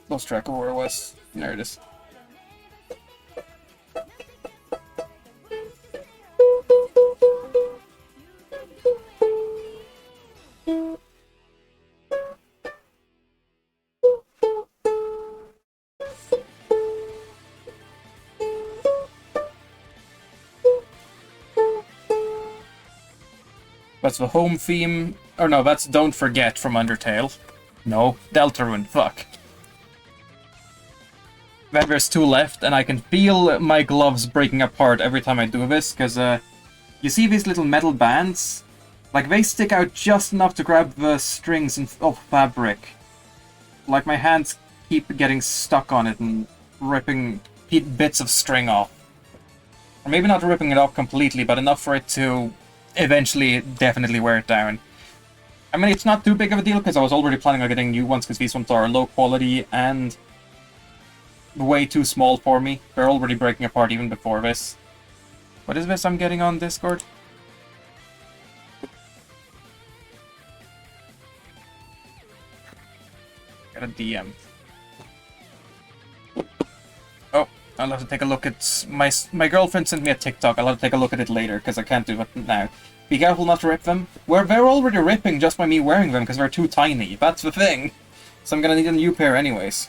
Lost track of where it was. There it is. That's the home theme. Or no, that's Don't Forget from Undertale. No, Deltarune, fuck. Then there's two left, and I can feel my gloves breaking apart every time I do this, because you see these little metal bands? Like, they stick out just enough to grab the strings of fabric. Like, my hands keep getting stuck on it and ripping bits of string off. Or maybe not ripping it off completely, but enough for it to eventually definitely wear it down. I mean, it's not too big of a deal because I was already planning on getting new ones because these ones are low quality and way too small for me. They're already breaking apart even before this. What is this I'm getting on Discord? Got a DM. Oh, I'll have to take a look at... My girlfriend sent me a TikTok. I'll have to take a look at it later because I can't do it now. Be careful not to rip them. They're already ripping just by me wearing them because they're too tiny. That's the thing. So I'm gonna need a new pair anyways.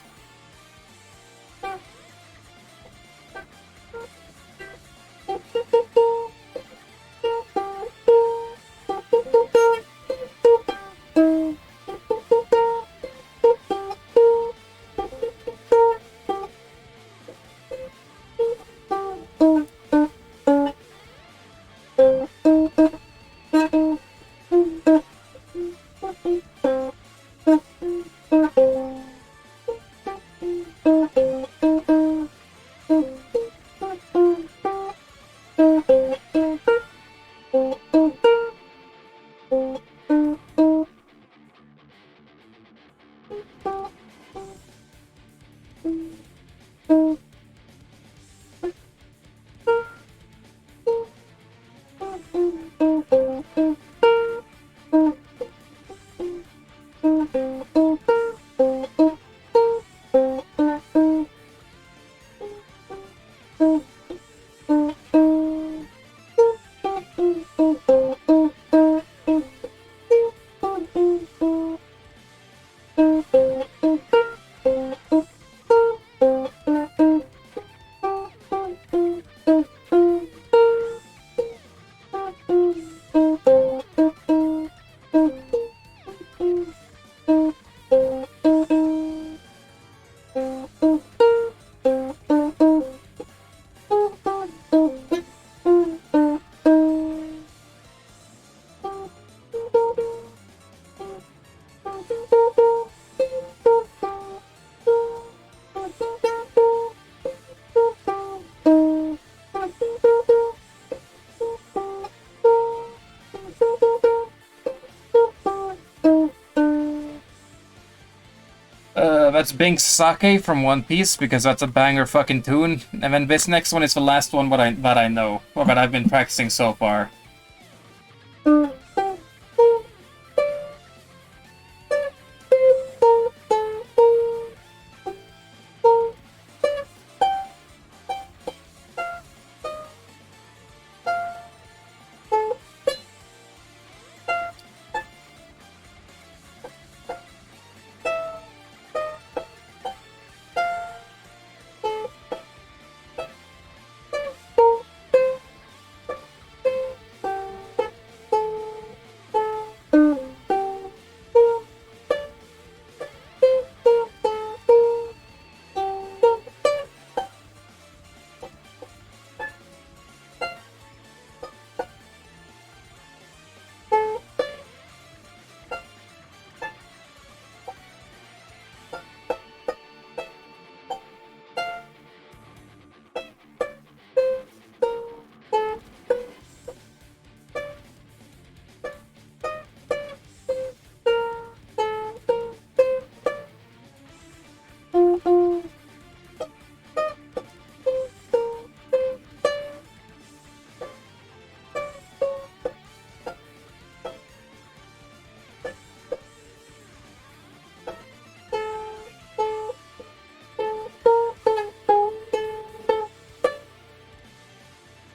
That's Bink's Sake from One Piece, because that's a banger fucking tune. And then this next one is the last one that I know, or that I've been practicing so far.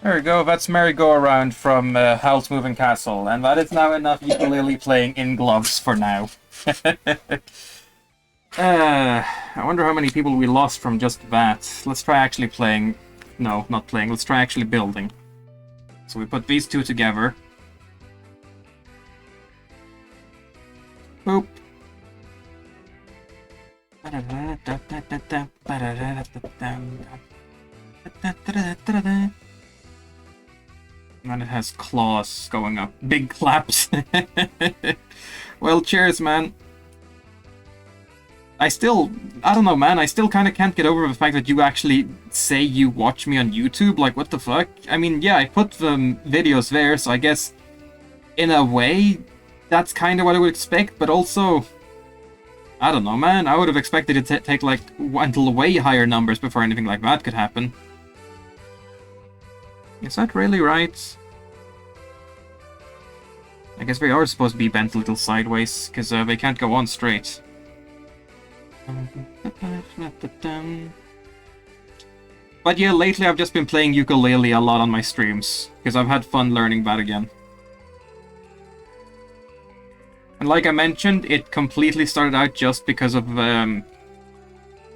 There we go, that's Merry-Go-Round from Howl's Moving Castle, and that is now enough ukulele playing in gloves for now. I wonder how many people we lost from just that. Let's try actually playing... No, not playing, let's try actually building. So we put these two together. Boop. And it has claws going up. Big claps. Well, cheers, man. I don't know, man. I still kind of can't get over the fact that you actually say you watch me on YouTube. Like, what the fuck? I mean, yeah, I put the videos there, so I guess in a way, that's kind of what I would expect, but also, I don't know, man. I would have expected it to take, like, until way higher numbers before anything like that could happen. Is that really right? I guess they are supposed to be bent a little sideways, because they can't go on straight. But yeah, lately I've just been playing ukulele a lot on my streams, because I've had fun learning that again. And like I mentioned, it completely started out just because of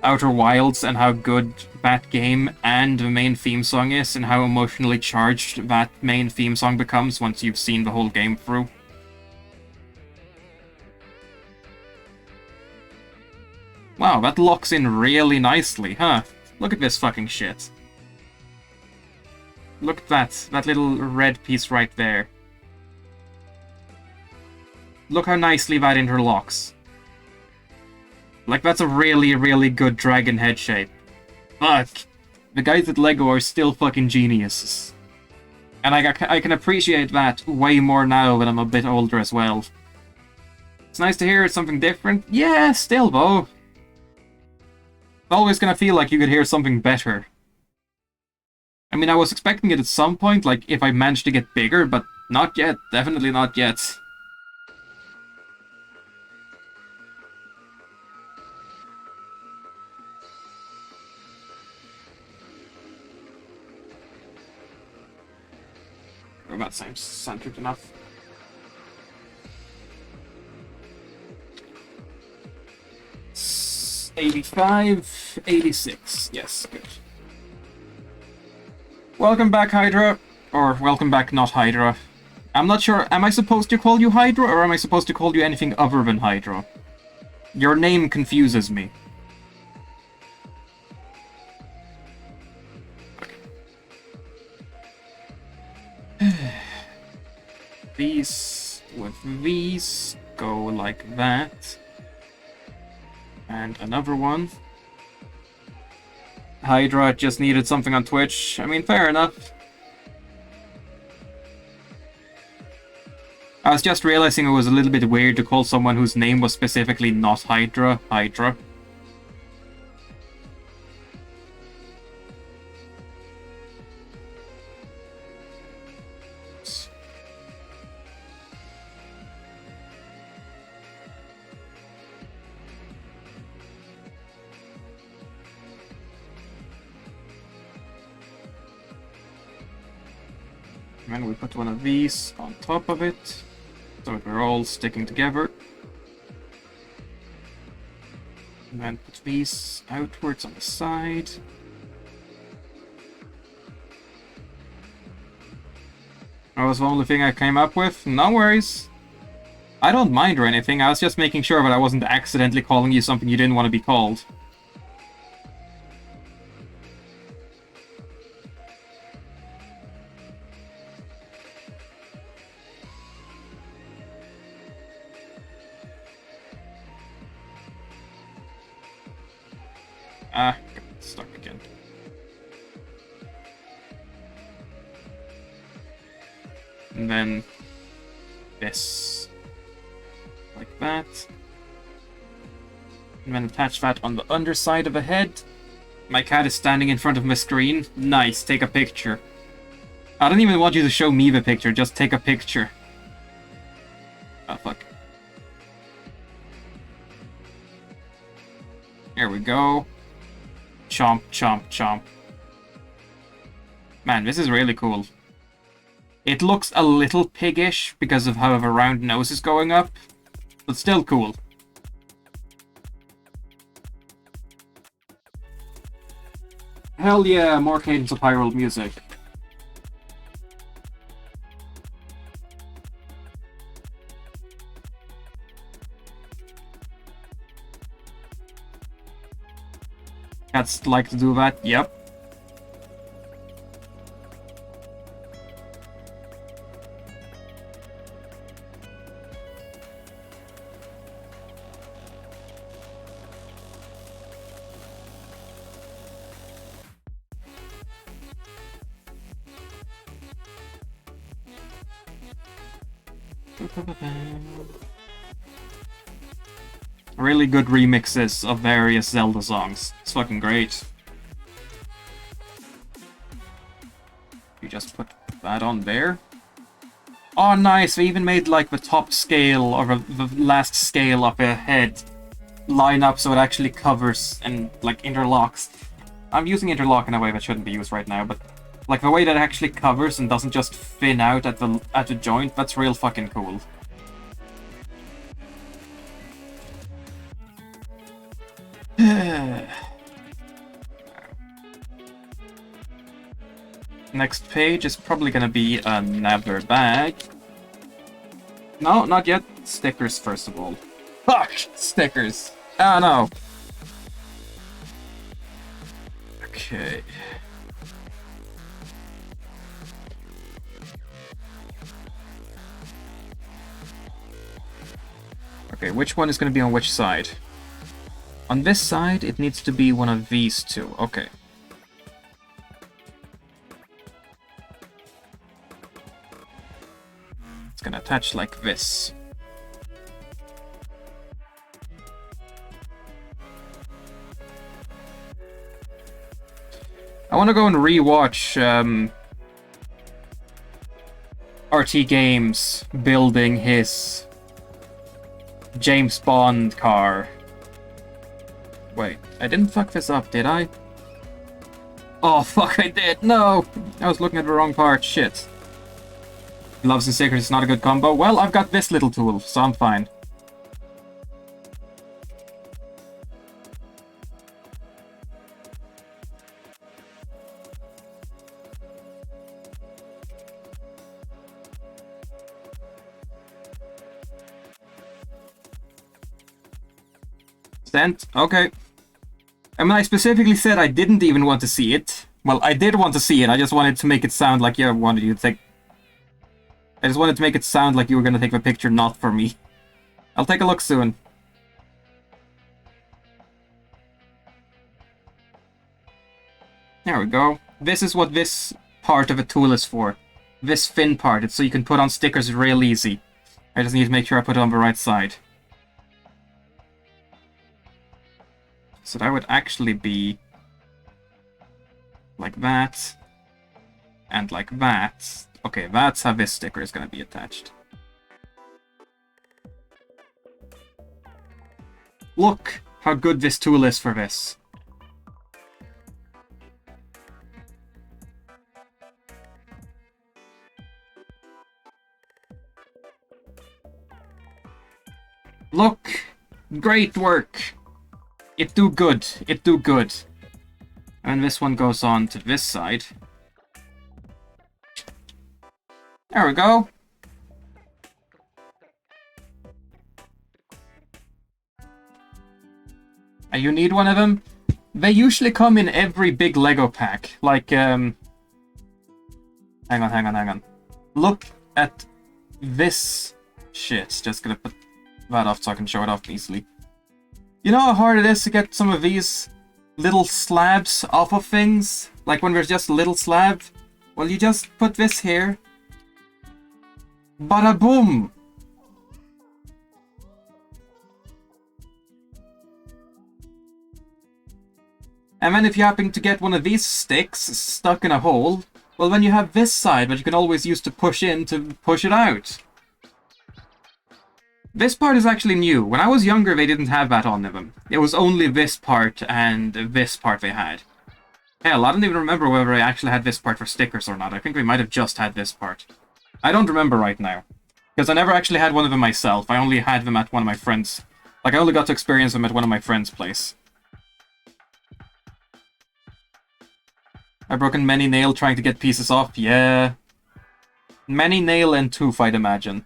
Outer Wilds and how good that game and the main theme song is, and how emotionally charged that main theme song becomes once you've seen the whole game through. Wow, that locks in really nicely, huh? Look at this fucking shit. Look at that little red piece right there. Look how nicely that interlocks. Like, that's a really, really good dragon head shape. Fuck. The guys at LEGO are still fucking geniuses. And I can appreciate that way more now that I'm a bit older as well. It's nice to hear something different. Yeah, still though. It's always gonna feel like you could hear something better. I mean, I was expecting it at some point, like, if I managed to get bigger, but not yet. Definitely not yet. That seems centered enough. It's 85, 86. Yes, good. Welcome back, Hydra. Or, welcome back, not Hydra. I'm not sure, am I supposed to call you Hydra, or am I supposed to call you anything other than Hydra? Your name confuses me. These with these go like that. And another one. Hydra just needed something on Twitch. I mean, fair enough. I was just realizing it was a little bit weird to call someone whose name was specifically not Hydra, Hydra. And we put one of these on top of it, so that we're all sticking together. And then put these outwards on the side. That was the only thing I came up with. No worries. I don't mind or anything, I was just making sure that I wasn't accidentally calling you something you didn't want to be called. Ah, got stuck again. And then this. Like that. And then attach that on the underside of the head. My cat is standing in front of my screen. Nice, take a picture. I don't even want you to show me the picture, just take a picture. Oh, fuck. Here we go. Chomp, chomp, chomp. Man, this is really cool. It looks a little piggish because of how the round nose is going up, but still cool. Hell yeah, more Cadence of Hyrule music. Cats like to do that, yep. Really good remixes of various Zelda songs. It's fucking great. You just put that on there. Oh, nice! We even made like the top scale or the last scale of a head line up so it actually covers and like interlocks. I'm using interlock in a way that shouldn't be used right now, but like the way that it actually covers and doesn't just thin out at the joint, that's real fucking cool. Next page is probably gonna be another bag. No, not yet. Stickers first of all. Fuck! Stickers! Ah, no! Okay. Okay, which one is gonna be on which side? On this side, it needs to be one of these two. Okay. It's gonna attach like this. I want to go and rewatch RT Games building his James Bond car. Wait, I didn't fuck this up, did I? Oh, fuck, I did. No! I was looking at the wrong part. Shit. Gloves and stickers is not a good combo. Well, I've got this little tool, so I'm fine. Sent. Okay. I mean, I specifically said I didn't even want to see it. Well, I did want to see it. I just wanted to make it sound like I wanted you to take... I just wanted to make it sound like you were going to take the picture not for me. I'll take a look soon. There we go. This is what this part of a tool is for. This thin part. It's so you can put on stickers real easy. I just need to make sure I put it on the right side. So that would actually be like that, and like that. Okay, that's how this sticker is going to be attached. Look how good this tool is for this. Look! Great work! It do good. It do good. And this one goes on to this side. There we go. And you need one of them? They usually come in every big Lego pack. Like, hang on. Look at this shit. Just gonna put that off so I can show it off easily. You know how hard it is to get some of these little slabs off of things? Like when there's just a little slab? Well, you just put this here. Bada boom! And then if you happen to get one of these sticks stuck in a hole, well then you have this side that you can always use to push in to push it out. This part is actually new. When I was younger, they didn't have that on them. It was only this part and this part they had. Hell, I don't even remember whether I actually had this part for stickers or not. I think we might have just had this part. I don't remember right now. Because I never actually had one of them myself. I only had them at one of my friends. Like, I only got to experience them at one of my friends' place. I've broken many nail trying to get pieces off. Yeah. Many nail and tooth, I'd imagine.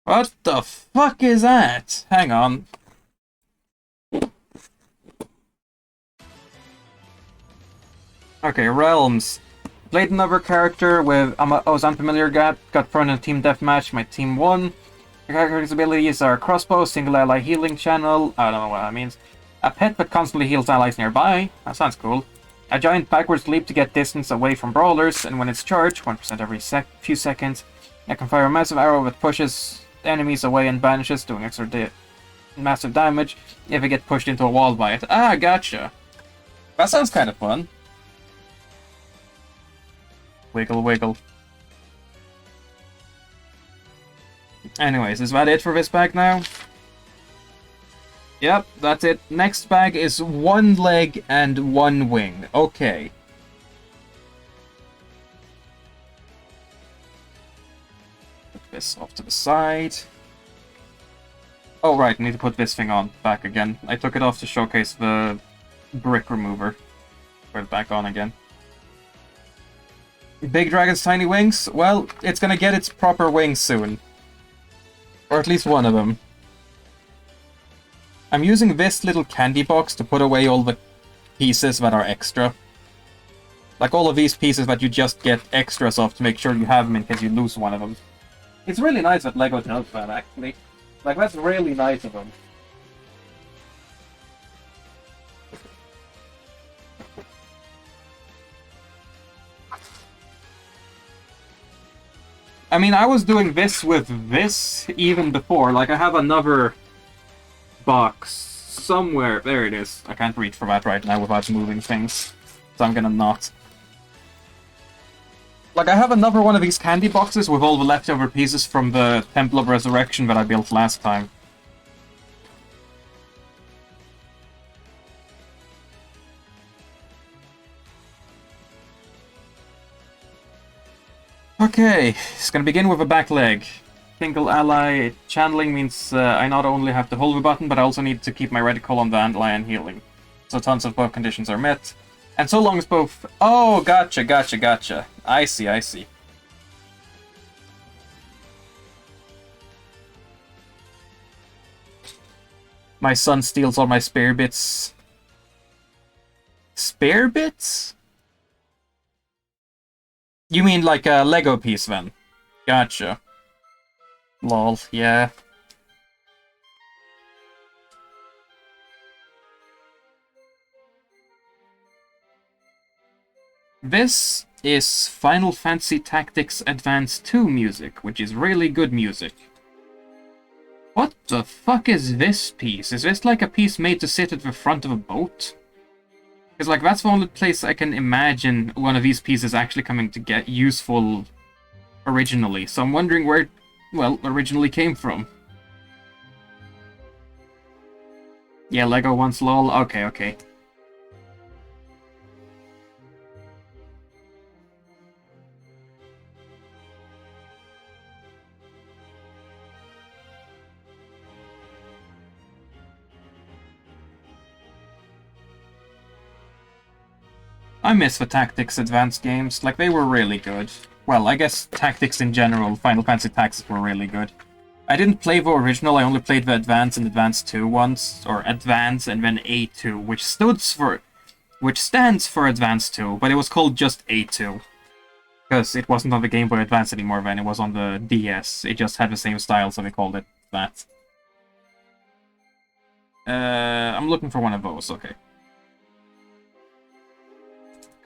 What the fuck is that? Hang on. Okay, realms. Played another character with I was unfamiliar got thrown in a team deathmatch. My team won. The character's abilities are crossbow, single ally healing channel. I don't know what that means. A pet that constantly heals allies nearby. That sounds cool. A giant backwards leap to get distance away from brawlers, and when it's charged, 1% every few seconds, I can fire a massive arrow that pushes enemies away and vanishes, doing extra massive damage if it gets pushed into a wall by it. Ah, gotcha. That sounds kind of fun. Wiggle, wiggle. Anyways, is that it for this bag now? Yep, that's it. Next bag is 1 leg and 1 wing. Okay. Put this off to the side. Oh right, I need to put this thing on back again. I took it off to showcase the brick remover. Put it back on again. Big Dragon's tiny wings? Well, it's gonna get its proper wings soon. Or at least one of them. I'm using this little candy box to put away all the pieces that are extra. Like all of these pieces that you just get extras of to make sure you have them in case you lose one of them. It's really nice that LEGO does that, actually. Like, that's really nice of them. I mean, I was doing this with this even before. Like, I have another box somewhere. There it is. I can't reach for that right now without moving things. So I'm gonna not. Like, I have another one of these candy boxes with all the leftover pieces from the Temple of Resurrection that I built last time. Okay, it's gonna begin with a back leg. Single ally channeling means I not only have to hold the button, but I also need to keep my reticle on the ally and healing. So tons of both conditions are met. And so long as both... Oh, gotcha, gotcha, gotcha. I see, I see. My son steals all my spare bits. Spare bits? You mean like a Lego piece, then? Gotcha. Lol, yeah. This is Final Fantasy Tactics Advance 2 music, which is really good music. What the fuck is this piece? Is this like a piece made to sit at the front of a boat? Because, like, that's the only place I can imagine one of these pieces actually coming to get useful originally. So I'm wondering where it, well, originally came from. Yeah, Lego wants lol. Okay, okay. I miss the Tactics Advance games, like they were really good. Well, I guess Tactics in general, Final Fantasy Tactics were really good. I didn't play the original, I only played the Advance and Advance 2 once, or Advance and then A2, which stands for Advance 2, but it was called just A2. Because it wasn't on the Game Boy Advance anymore then, it was on the DS. It just had the same style, so they called it that. I'm looking for one of those, okay.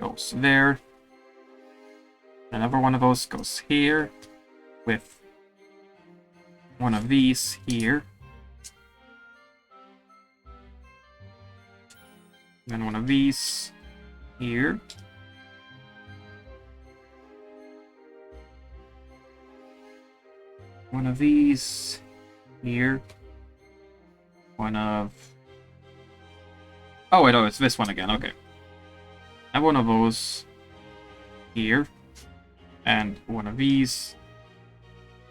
Goes there. Another one of those goes here. With one of these here. Then one of these here. One of these here. One of... Oh wait, oh, it's this one again, okay. I have one of those here. And one of these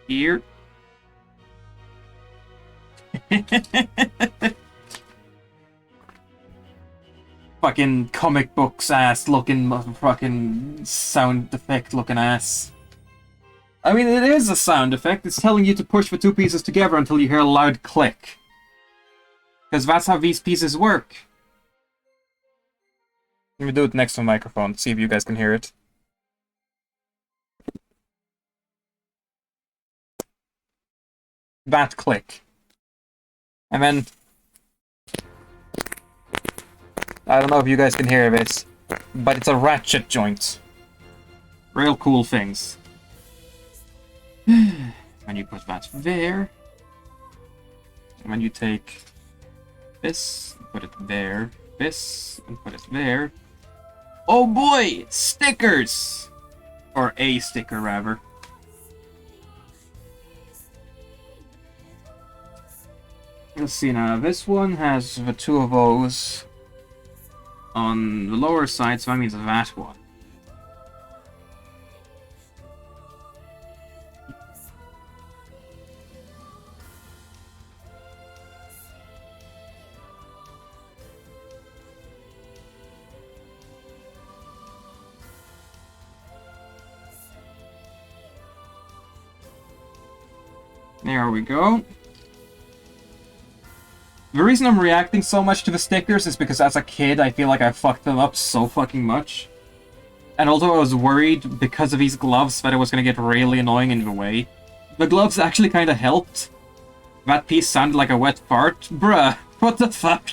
here. Fucking comic books ass looking fucking sound effect looking ass. I mean, it is a sound effect. It's telling you to push the two pieces together until you hear a loud click. Because that's how these pieces work. Let me do it next to the microphone, see if you guys can hear it. that click. And then... I don't know if you guys can hear this, but it's a ratchet joint. Real cool things. And you put that there. And then you take this, put it there, this, and put it there. Oh boy! Stickers! Or a sticker, rather. Let's see now. This one has the two of those on the lower side, so that means that one. There we go. The reason I'm reacting so much to the stickers is because as a kid, I feel like I fucked them up so fucking much. And although I was worried because of these gloves that it was going to get really annoying in the way, the gloves actually kind of helped. That piece sounded like a wet fart. Bruh, what the fuck,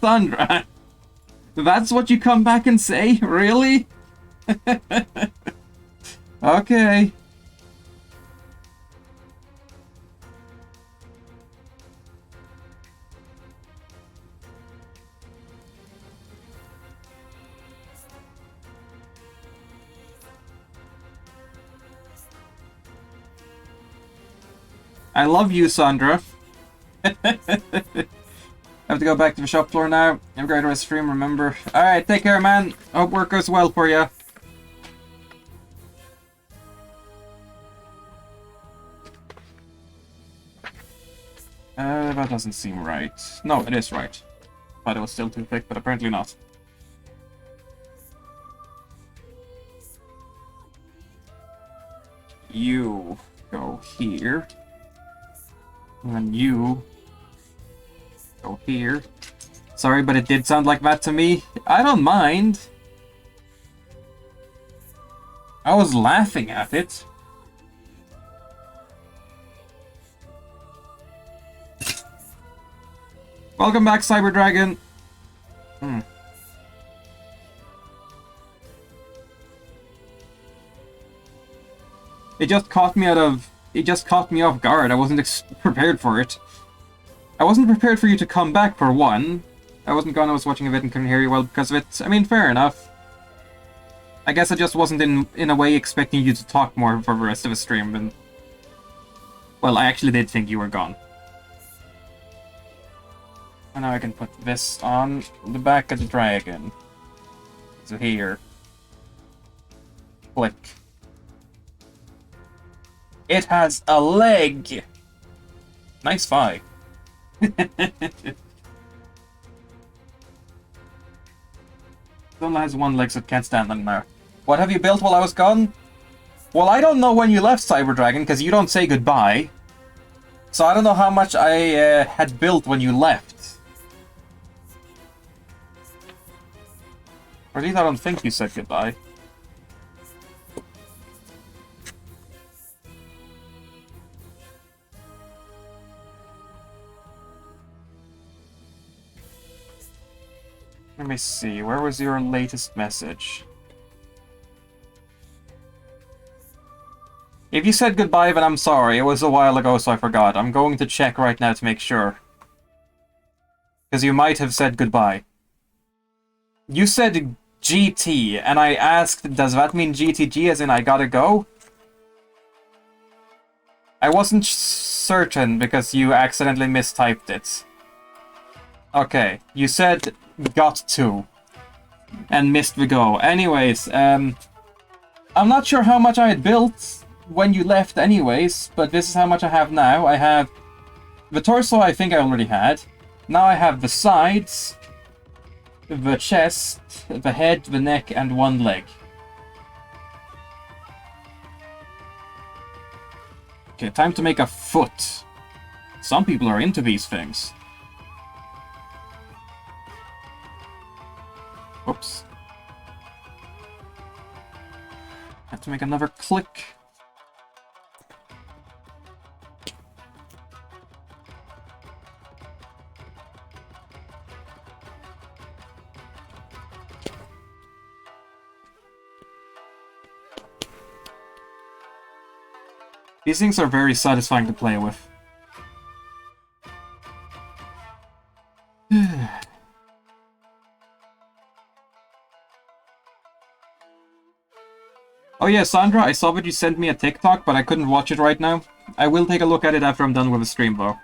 Sandra? That's what you come back and say? Really? Okay. I love you, Sandra. I have to go back to the shop floor now. Have a great rest of the stream, remember. Alright, take care, man. Hope work goes well for you. That doesn't seem right. No, it is right. Thought it was still too thick, but apparently not. You go here. And then you go here. Sorry, but it did sound like that to me. I don't mind. I was laughing at it. Welcome back, Cyber Dragon. It just caught me off guard. I wasn't prepared for it. I wasn't prepared for you to come back, for one. I wasn't gone, I was watching a bit and couldn't hear you well because of it. I mean, fair enough. I guess I just wasn't in a way expecting you to talk more for the rest of the stream, and... Well, I actually did think you were gone. And now I can put this on the back of the dragon. So here. Click. It has a leg! Nice thigh. It has one leg so it can't stand anymore. What have you built while I was gone? Well, I don't know when you left, Cyber Dragon, because you don't say goodbye. So I don't know how much I had built when you left. Or at least I don't think you said goodbye. Let me see, where was your latest message? If you said goodbye, then I'm sorry. It was a while ago, so I forgot. I'm going to check right now to make sure. Because you might have said goodbye. You said GT, and I asked, does that mean GTG as in I gotta go? I wasn't certain because you accidentally mistyped it. Okay, you said got to. And missed the go. Anyways, I'm not sure how much I had built when you left anyways, but this is how much I have now. I have the torso I think I already had. Now I have the sides, the chest, the head, the neck, and one leg. Okay, time to make a foot. Some people are into these things. Whoops. Have to make another click. These things are very satisfying to play with. Oh yeah, Sandra, I saw that you sent me a TikTok, but I couldn't watch it right now. I will take a look at it after I'm done with the stream, though.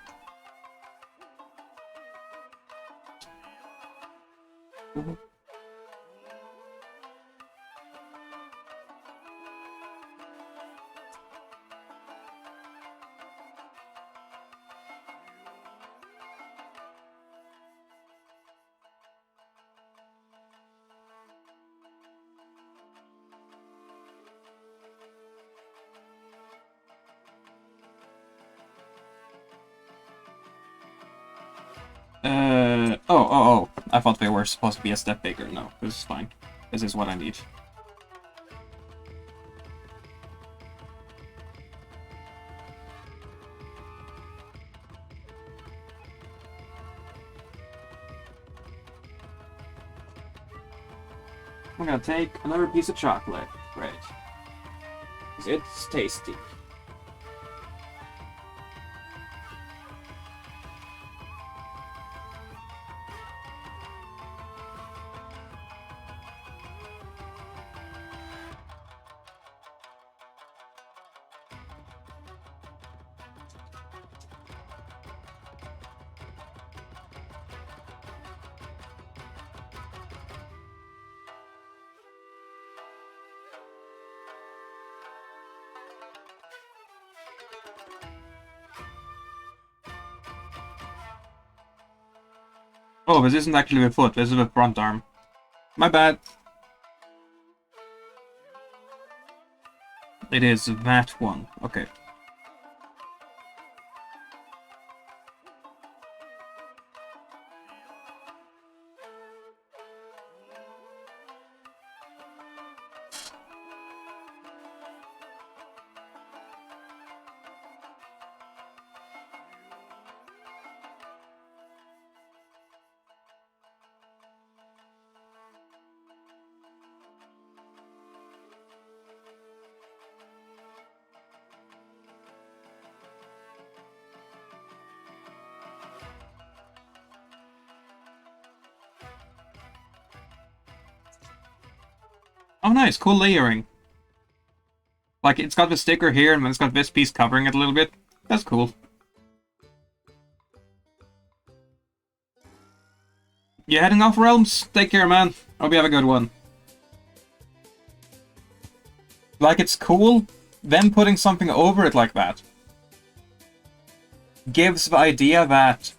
Oh. I thought they were supposed to be a step bigger. No, this is fine. This is what I need. I'm gonna take another piece of chocolate. Right. It's tasty. Oh, this isn't actually the foot, this is the front arm. My bad. It is that one. Okay. Oh, nice. Cool layering. Like, it's got the sticker here, and then it's got this piece covering it a little bit. That's cool. You heading off, Realms? Take care, man. Hope you have a good one. Like, it's cool. Them putting something over it like that gives the idea that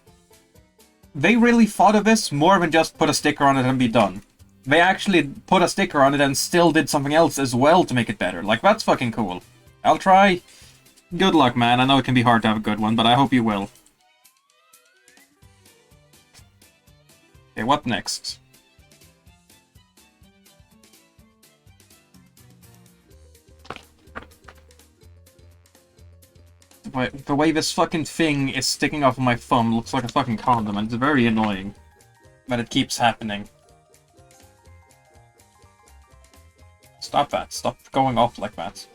they really thought of this more than just put a sticker on it and be done. They actually put a sticker on it and still did something else as well to make it better. Like, that's fucking cool. I'll try. Good luck, man. I know it can be hard to have a good one, but I hope you will. Okay, what next? The way this fucking thing is sticking off of my thumb looks like a fucking condom, and it's very annoying. But it keeps happening. Stop that. Stop going off like that.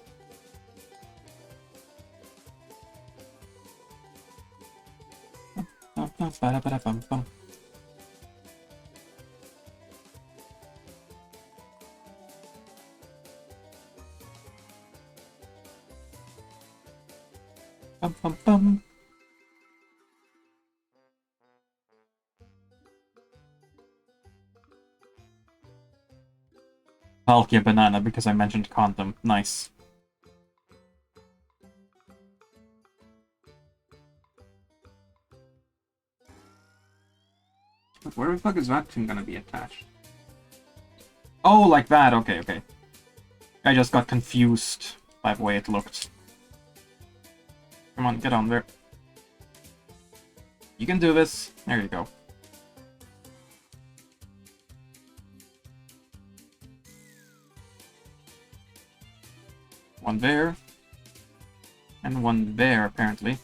Bum, bum, bum. Palkia banana because I mentioned condom. Nice. Where the fuck is that thing gonna be attached? Oh, like that. Okay, okay. I just got confused by the way it looked. Come on, get on there. You can do this. There you go. One there. And one there, apparently.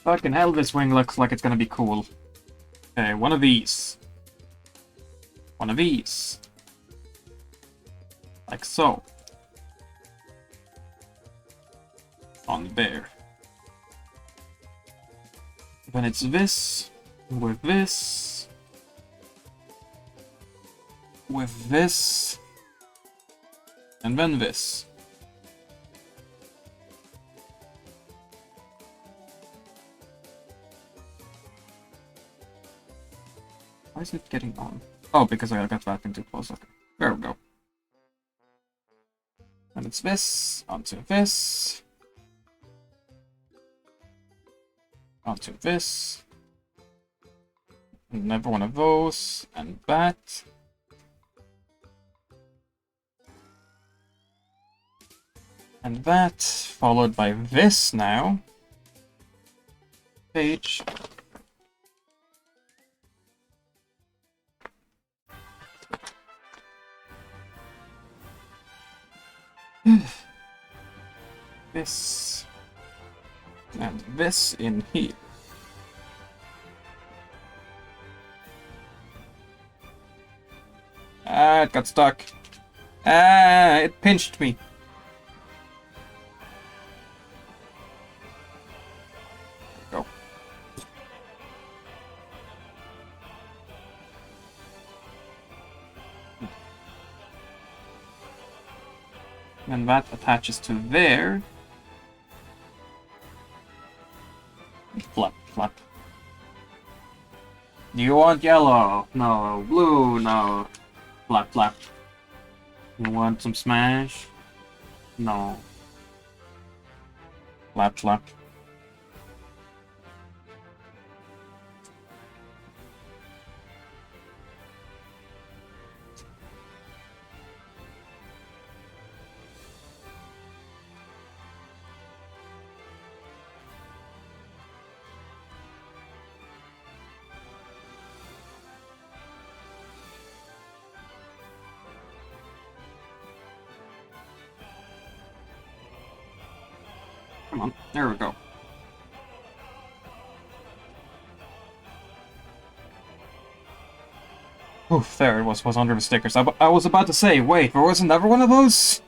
Fucking hell, this wing looks like it's gonna be cool. Okay, one of these. one of these. Like so. On there. Then it's this, with this, with this, and then this. Why is it getting on? Oh, because I got that thing too close. Okay, there we go. And it's this, onto this, onto this, another one of those, and that. And that, followed by this now. Page. This. And this in here. Ah, it got stuck. Ah, it pinched me. Go. And that attaches to there. Flap, flap. Do you want yellow? No. Blue? No. Flap, flap. You want some smash? No. Flap, flap. Come on, there we go. Oof, there it was under the stickers. I was about to say, wait, there was another one of those?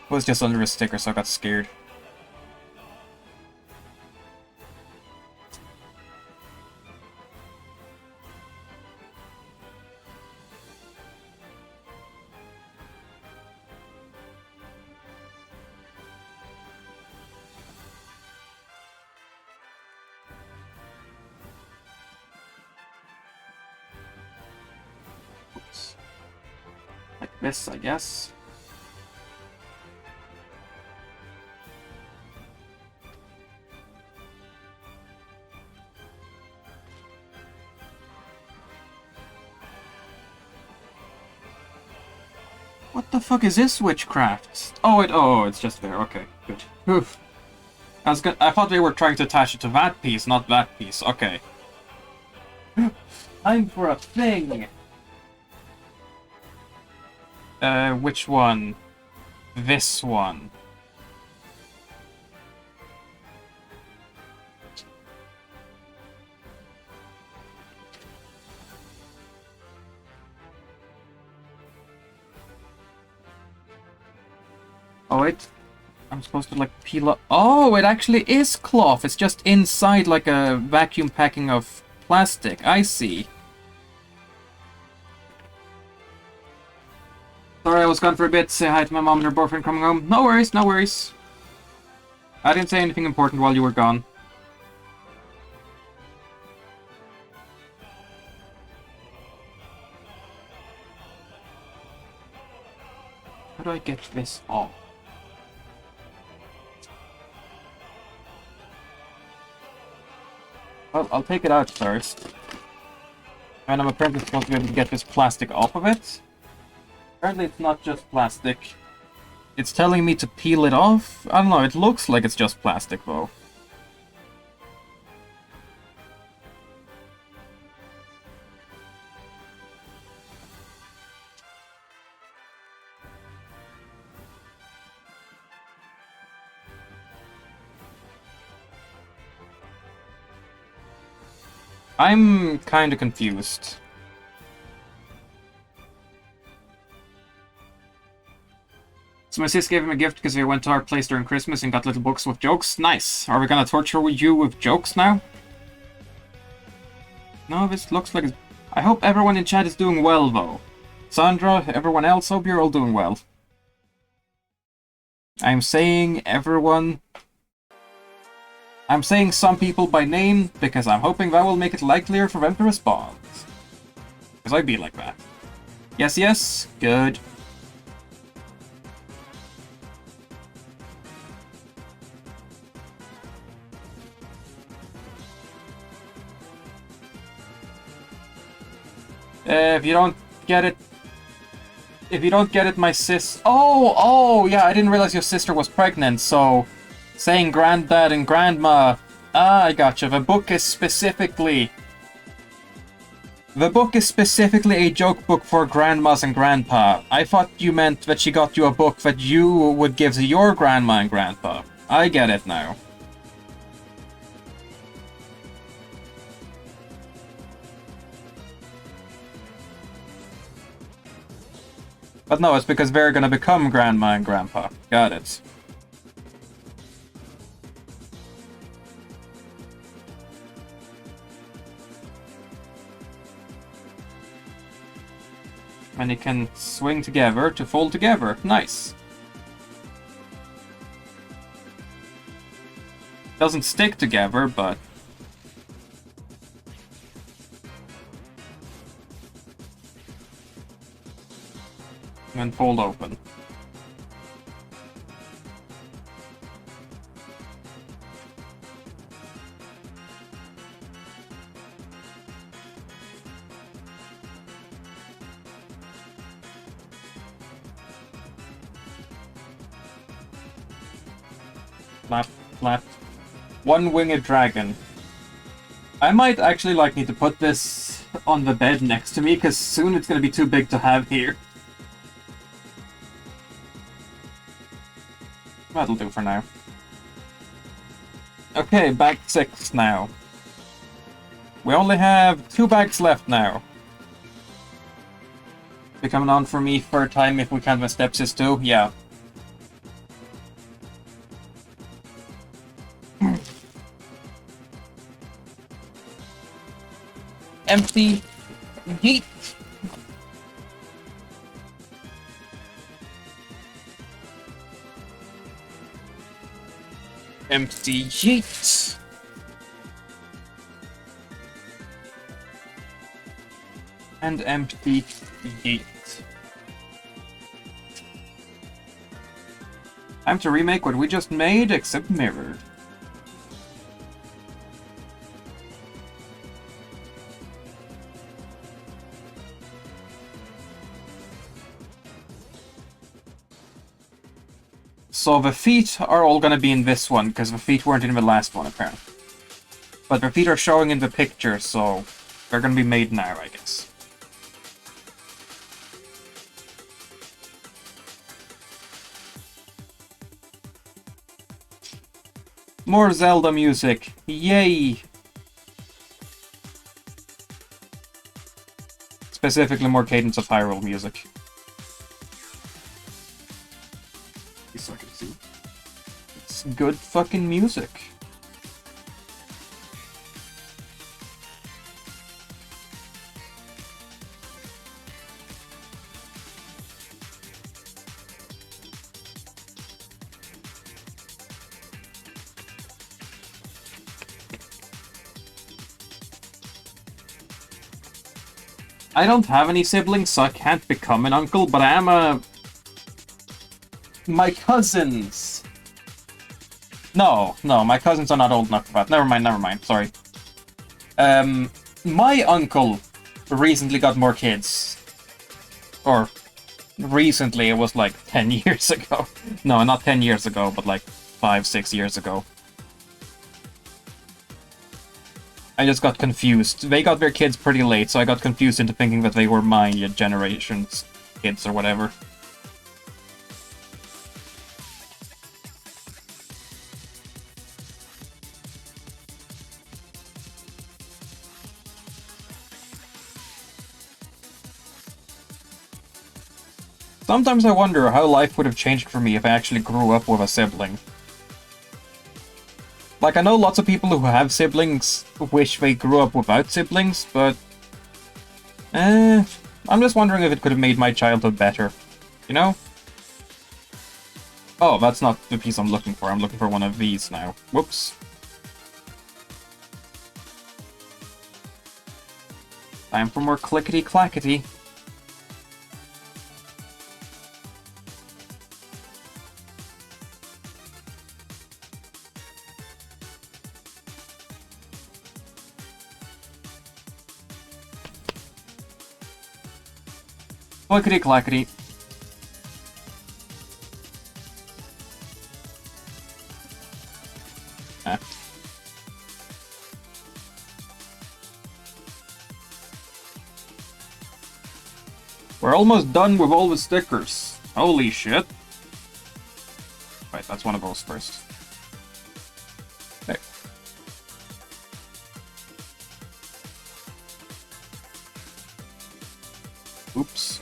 It was just under the sticker, so I got scared. Like this, I guess. What the fuck is this witchcraft? Oh, it's just there. Okay, good. Oof. I thought they were trying to attach it to that piece, not that piece. Okay. Time for a thing. Which one? This one. Oh wait, I'm supposed to like peel up. Oh, it actually is cloth. It's just inside like a vacuum packing of plastic. I see. Sorry, I was gone for a bit. Say hi to my mom and her boyfriend coming home. No worries, no worries. I didn't say anything important while you were gone. How do I get this off? Well, I'll take it out first. And I'm apparently supposed to be able to get this plastic off of it. Apparently it's not just plastic. It's telling me to peel it off? I don't know, it looks like it's just plastic though. I'm kinda confused. So my sis gave him a gift because we went to our place during Christmas and got little books with jokes. Nice. Are we gonna torture you with jokes now? No, this looks like it's... I hope everyone in chat is doing well, though. Sandra, everyone else, hope you're all doing well. I'm saying everyone... I'm saying some people by name because I'm hoping that will make it likelier for them to respond. Because I'd be like that. Yes, yes, good. If you don't get it... If you don't get it, my sis... Oh, yeah, I didn't realize your sister was pregnant, so... Saying granddad and grandma... Ah, I gotcha. The book is specifically a joke book for grandmas and grandpa. I thought you meant that she got you a book that you would give to your grandma and grandpa. I get it now. But no, it's because they're gonna become grandma and grandpa. Got it. And it can swing together to fold together. Nice. Doesn't stick together, but... And fold open. Flap, flap. One-winged dragon. I might actually need to put this on the bed next to me, because soon it's going to be too big to have here. That'll do for now. Okay, bag 6 now. We only have 2 bags left now. Be coming on for me for a time if we can with stepsis too? Yeah. Empty. Yeet. Empty yeet. And empty yeet. Time to remake what we just made, except mirrored. So the feet are all gonna be in this one, because the feet weren't in the last one, apparently. But the feet are showing in the picture, so they're gonna be made now, I guess. More Zelda music! Yay! Specifically more Cadence of Hyrule music. So I can see. It's good fucking music. I don't have any siblings, so I can't become an uncle, but I am a... My cousins! No, my cousins are not old enough for that. Never mind, sorry. My uncle recently got more kids. Or, recently, it was 10 years ago. No, not 10 years ago, but 5-6 years ago. I just got confused. They got their kids pretty late, so I got confused into thinking that they were my generation's kids or whatever. Sometimes I wonder how life would have changed for me if I actually grew up with a sibling. Like, I know lots of people who have siblings wish they grew up without siblings, but... I'm just wondering if it could have made my childhood better. You know? Oh, that's not the piece I'm looking for. I'm looking for one of these now. Whoops. Time for more clickety-clackety. Clickety-clackety. Ah. We're almost done with all the stickers. Holy shit. Wait, that's one of those first. Okay. Oops.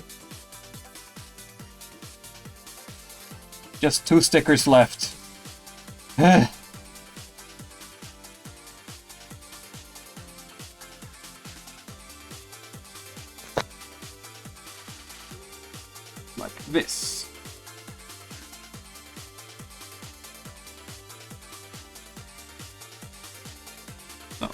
Just 2 stickers left. Like this. So.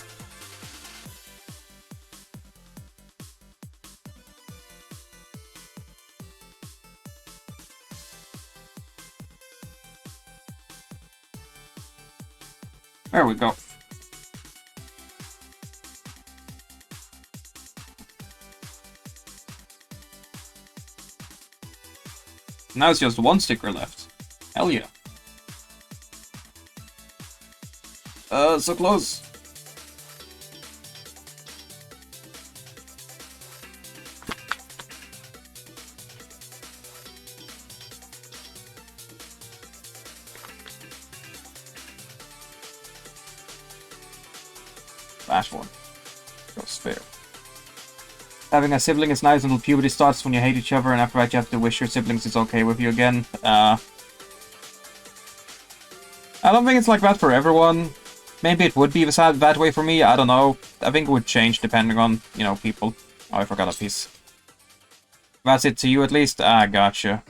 There we go. Now it's just 1 sticker left. Hell yeah. So close. Last one. Goes fair. Having a sibling is nice until puberty starts when you hate each other, and after that you have to wish your siblings is okay with you again. I don't think it's like that for everyone. Maybe it would be that way for me, I don't know. I think it would change depending on, you know, people. Oh, I forgot a piece. That's it to you at least? Ah, gotcha.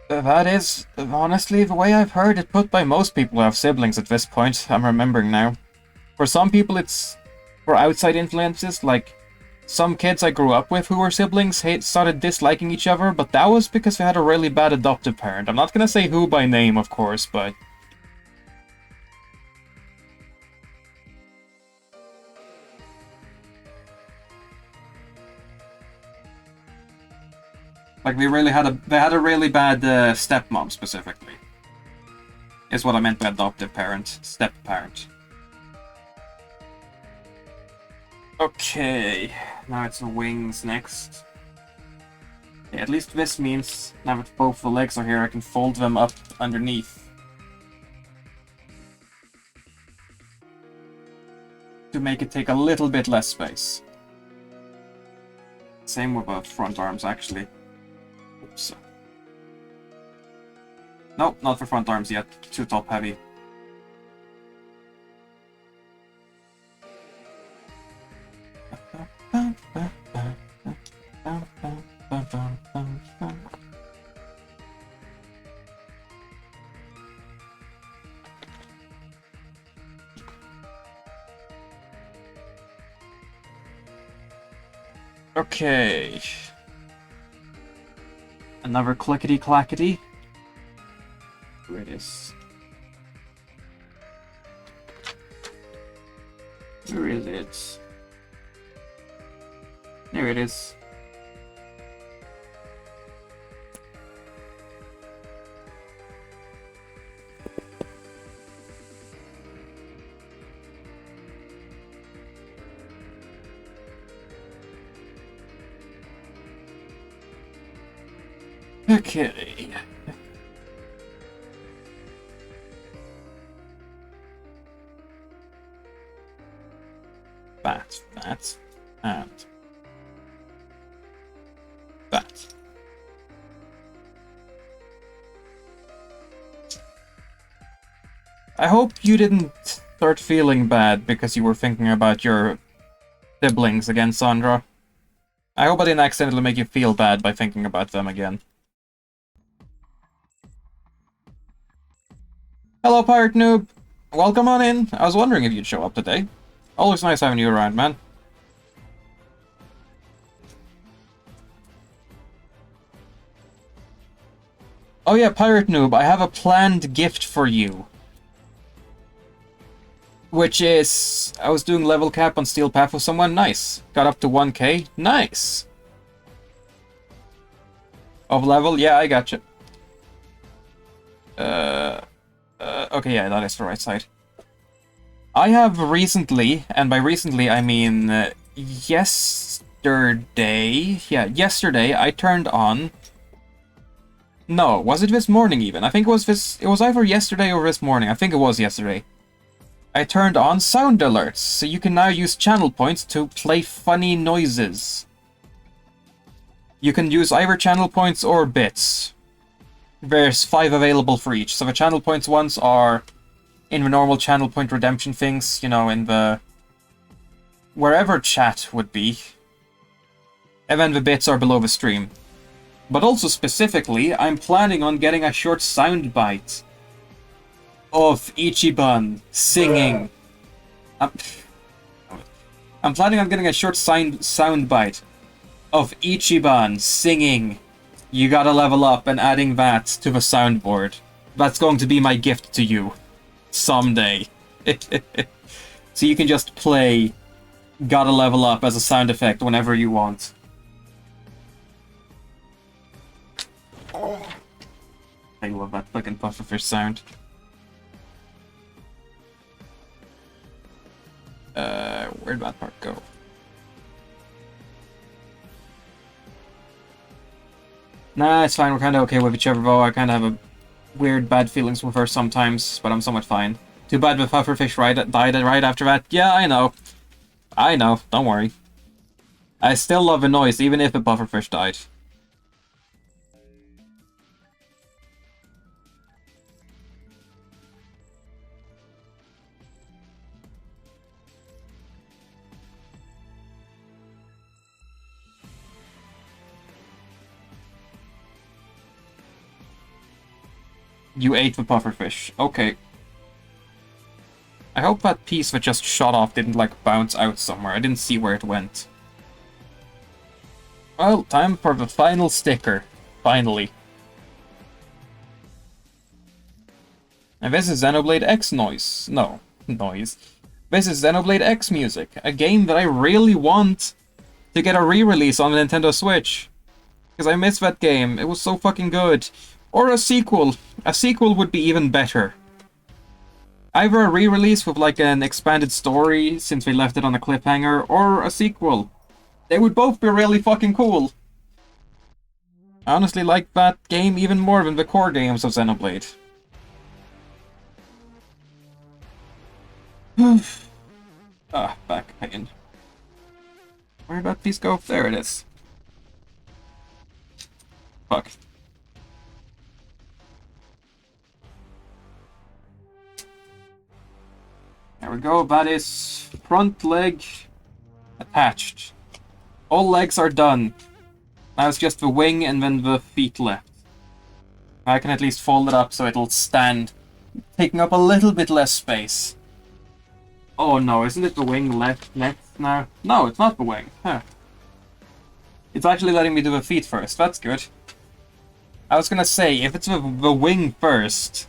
That is, honestly, the way I've heard it put by most people who have siblings at this point, I'm remembering now. For some people it's for outside influences, like some kids I grew up with who were siblings started disliking each other, but that was because they had a really bad adoptive parent. I'm not gonna say who by name, of course, but... Like, they had a really bad stepmom, specifically. Is what I meant by adoptive parent. Step-parent. Okay, now it's the wings next. Okay, at least this means, now that both the legs are here, I can fold them up underneath. To make it take a little bit less space. Same with the front arms, actually. Oops. Nope, not for front arms yet. Too top heavy. Okay. Another clickety-clackety. Here it is. Where is it? There it is. Okay. That, and that. I hope you didn't start feeling bad because you were thinking about your siblings again, Sandra. I hope I didn't accidentally make you feel bad by thinking about them again. Hello, Pirate Noob! Welcome on in. I was wondering if you'd show up today. Always nice having you around, man. Oh yeah, Pirate Noob, I have a planned gift for you. Which is... I was doing level cap on Steel Path with someone. Nice. Got up to 1k. Nice. Of level? Yeah, I gotcha. Okay, yeah, that is the right side. I have recently, and by recently I mean yesterday. Yeah, yesterday I turned on... No, was it this morning even? I think it was this... It was either yesterday or this morning. I think it was yesterday. I turned on sound alerts, so you can now use channel points to play funny noises. You can use either channel points or bits. There's 5 available for each. So the channel points ones are in the normal channel point redemption things, you know, in the... wherever chat would be. And then the bits are below the stream. But also specifically, I'm planning on getting a short soundbite of Ichiban singing. I'm planning on getting a short soundbite of Ichiban singing "You Gotta Level Up" and adding that to the soundboard. That's going to be my gift to you someday. So you can just play "Gotta Level Up" as a sound effect whenever you want. I love that fucking pufferfish sound. Where'd that part go? Nah, it's fine. We're kind of okay with each other, though. I kind of have a weird bad feelings with her sometimes, but I'm somewhat fine. Too bad the pufferfish died right after that. Yeah, I know. I know. Don't worry. I still love the noise, even if the pufferfish died. You ate the pufferfish. Okay. I hope that piece that just shot off didn't, like, bounce out somewhere. I didn't see where it went. Well, time for the final sticker. Finally. And this is Xenoblade X noise. No, noise. This is Xenoblade X music. A game that I really want to get a re-release on the Nintendo Switch. Because I miss that game. It was so fucking good. Or a sequel. A sequel would be even better. Either a re-release with like an expanded story, since they left it on a cliffhanger, or a sequel. They would both be really fucking cool. I honestly like that game even more than the core games of Xenoblade. Back pain. Where'd that piece go? There it is. Fuck. There we go, that is front leg attached. All legs are done. Now it's just the wing and then the feet left. I can at least fold it up so it'll stand, taking up a little bit less space. Oh no, isn't it the wing left next now? No, it's not the wing. Huh. It's actually letting me do the feet first, that's good. I was gonna say, if it's the wing first,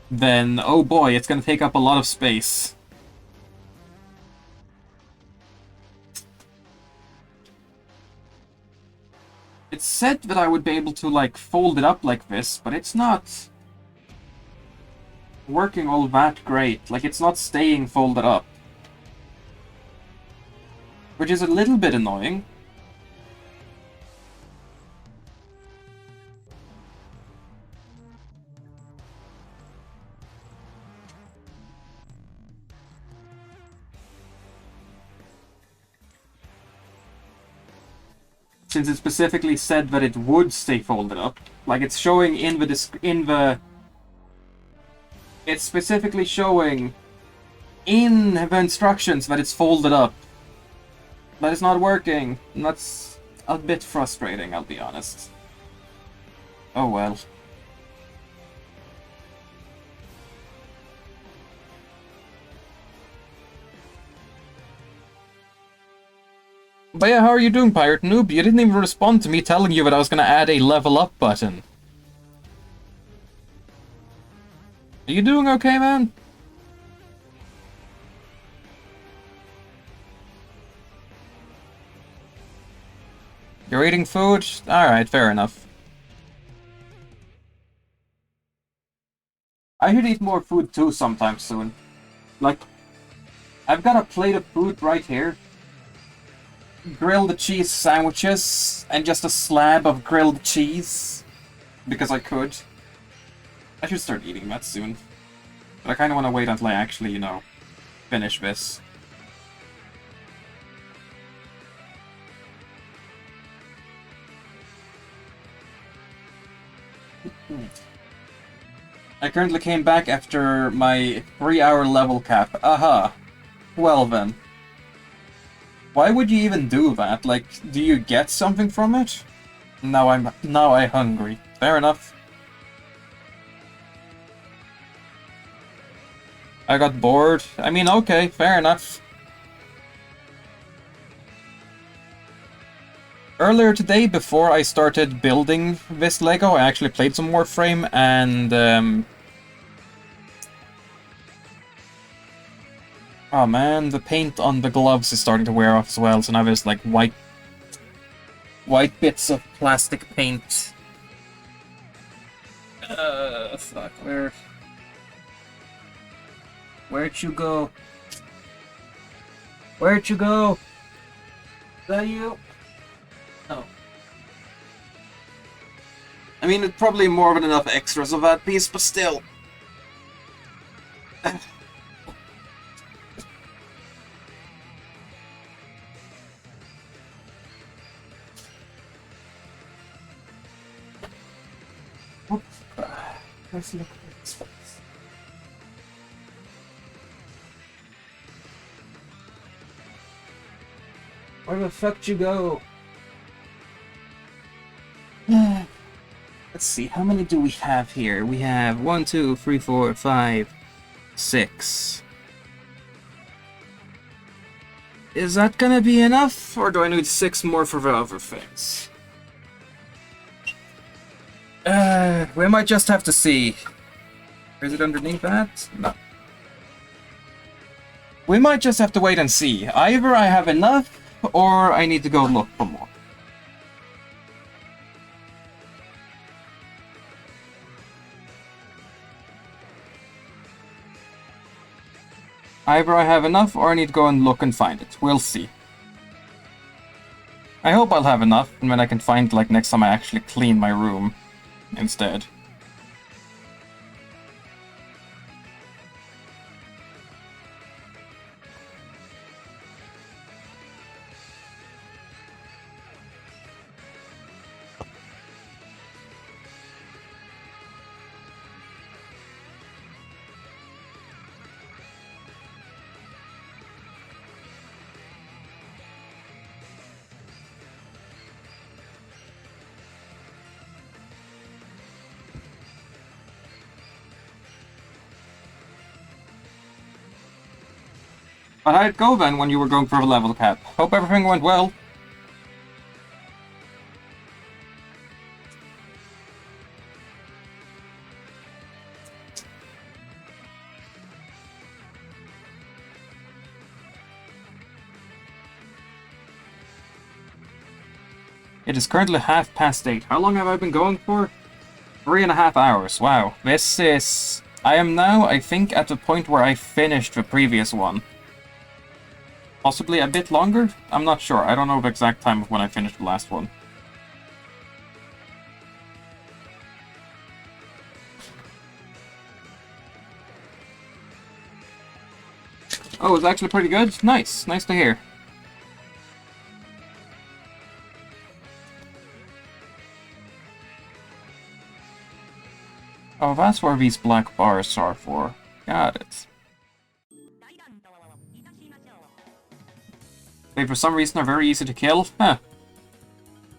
then oh boy, it's gonna take up a lot of space. It said that I would be able to, like, fold it up like this, but it's not working all that great. Like, it's not staying folded up. Which is a little bit annoying. since it specifically said that it would stay folded up. Like, it's showing it's specifically showing in the instructions that it's folded up. But it's not working. And that's a bit frustrating, I'll be honest. Oh well. But yeah, how are you doing, Pirate Noob? You didn't even respond to me telling you that I was gonna add a level up button. Are you doing okay, man? You're eating food? Alright, fair enough. I should eat more food too sometime soon. Like, I've got a plate of food right here. Grilled cheese sandwiches and just a slab of grilled cheese. Because I could. I should start eating that soon. But I kind of want to wait until I actually, you know, finish this. I currently came back after my 3-hour level cap. Aha. Well then. Why would you even do that? Like, do you get something from it? Now I'm hungry. Fair enough. I got bored. I mean, okay, fair enough. Earlier today, before I started building this Lego, I actually played some Warframe, and oh man, the paint on the gloves is starting to wear off as well, so now there's like white bits of plastic paint. Fuck, where'd you go? Where'd you go? Is that you? Oh. I mean, it's probably more than enough extras of that piece, but still. Let's look at this place. Where the fuck did you go? Let's see, how many do we have here? We have 1, 2, 3, 4, 5, 6. Is that gonna be enough? Or do I need 6 more for the other things? We might just have to see. Is it underneath that? No. We might just have to wait and see. Either I have enough, or I need to go look for more. Either I have enough, or I need to go and look and find it. We'll see. I hope I'll have enough, and then I can find it like next time I actually clean my room instead. But how'd it go then when you were going for a level cap? Hope everything went well. It is currently 8:30. How long have I been going for? 3.5 hours. Wow. This is... I am now, I think, at the point where I finished the previous one. Possibly a bit longer? I'm not sure. I don't know the exact time of when I finished the last one. Oh, it's actually pretty good? Nice. Nice to hear. Oh, that's where these black bars are for. Got it. They, for some reason, are very easy to kill? Huh.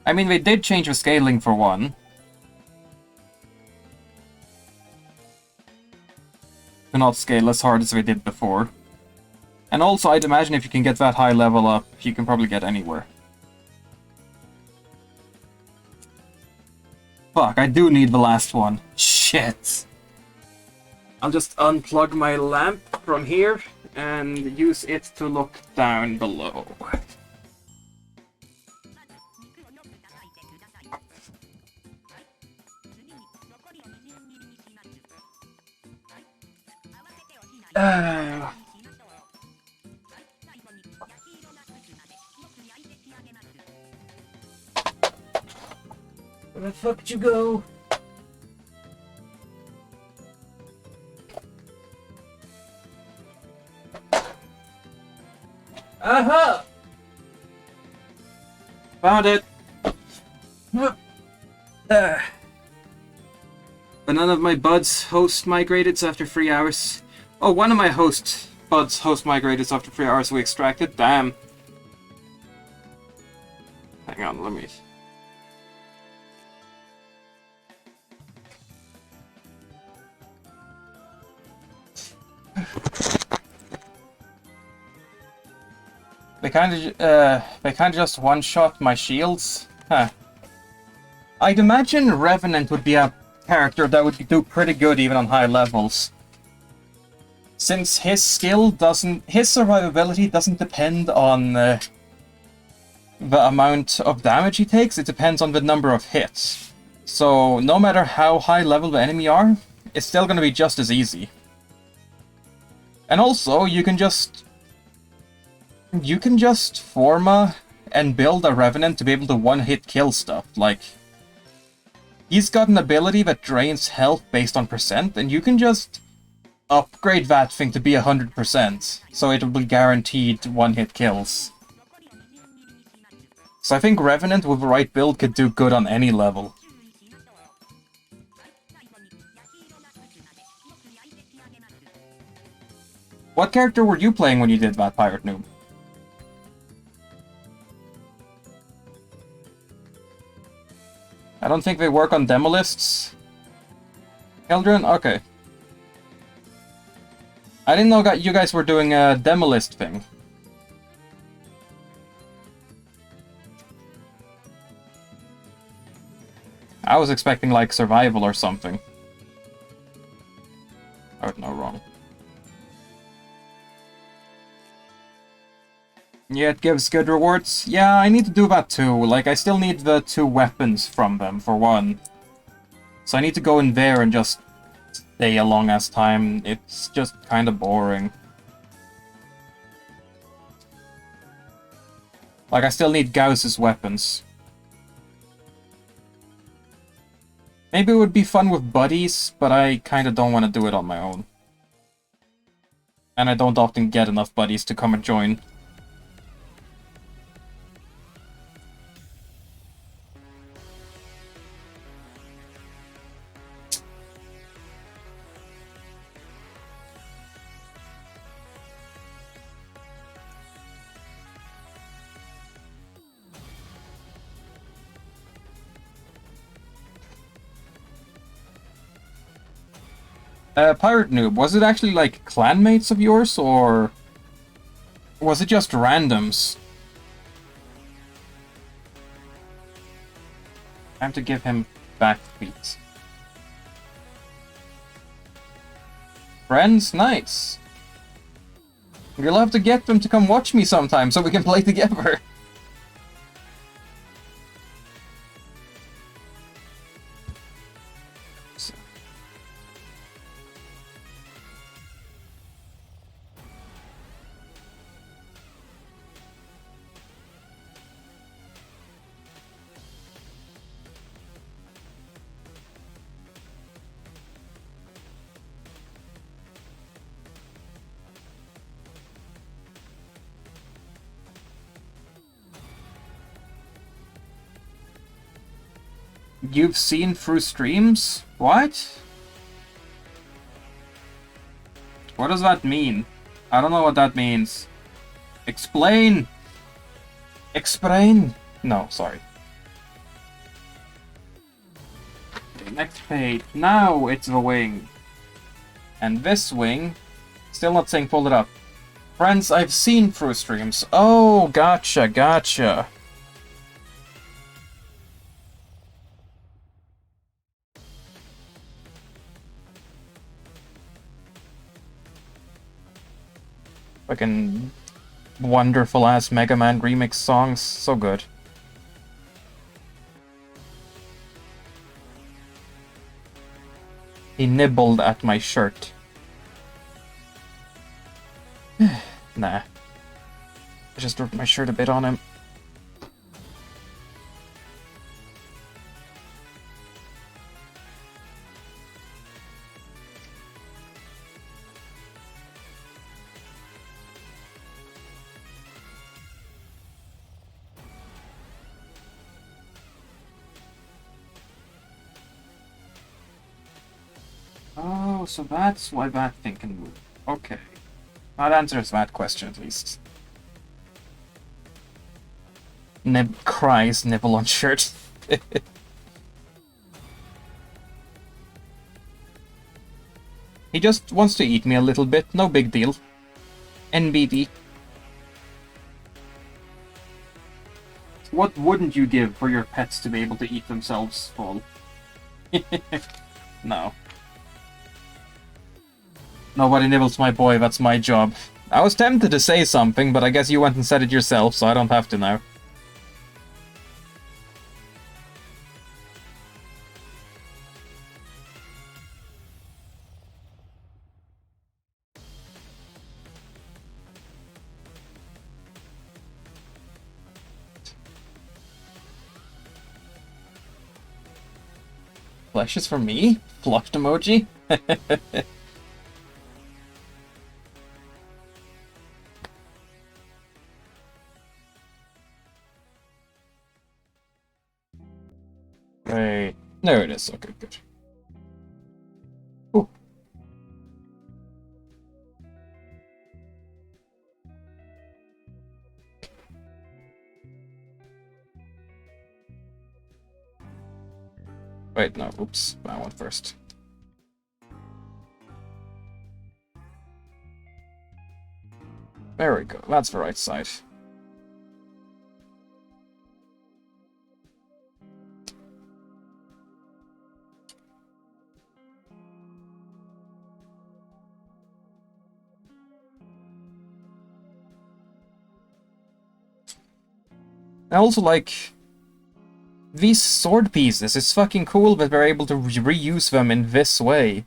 I mean, they did change the scaling for one. Do not scale as hard as they did before. And also, I'd imagine if you can get that high level up, you can probably get anywhere. Fuck, I do need the last one. Shit. I'll just unplug my lamp from here and use it to look down below. Where the fuck did you go? Aha! Found it! But none of my buds host migrated after 3 hours. Oh, one of my buds host migrated after 3 hours we extracted. Damn. Hang on, let me... They kinda just one-shot my shields. Huh. I'd imagine Revenant would be a character that would do pretty good even on high levels. Since his survivability doesn't depend on the amount of damage he takes, it depends on the number of hits. So no matter how high level the enemy are, it's still gonna be just as easy. And also, you can just forma and build a Revenant to be able to one-hit kill stuff. Like, he's got an ability that drains health based on percent, and you can just upgrade that thing to be 100%, so it'll be guaranteed one-hit kills. So I think Revenant with the right build could do good on any level. What character were you playing when you did that, Pirate Noob? I don't think they work on demo lists. Eldrin? Okay. I didn't know that you guys were doing a demo list thing. I was expecting, like, survival or something. Oh, no, wrong. Yeah, it gives good rewards. Yeah, I need to do that too. Like, I still need the 2 weapons from them, for one. So I need to go in there and just stay a long-ass time. It's just kind of boring. Like, I still need Gauss's weapons. Maybe it would be fun with buddies, but I kind of don't want to do it on my own. And I don't often get enough buddies to come and join. Pirate Noob, was it actually like clanmates of yours, or was it just randoms? I have to give him back tweets. Friends? Nice. You'll have to get them to come watch me sometime so we can play together. You've seen through streams? What? What does that mean? I don't know what that means. Explain! Explain! No, sorry. Okay, next page. Now it's the wing. And this wing, still not saying pull it up. Friends I've seen through streams. Oh, gotcha, gotcha. Fucking wonderful ass Mega Man remix songs. So good. He nibbled at my shirt. Nah. I just ripped my shirt a bit on him. Oh, so that's why that thing can move. Okay. That answers that question, at least. Nib cries, nibble on shirt. He just wants to eat me a little bit, no big deal. NBD. What wouldn't you give for your pets to be able to eat themselves full? No. Nobody nibbles my boy, that's my job. I was tempted to say something, but I guess you went and said it yourself, so I don't have to now. Flashes for me? Flushed emoji? Right. There it is. Okay, good. Ooh. Wait, no, oops. That one first. There we go. That's the right side. I also like these sword pieces. It's fucking cool that they're able to reuse them in this way.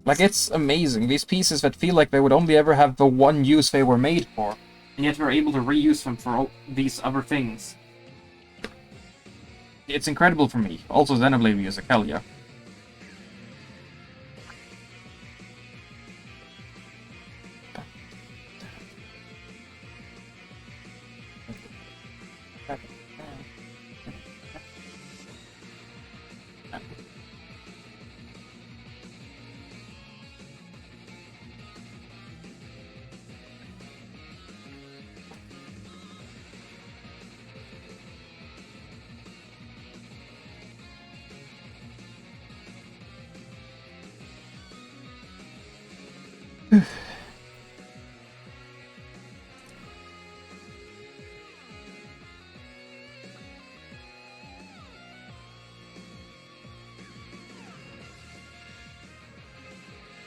Like, it's amazing. These pieces that feel like they would only ever have the one use they were made for, and yet they're able to reuse them for all these other things. It's incredible for me. Also, Xenoblade Music, hell yeah.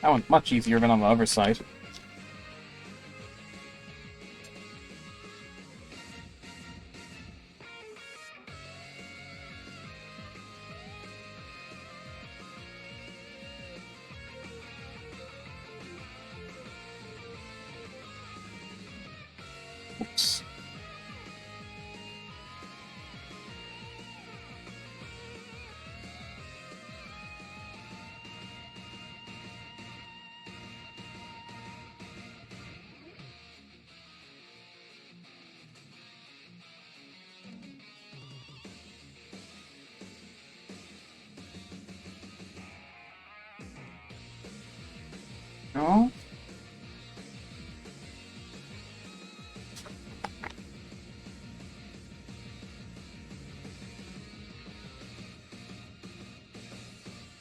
That one's much easier than on the other side. Oops. No?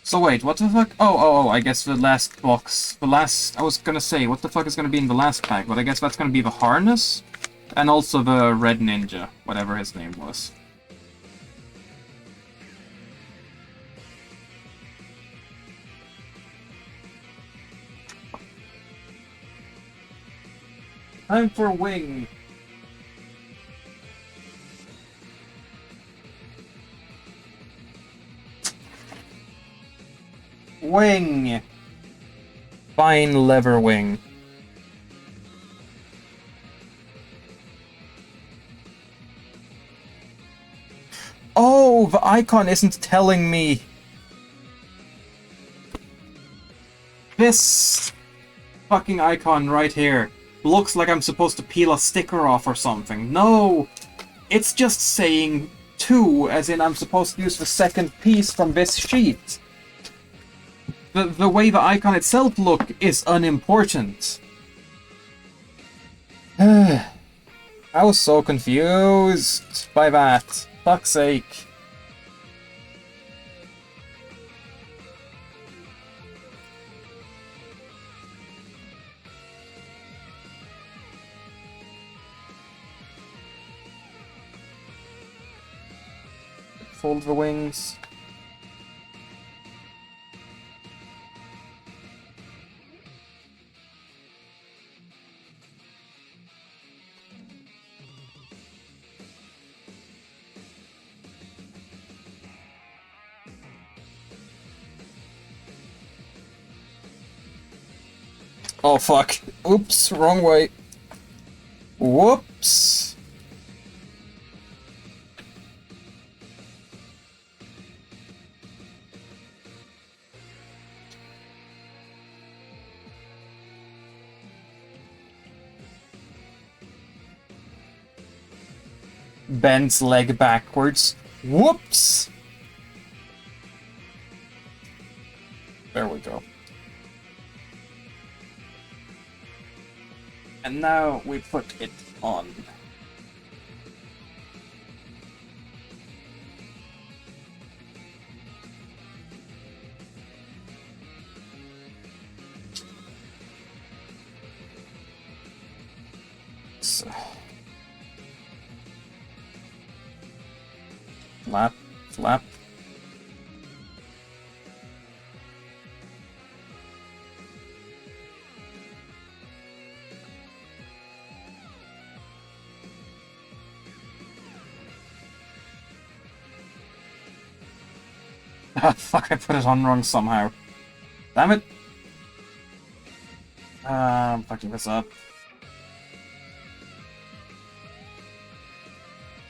So wait, what the fuck? Oh, I guess the last box, I was gonna say, what the fuck is gonna be in the last pack, but I guess that's gonna be the harness, and also the red ninja, whatever his name was. Time for wing. Wing! Fine lever wing. Oh, the icon isn't telling me. This fucking icon right here looks like I'm supposed to peel a sticker off or something. No! It's just saying 2, as in I'm supposed to use the second piece from this sheet. The way the icon itself look is unimportant. I was so confused by that. Fuck's sake. Fold the wings. Oh fuck. Oops, wrong way. Whoops. Bends leg backwards. Whoops! There we go. And now we put it on. So. Flap, flap. Ah, fuck, I put it on wrong somehow. Damn it. I'm fucking this up.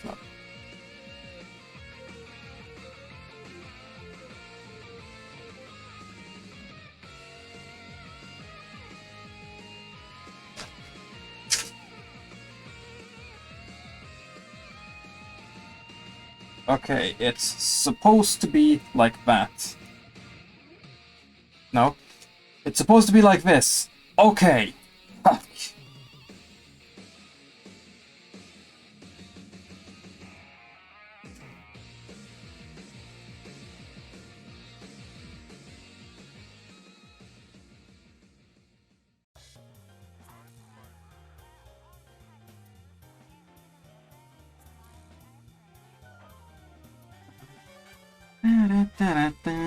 No. Okay, it's supposed to be like that. No. It's supposed to be like this. Okay. Fuck. Da-da-da-da-da.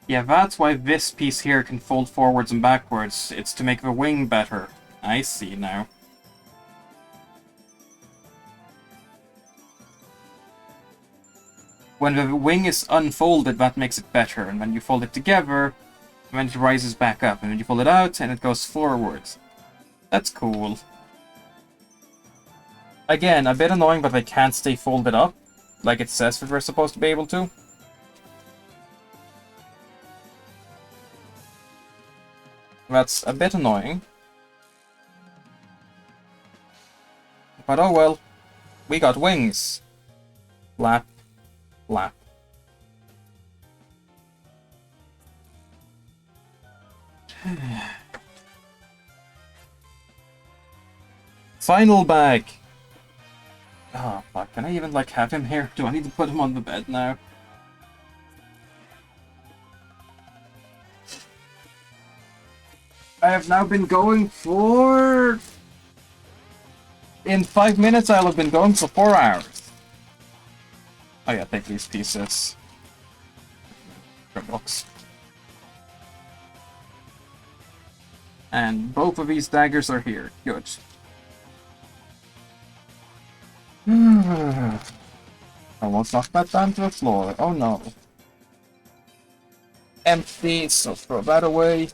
Yeah, that's why this piece here can fold forwards and backwards. It's to make the wing better. I see now. When the wing is unfolded, that makes it better. And when you fold it together, then it rises back up. And then you fold it out, and it goes forwards. That's cool. Again, a bit annoying, but they can't stay folded up, like it says that we're supposed to be able to. That's a bit annoying. But oh well. We got wings. Flap. Flap. Final bag. Oh fuck, can I even like have him here? Do I need to put him on the bed now? I have now been going for... In 5 minutes I'll have been going for 4 hours. Oh yeah, take these pieces. Books. And both of these daggers are here. Good. Almost knocked that down to the floor. Oh no. Empty, so throw that away.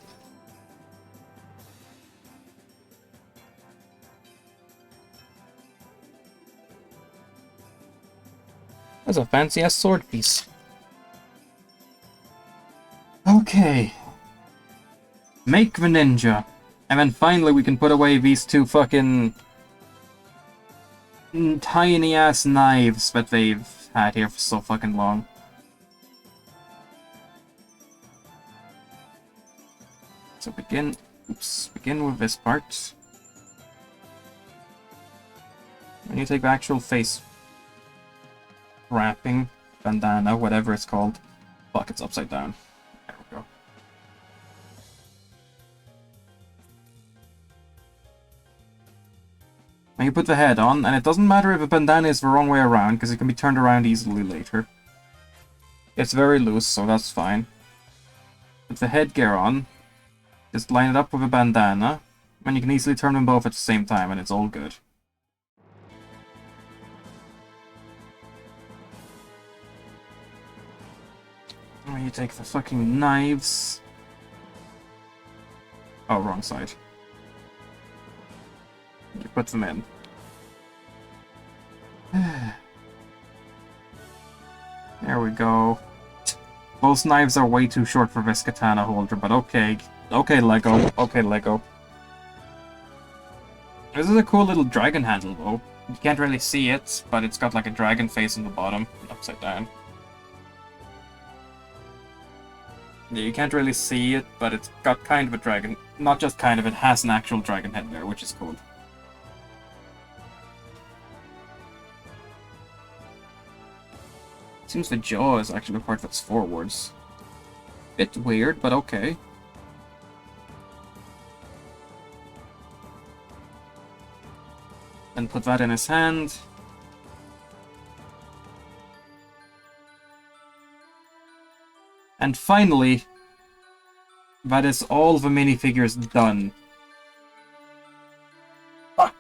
That's a fancy-ass sword piece. Okay. Make the ninja. And then finally we can put away these two fucking... tiny-ass knives that they've had here for so fucking long. So begin with this part. When you take the actual face wrapping, bandana, whatever it's called. Fuck, it's upside down. There we go. Now you put the head on, and it doesn't matter if a bandana is the wrong way around, because it can be turned around easily later. It's very loose, so that's fine. Put the headgear on, just line it up with a bandana, and you can easily turn them both at the same time, and it's all good. Now you take the fucking knives. Oh, wrong side. You put them in. There we go. Those knives are way too short for this katana holder, but okay. Okay, Lego. Okay, Lego. This is a cool little dragon handle, though. You can't really see it, but it's got like a dragon face on the bottom, upside down. Yeah, you can't really see it, but it's got kind of a dragon... Not just kind of, it has an actual dragon head there, which is cool. Seems the jaw is actually the part that's forwards. Bit weird, but okay. Then put that in his hand. And finally, that is all the minifigures done. Fuck.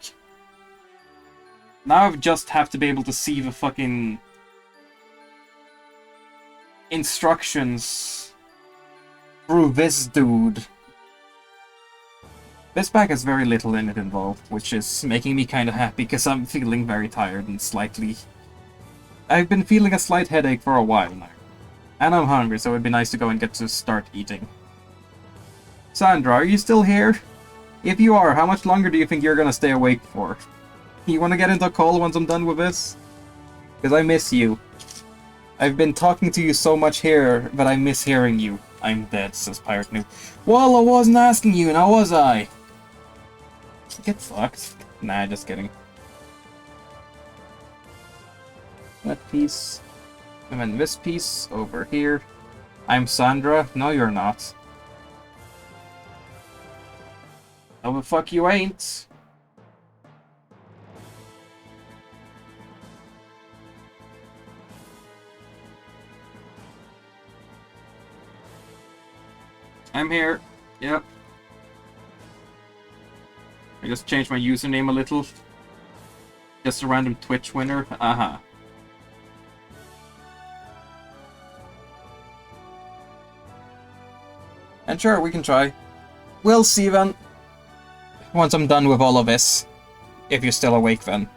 Now I just have to be able to see the fucking instructions through this dude. This bag has very little in it involved, which is making me kind of happy because I'm feeling very tired and slightly... I've been feeling a slight headache for a while now. And I'm hungry, so it'd be nice to go and get to start eating. Sandra, are you still here? If you are, how much longer do you think you're gonna stay awake for? You wanna get into a call once I'm done with this? Because I miss you. I've been talking to you so much here, but I miss hearing you. I'm dead, says Pirate Noob. Well, I wasn't asking you, now was I? Get fucked. Nah, just kidding. That piece. And then this piece over here. I'm Sandra. No, you're not. No, the fuck you ain't. I'm here. Yep. I just changed my username a little. Just a random Twitch winner. Uh-huh. And sure, we can try. We'll see then. Once I'm done with all of this. If you're still awake then.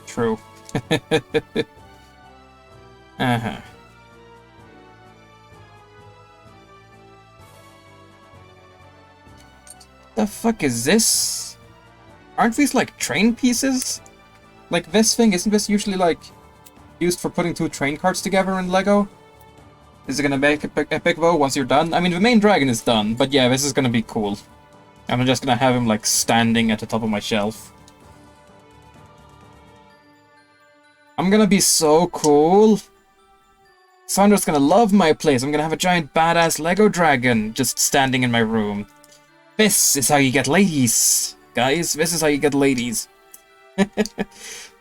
True. Uh-huh. The fuck is this? Aren't these like train pieces? Like this thing, isn't this usually like used for putting two train carts together in Lego? Is it gonna make epic though once you're done? I mean, the main dragon is done, but yeah, this is gonna be cool. I'm just gonna have him like standing at the top of my shelf. I'm gonna be so cool. Sandra's gonna love my place. I'm gonna have a giant badass Lego dragon just standing in my room. This is how you get ladies, guys. This is how you get ladies.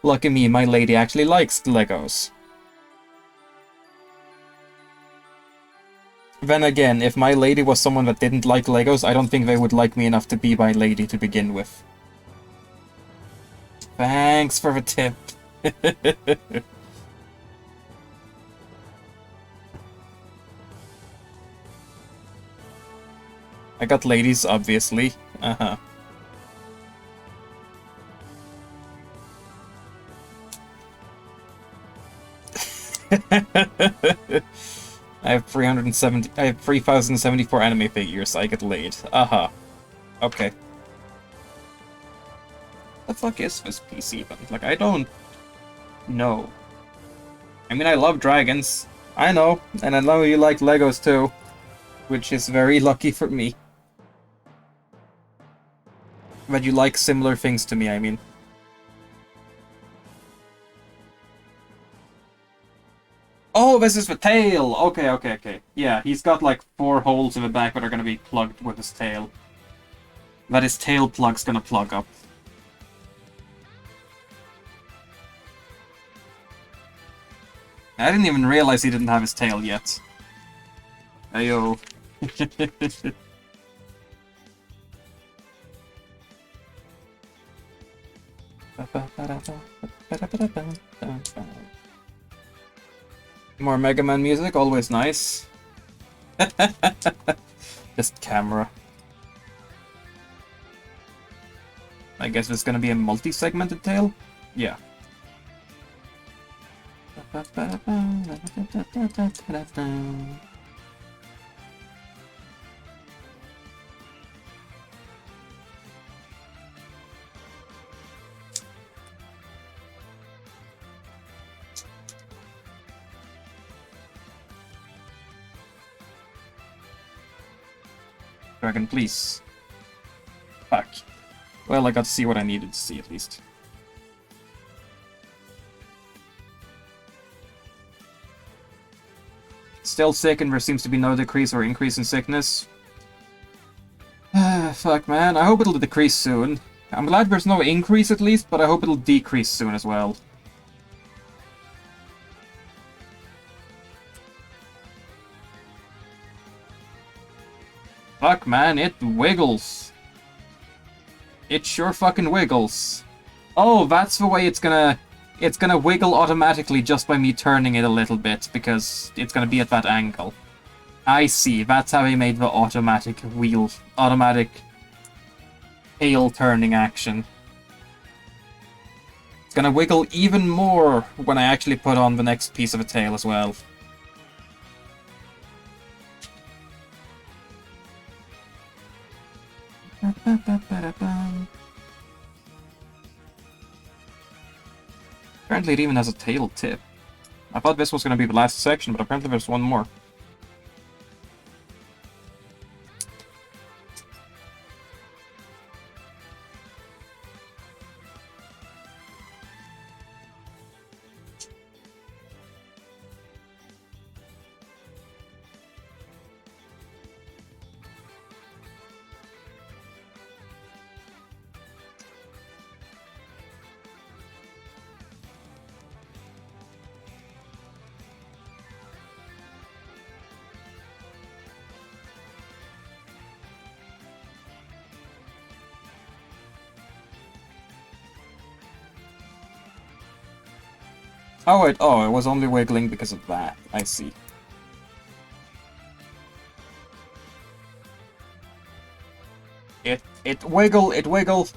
Lucky me, my lady actually likes Legos. Then again, if my lady was someone that didn't like Legos, I don't think they would like me enough to be my lady to begin with. Thanks for the tip. I got ladies, obviously. Uh-huh. I have 3,074 anime figures. I get laid. Uh-huh. Okay. The fuck is this piece even? Like, I don't know. I mean, I love dragons. I know. And I know you like Legos too. Which is very lucky for me. That you like similar things to me, I mean. Oh, this is the tail! Okay, okay, okay. Yeah, he's got like 4 holes in the back that are gonna be plugged with his tail. That his tail plug's gonna plug up. I didn't even realize he didn't have his tail yet. Ayo. More Mega Man music, always nice. Just camera. I guess it's gonna be a multi-segmented tail? Yeah. Dragon, please. Fuck. Well, I got to see what I needed to see, at least. Still sick, and there seems to be no decrease or increase in sickness. Fuck, man. I hope it'll decrease soon. I'm glad there's no increase, at least, but I hope it'll decrease soon as well. Fuck, man, it wiggles. It sure fucking wiggles. Oh, that's the way it's gonna wiggle automatically just by me turning it a little bit, because it's gonna be at that angle. I see, that's how he made the automatic tail turning action. It's gonna wiggle even more when I actually put on the next piece of a tail as well. Apparently it even has a tail tip. I thought this was going to be the last section, but apparently there's one more. Oh wait, oh, it was only wiggling because of that. I see. It wiggle.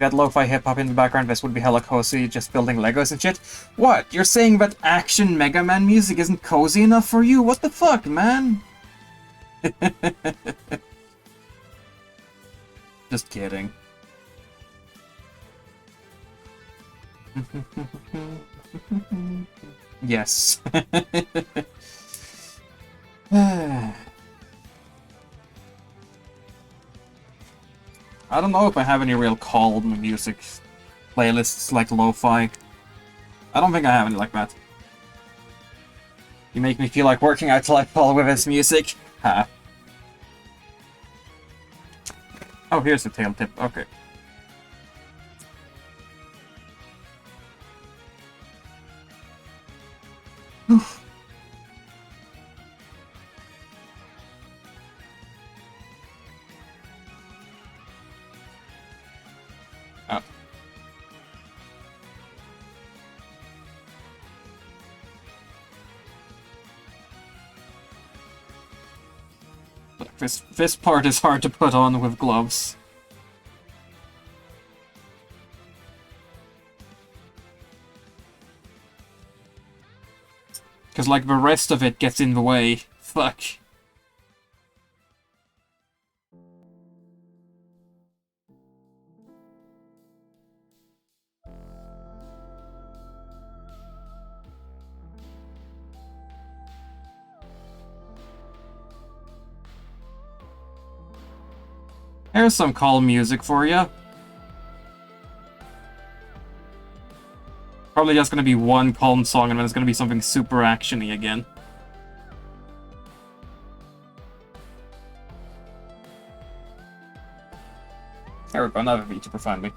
Got lo-fi hip-hop in the background, this would be hella cozy, just building Legos and shit. What? You're saying that action Mega Man music isn't cozy enough for you? What the fuck, man? Just kidding. Yes. I don't know if I have any real calm music playlists like lo-fi. I don't think I have any like that. You make me feel like working out till I fall with this music. Ha. Oh, here's the tail tip. Okay. Oh. This part is hard to put on with gloves. Because, like, the rest of it gets in the way. Fuck. Here's some calm music for you. Probably just gonna be one calm song and then it's gonna be something super actiony again. There we go, another feature for Find Me.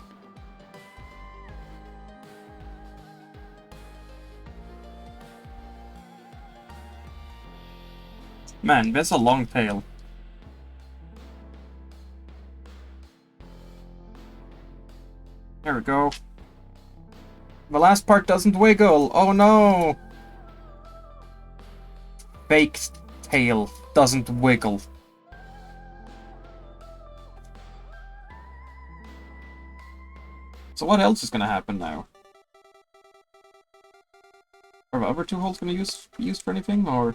Man, that's a long tail. There we go. The last part doesn't wiggle. Oh no! Fake tail doesn't wiggle. So what else is gonna happen now? Are the other two holes gonna use used for anything, or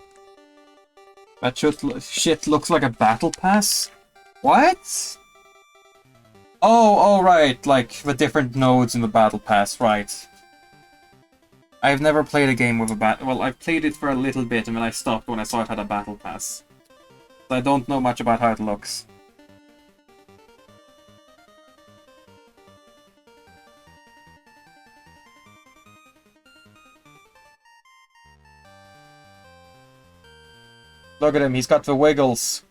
that shit looks like a battle pass? What? Oh, right, like the different nodes in the battle pass, right. I've never played a game with a well, I've played it for a little bit and then I stopped when I saw it had a battle pass. So I don't know much about how it looks. Look at him, he's got the wiggles.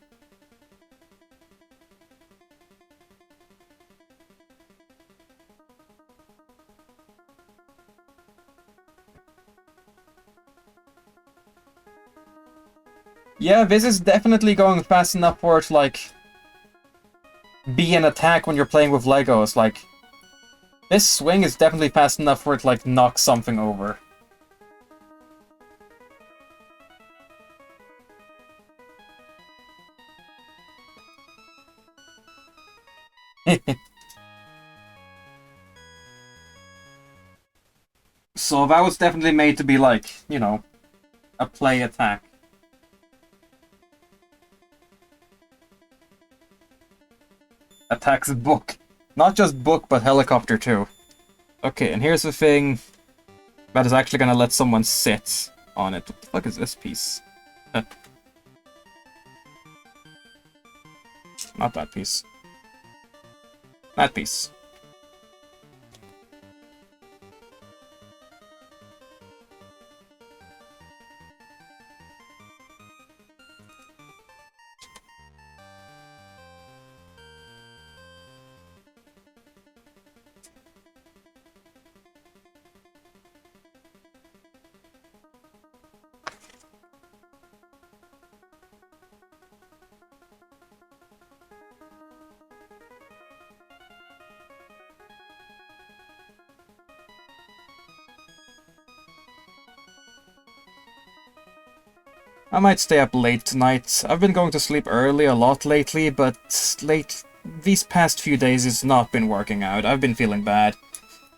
Yeah, this is definitely going fast enough for it to, like, be an attack when you're playing with Legos. Like, this swing is definitely fast enough for it to, like, knock something over. So that was definitely made to be, like, you know, a play attack. Attacks book. Not just book, but helicopter too. Okay, and here's the thing that is actually gonna let someone sit on it. What the fuck is this piece? Not that piece. That piece. I might stay up late tonight. I've been going to sleep early a lot lately, but these past few days it's not been working out. I've been feeling bad.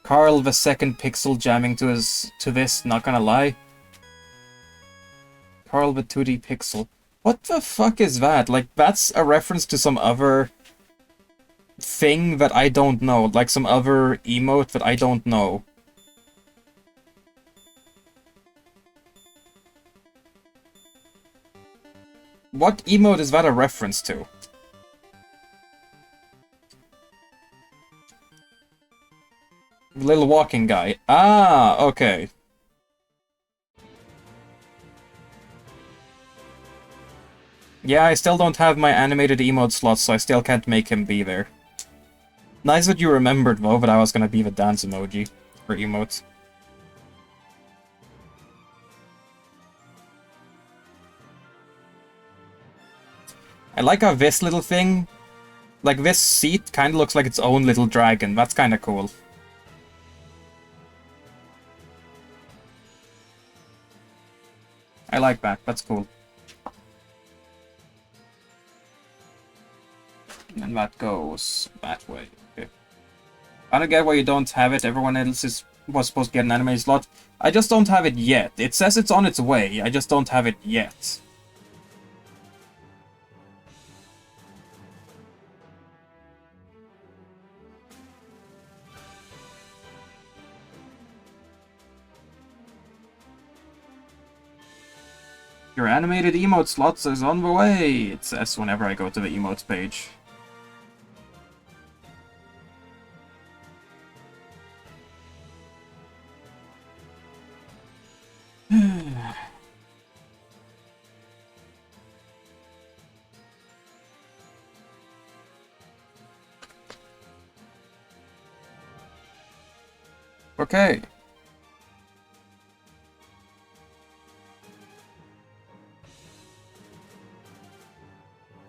Carl the second pixel jamming to this, not gonna lie. Carl the 2D pixel. What the fuck is that? Like, that's a reference to some other thing that I don't know. Like some other emote that I don't know. What emote is that a reference to? Little walking guy. Ah, okay. Yeah, I still don't have my animated emote slots, so I still can't make him be there. Nice that you remembered, though, that I was gonna be the dance emoji. Or emote. I like how this little thing... Like, this seat kinda looks like its own little dragon. That's kinda cool. I like that. That's cool. And that goes that way. Okay. I don't get why you don't have it. Everyone else was supposed to get an anime slot. I just don't have it yet. It says it's on its way. I just don't have it yet. Your animated emote slots is on the way, it says whenever I go to the emotes page. Okay.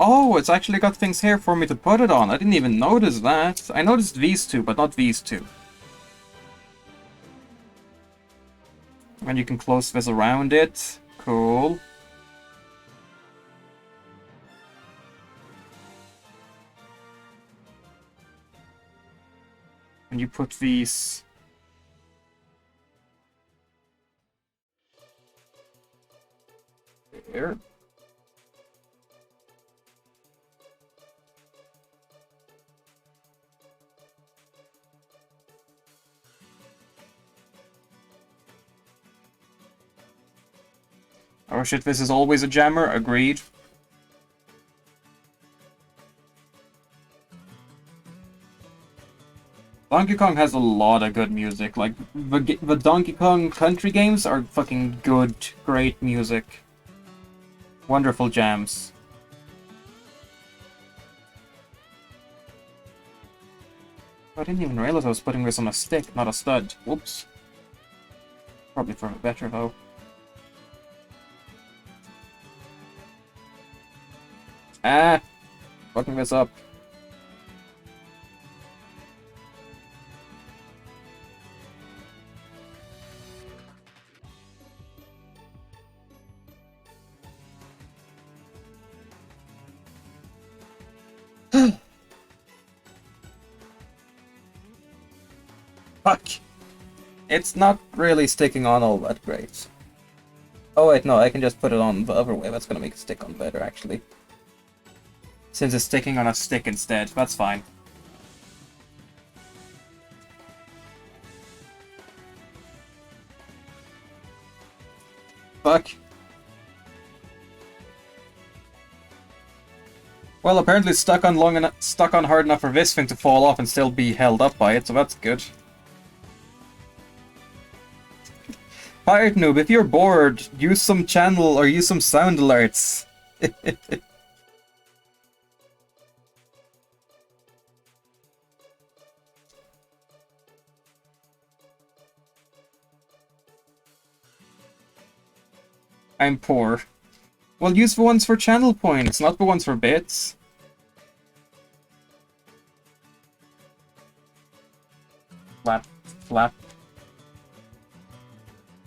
Oh, it's actually got things here for me to put it on. I didn't even notice that. I noticed these two, but not these two. And you can close this around it. Cool. And you put these... There. Oh shit, this is always a jammer, agreed. Donkey Kong has a lot of good music, like, the Donkey Kong country games are fucking good, great music. Wonderful jams. I didn't even realize I was putting this on a stick, not a stud. Whoops. Probably for the better, though. Ah! Fucking this up. Fuck! It's not really sticking on all that great. Oh wait, no, I can just put it on the other way. That's gonna make it stick on better, actually. Since it's sticking on a stick instead, that's fine. Fuck. Well, apparently it's stuck on hard enough for this thing to fall off and still be held up by it, so that's good. Pirate Noob, if you're bored, use some channel or use some sound alerts. I'm poor. Well, use the ones for channel points, not the ones for bits. Flap, flap.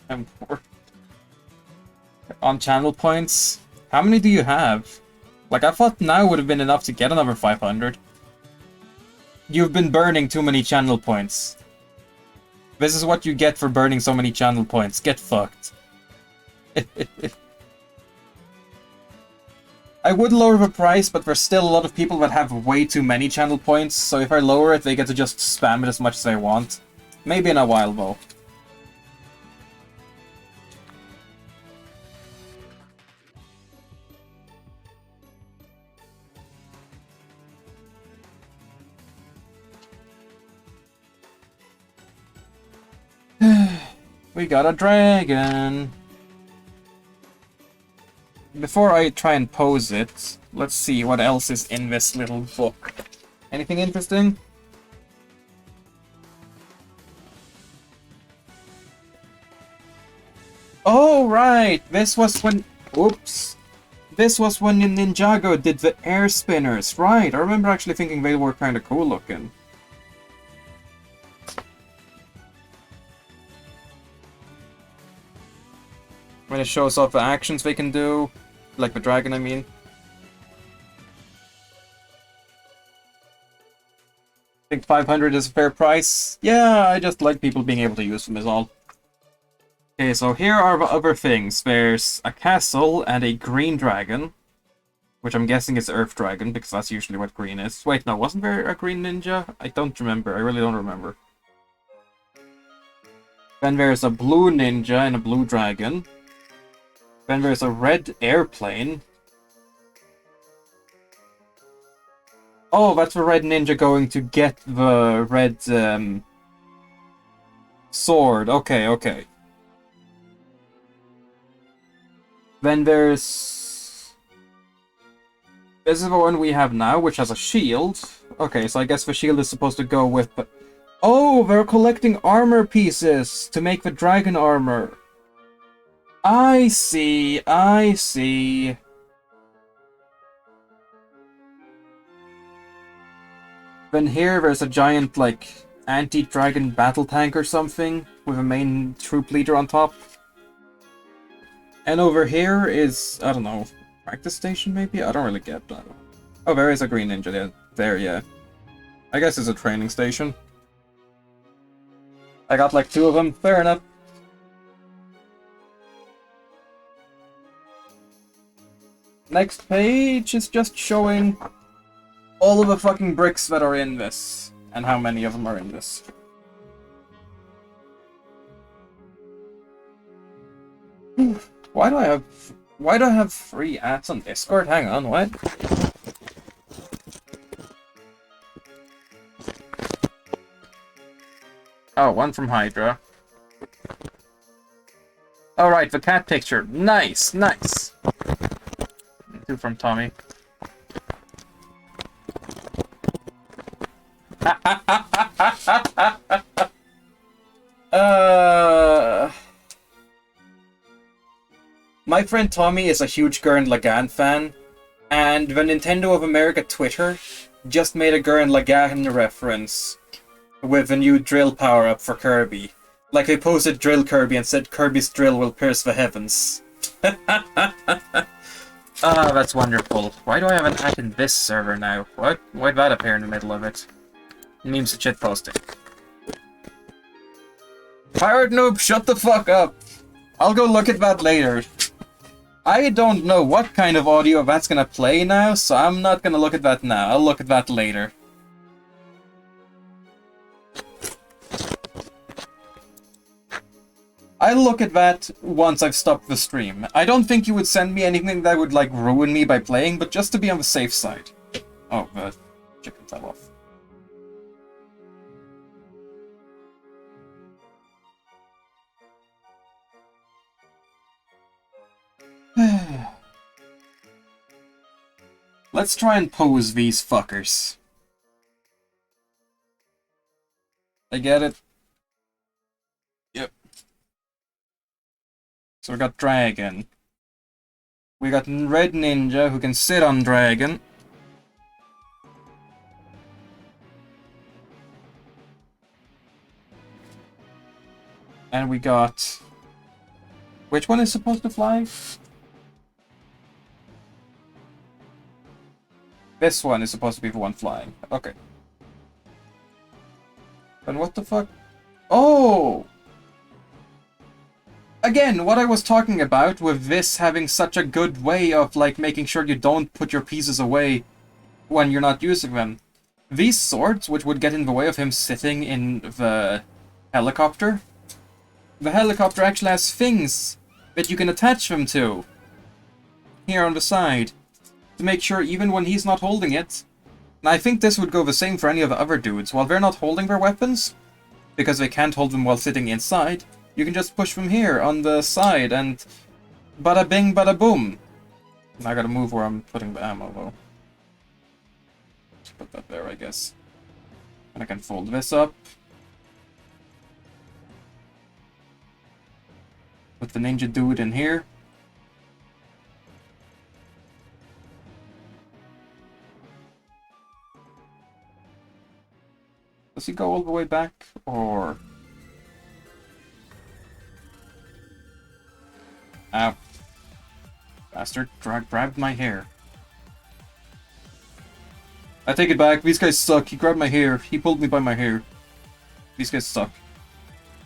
I'm poor. On channel points? How many do you have? Like, I thought now would have been enough to get another 500. You've been burning too many channel points. This is what you get for burning so many channel points. Get fucked. I would lower the price, but there's still a lot of people that have way too many channel points, so if I lower it, they get to just spam it as much as they want. Maybe in a while, though. We got a dragon! Before I try and pose it, let's see what else is in this little book. Anything interesting? Oh, right! This was when... Oops! This was when Ninjago did the air spinners. Right, I remember actually thinking they were kind of cool looking. When it shows off the actions they can do. Like the dragon, I mean. I think 500 is a fair price. Yeah, I just like people being able to use them is all. Okay, so here are the other things. There's a castle and a green dragon. Which I'm guessing is Earth Dragon, because that's usually what green is. Wait, no, wasn't there a green ninja? I don't remember. I really don't remember. Then there's a blue ninja and a blue dragon. Then there's a red airplane. Oh, that's the red ninja going to get the red sword. Okay, okay. Then there's... This is the one we have now, which has a shield. Okay, so I guess the shield is supposed to go with the... Oh, they're collecting armor pieces to make the dragon armor. I see, I see. Then here there's a giant, like, anti-dragon battle tank or something, with a main troop leader on top. And over here is, I don't know, practice station maybe? I don't really get that. Oh, there is a green ninja there, yeah. I guess it's a training station. I got like 2 of them, fair enough. Next page is just showing all of the fucking bricks that are in this, and how many of them are in this. Why do I have 3 ads on Discord? Hang on, what? Oh, one from Hydra. Oh right, the cat picture. Nice, nice. 2 from Tommy. My friend Tommy is a huge Gurren Lagann fan, and the Nintendo of America Twitter just made a Gurren Lagann reference with a new drill power-up for Kirby. Like they posted Drill Kirby and said Kirby's drill will pierce the heavens. Ah, that's wonderful. Why do I have an ad in this server now? What? Why'd that appear in the middle of it? Memes and shit posting. Pirate noob, shut the fuck up! I'll go look at that later. I don't know what kind of audio that's gonna play now, so I'm not gonna look at that now. I'll look at that later. I'll look at that once I've stopped the stream. I don't think you would send me anything that would, like, ruin me by playing, but just to be on the safe side. Oh, the chicken fell off. Let's try and pose these fuckers. I get it. Yep. So we got Dragon. We got Red Ninja who can sit on Dragon. And we got Which one is supposed to fly? This one is supposed to be the one flying. Okay. Then what the fuck? Oh! Again, what I was talking about with this having such a good way of, like, making sure you don't put your pieces away when you're not using them. These swords, which would get in the way of him sitting in the helicopter, the helicopter actually has things that you can attach them to. Here on the side. To make sure even when he's not holding it. And I think this would go the same for any of the other dudes. While they're not holding their weapons, because they can't hold them while sitting inside, you can just push them here on the side and bada bing bada boom. Now I gotta move where I'm putting the ammo though. Just put that there, I guess. And I can fold this up. Put the ninja dude in here. Does he go all the way back, or... Ow. Bastard grabbed my hair. I take it back, these guys suck. He grabbed my hair. He pulled me by my hair. These guys suck.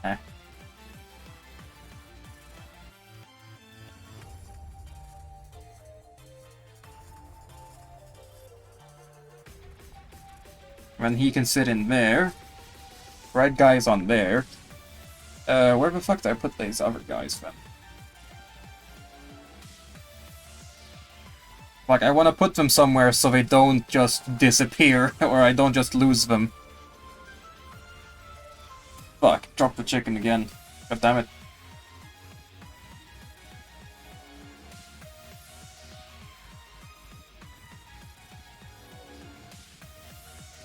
Eh. And he can sit in there. Red guy's on there. Where the fuck did I put these other guys then? Like, I want to put them somewhere so they don't just disappear, or I don't just lose them. Fuck, drop the chicken again. God damn it.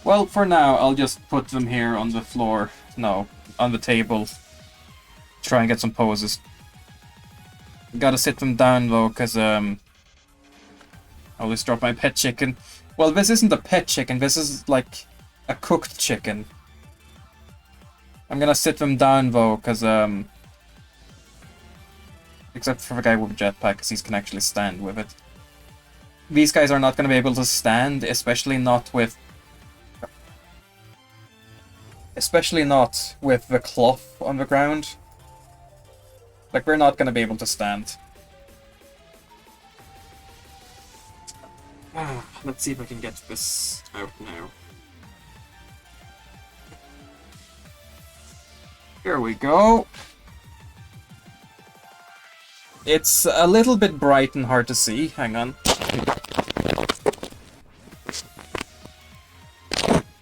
Well, for now, I'll just put them here on the floor. No, on the table. Try and get some poses. Gotta sit them down, though, because, I always drop my pet chicken. Well, this isn't a pet chicken, this is, like, a cooked chicken. I'm gonna sit them down, though, because, except for the guy with a jetpack, because he can actually stand with it. These guys are not gonna be able to stand, especially not with the cloth on the ground. Like, we're not gonna be able to stand. Let's see if I can get this out now. Here we go. It's a little bit bright and hard to see. Hang on.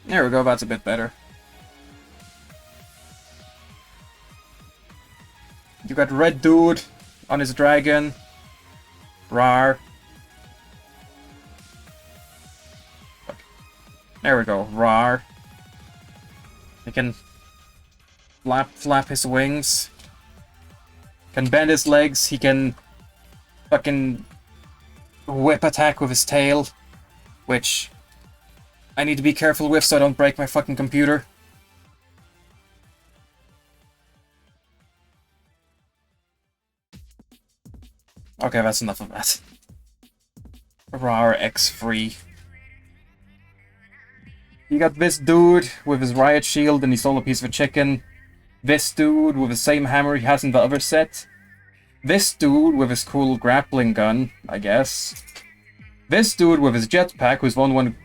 There we go, that's a bit better. You got Red Dude on his dragon. Rar. There we go, Rar. He can flap his wings. Can bend his legs. He can fucking whip attack with his tail. Which I need to be careful with so I don't break my fucking computer. Okay, that's enough of that. Rar X free. You got this dude with his riot shield and he stole a piece of a chicken. This dude with the same hammer he has in the other set. This dude with his cool grappling gun, I guess. This dude with his jetpack, who's one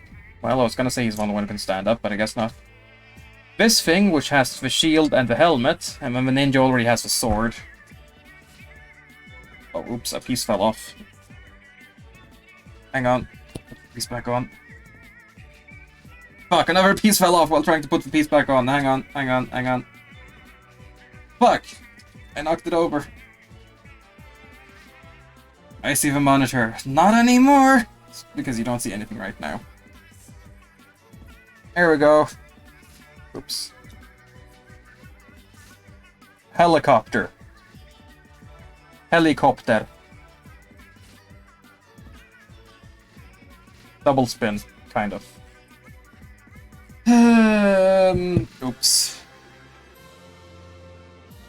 well, I was gonna say he's one who can stand up, but I guess not. This thing, which has the shield and the helmet, and then the ninja already has the sword. Oh, oops, a piece fell off. Hang on. Put the piece back on. Fuck, another piece fell off while trying to put the piece back on. Hang on. Fuck! I knocked it over. I see the monitor. Not anymore! It's because you don't see anything right now. There we go. Oops. Helicopter. Helicopter. Double spin, kind of. Oops.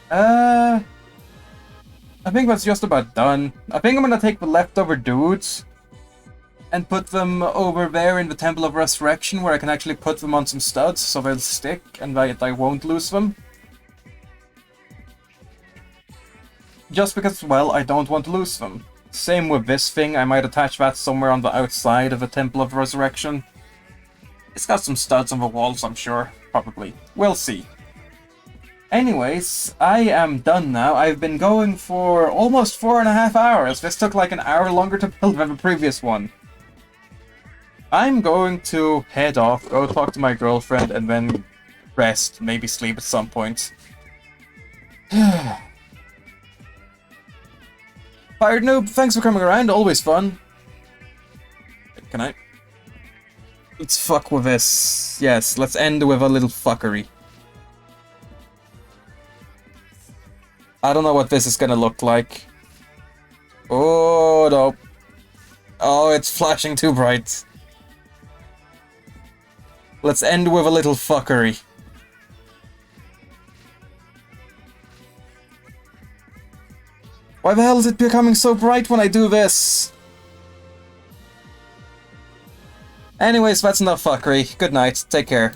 A I think that's just about done. I think I'm gonna take the leftover dudes and put them over there in the Temple of Resurrection, where I can actually put them on some studs so they'll stick and that I won't lose them. Just because, well, I don't want to lose them. Same with this thing, I might attach that somewhere on the outside of the Temple of Resurrection. It's got some studs on the walls, I'm sure. Probably. We'll see. Anyways, I am done now. I've been going for almost 4.5 hours. This took like an hour longer to build than the previous one. I'm going to head off, go talk to my girlfriend, and then rest, maybe sleep at some point. Fired Noob, thanks for coming around, always fun. Can I? Let's fuck with this. Yes, let's end with a little fuckery. I don't know what this is gonna look like. Oh, no. Oh, it's flashing too bright. Let's end with a little fuckery. Why the hell is it becoming so bright when I do this? Anyways, that's enough fuckery. Good night. Take care.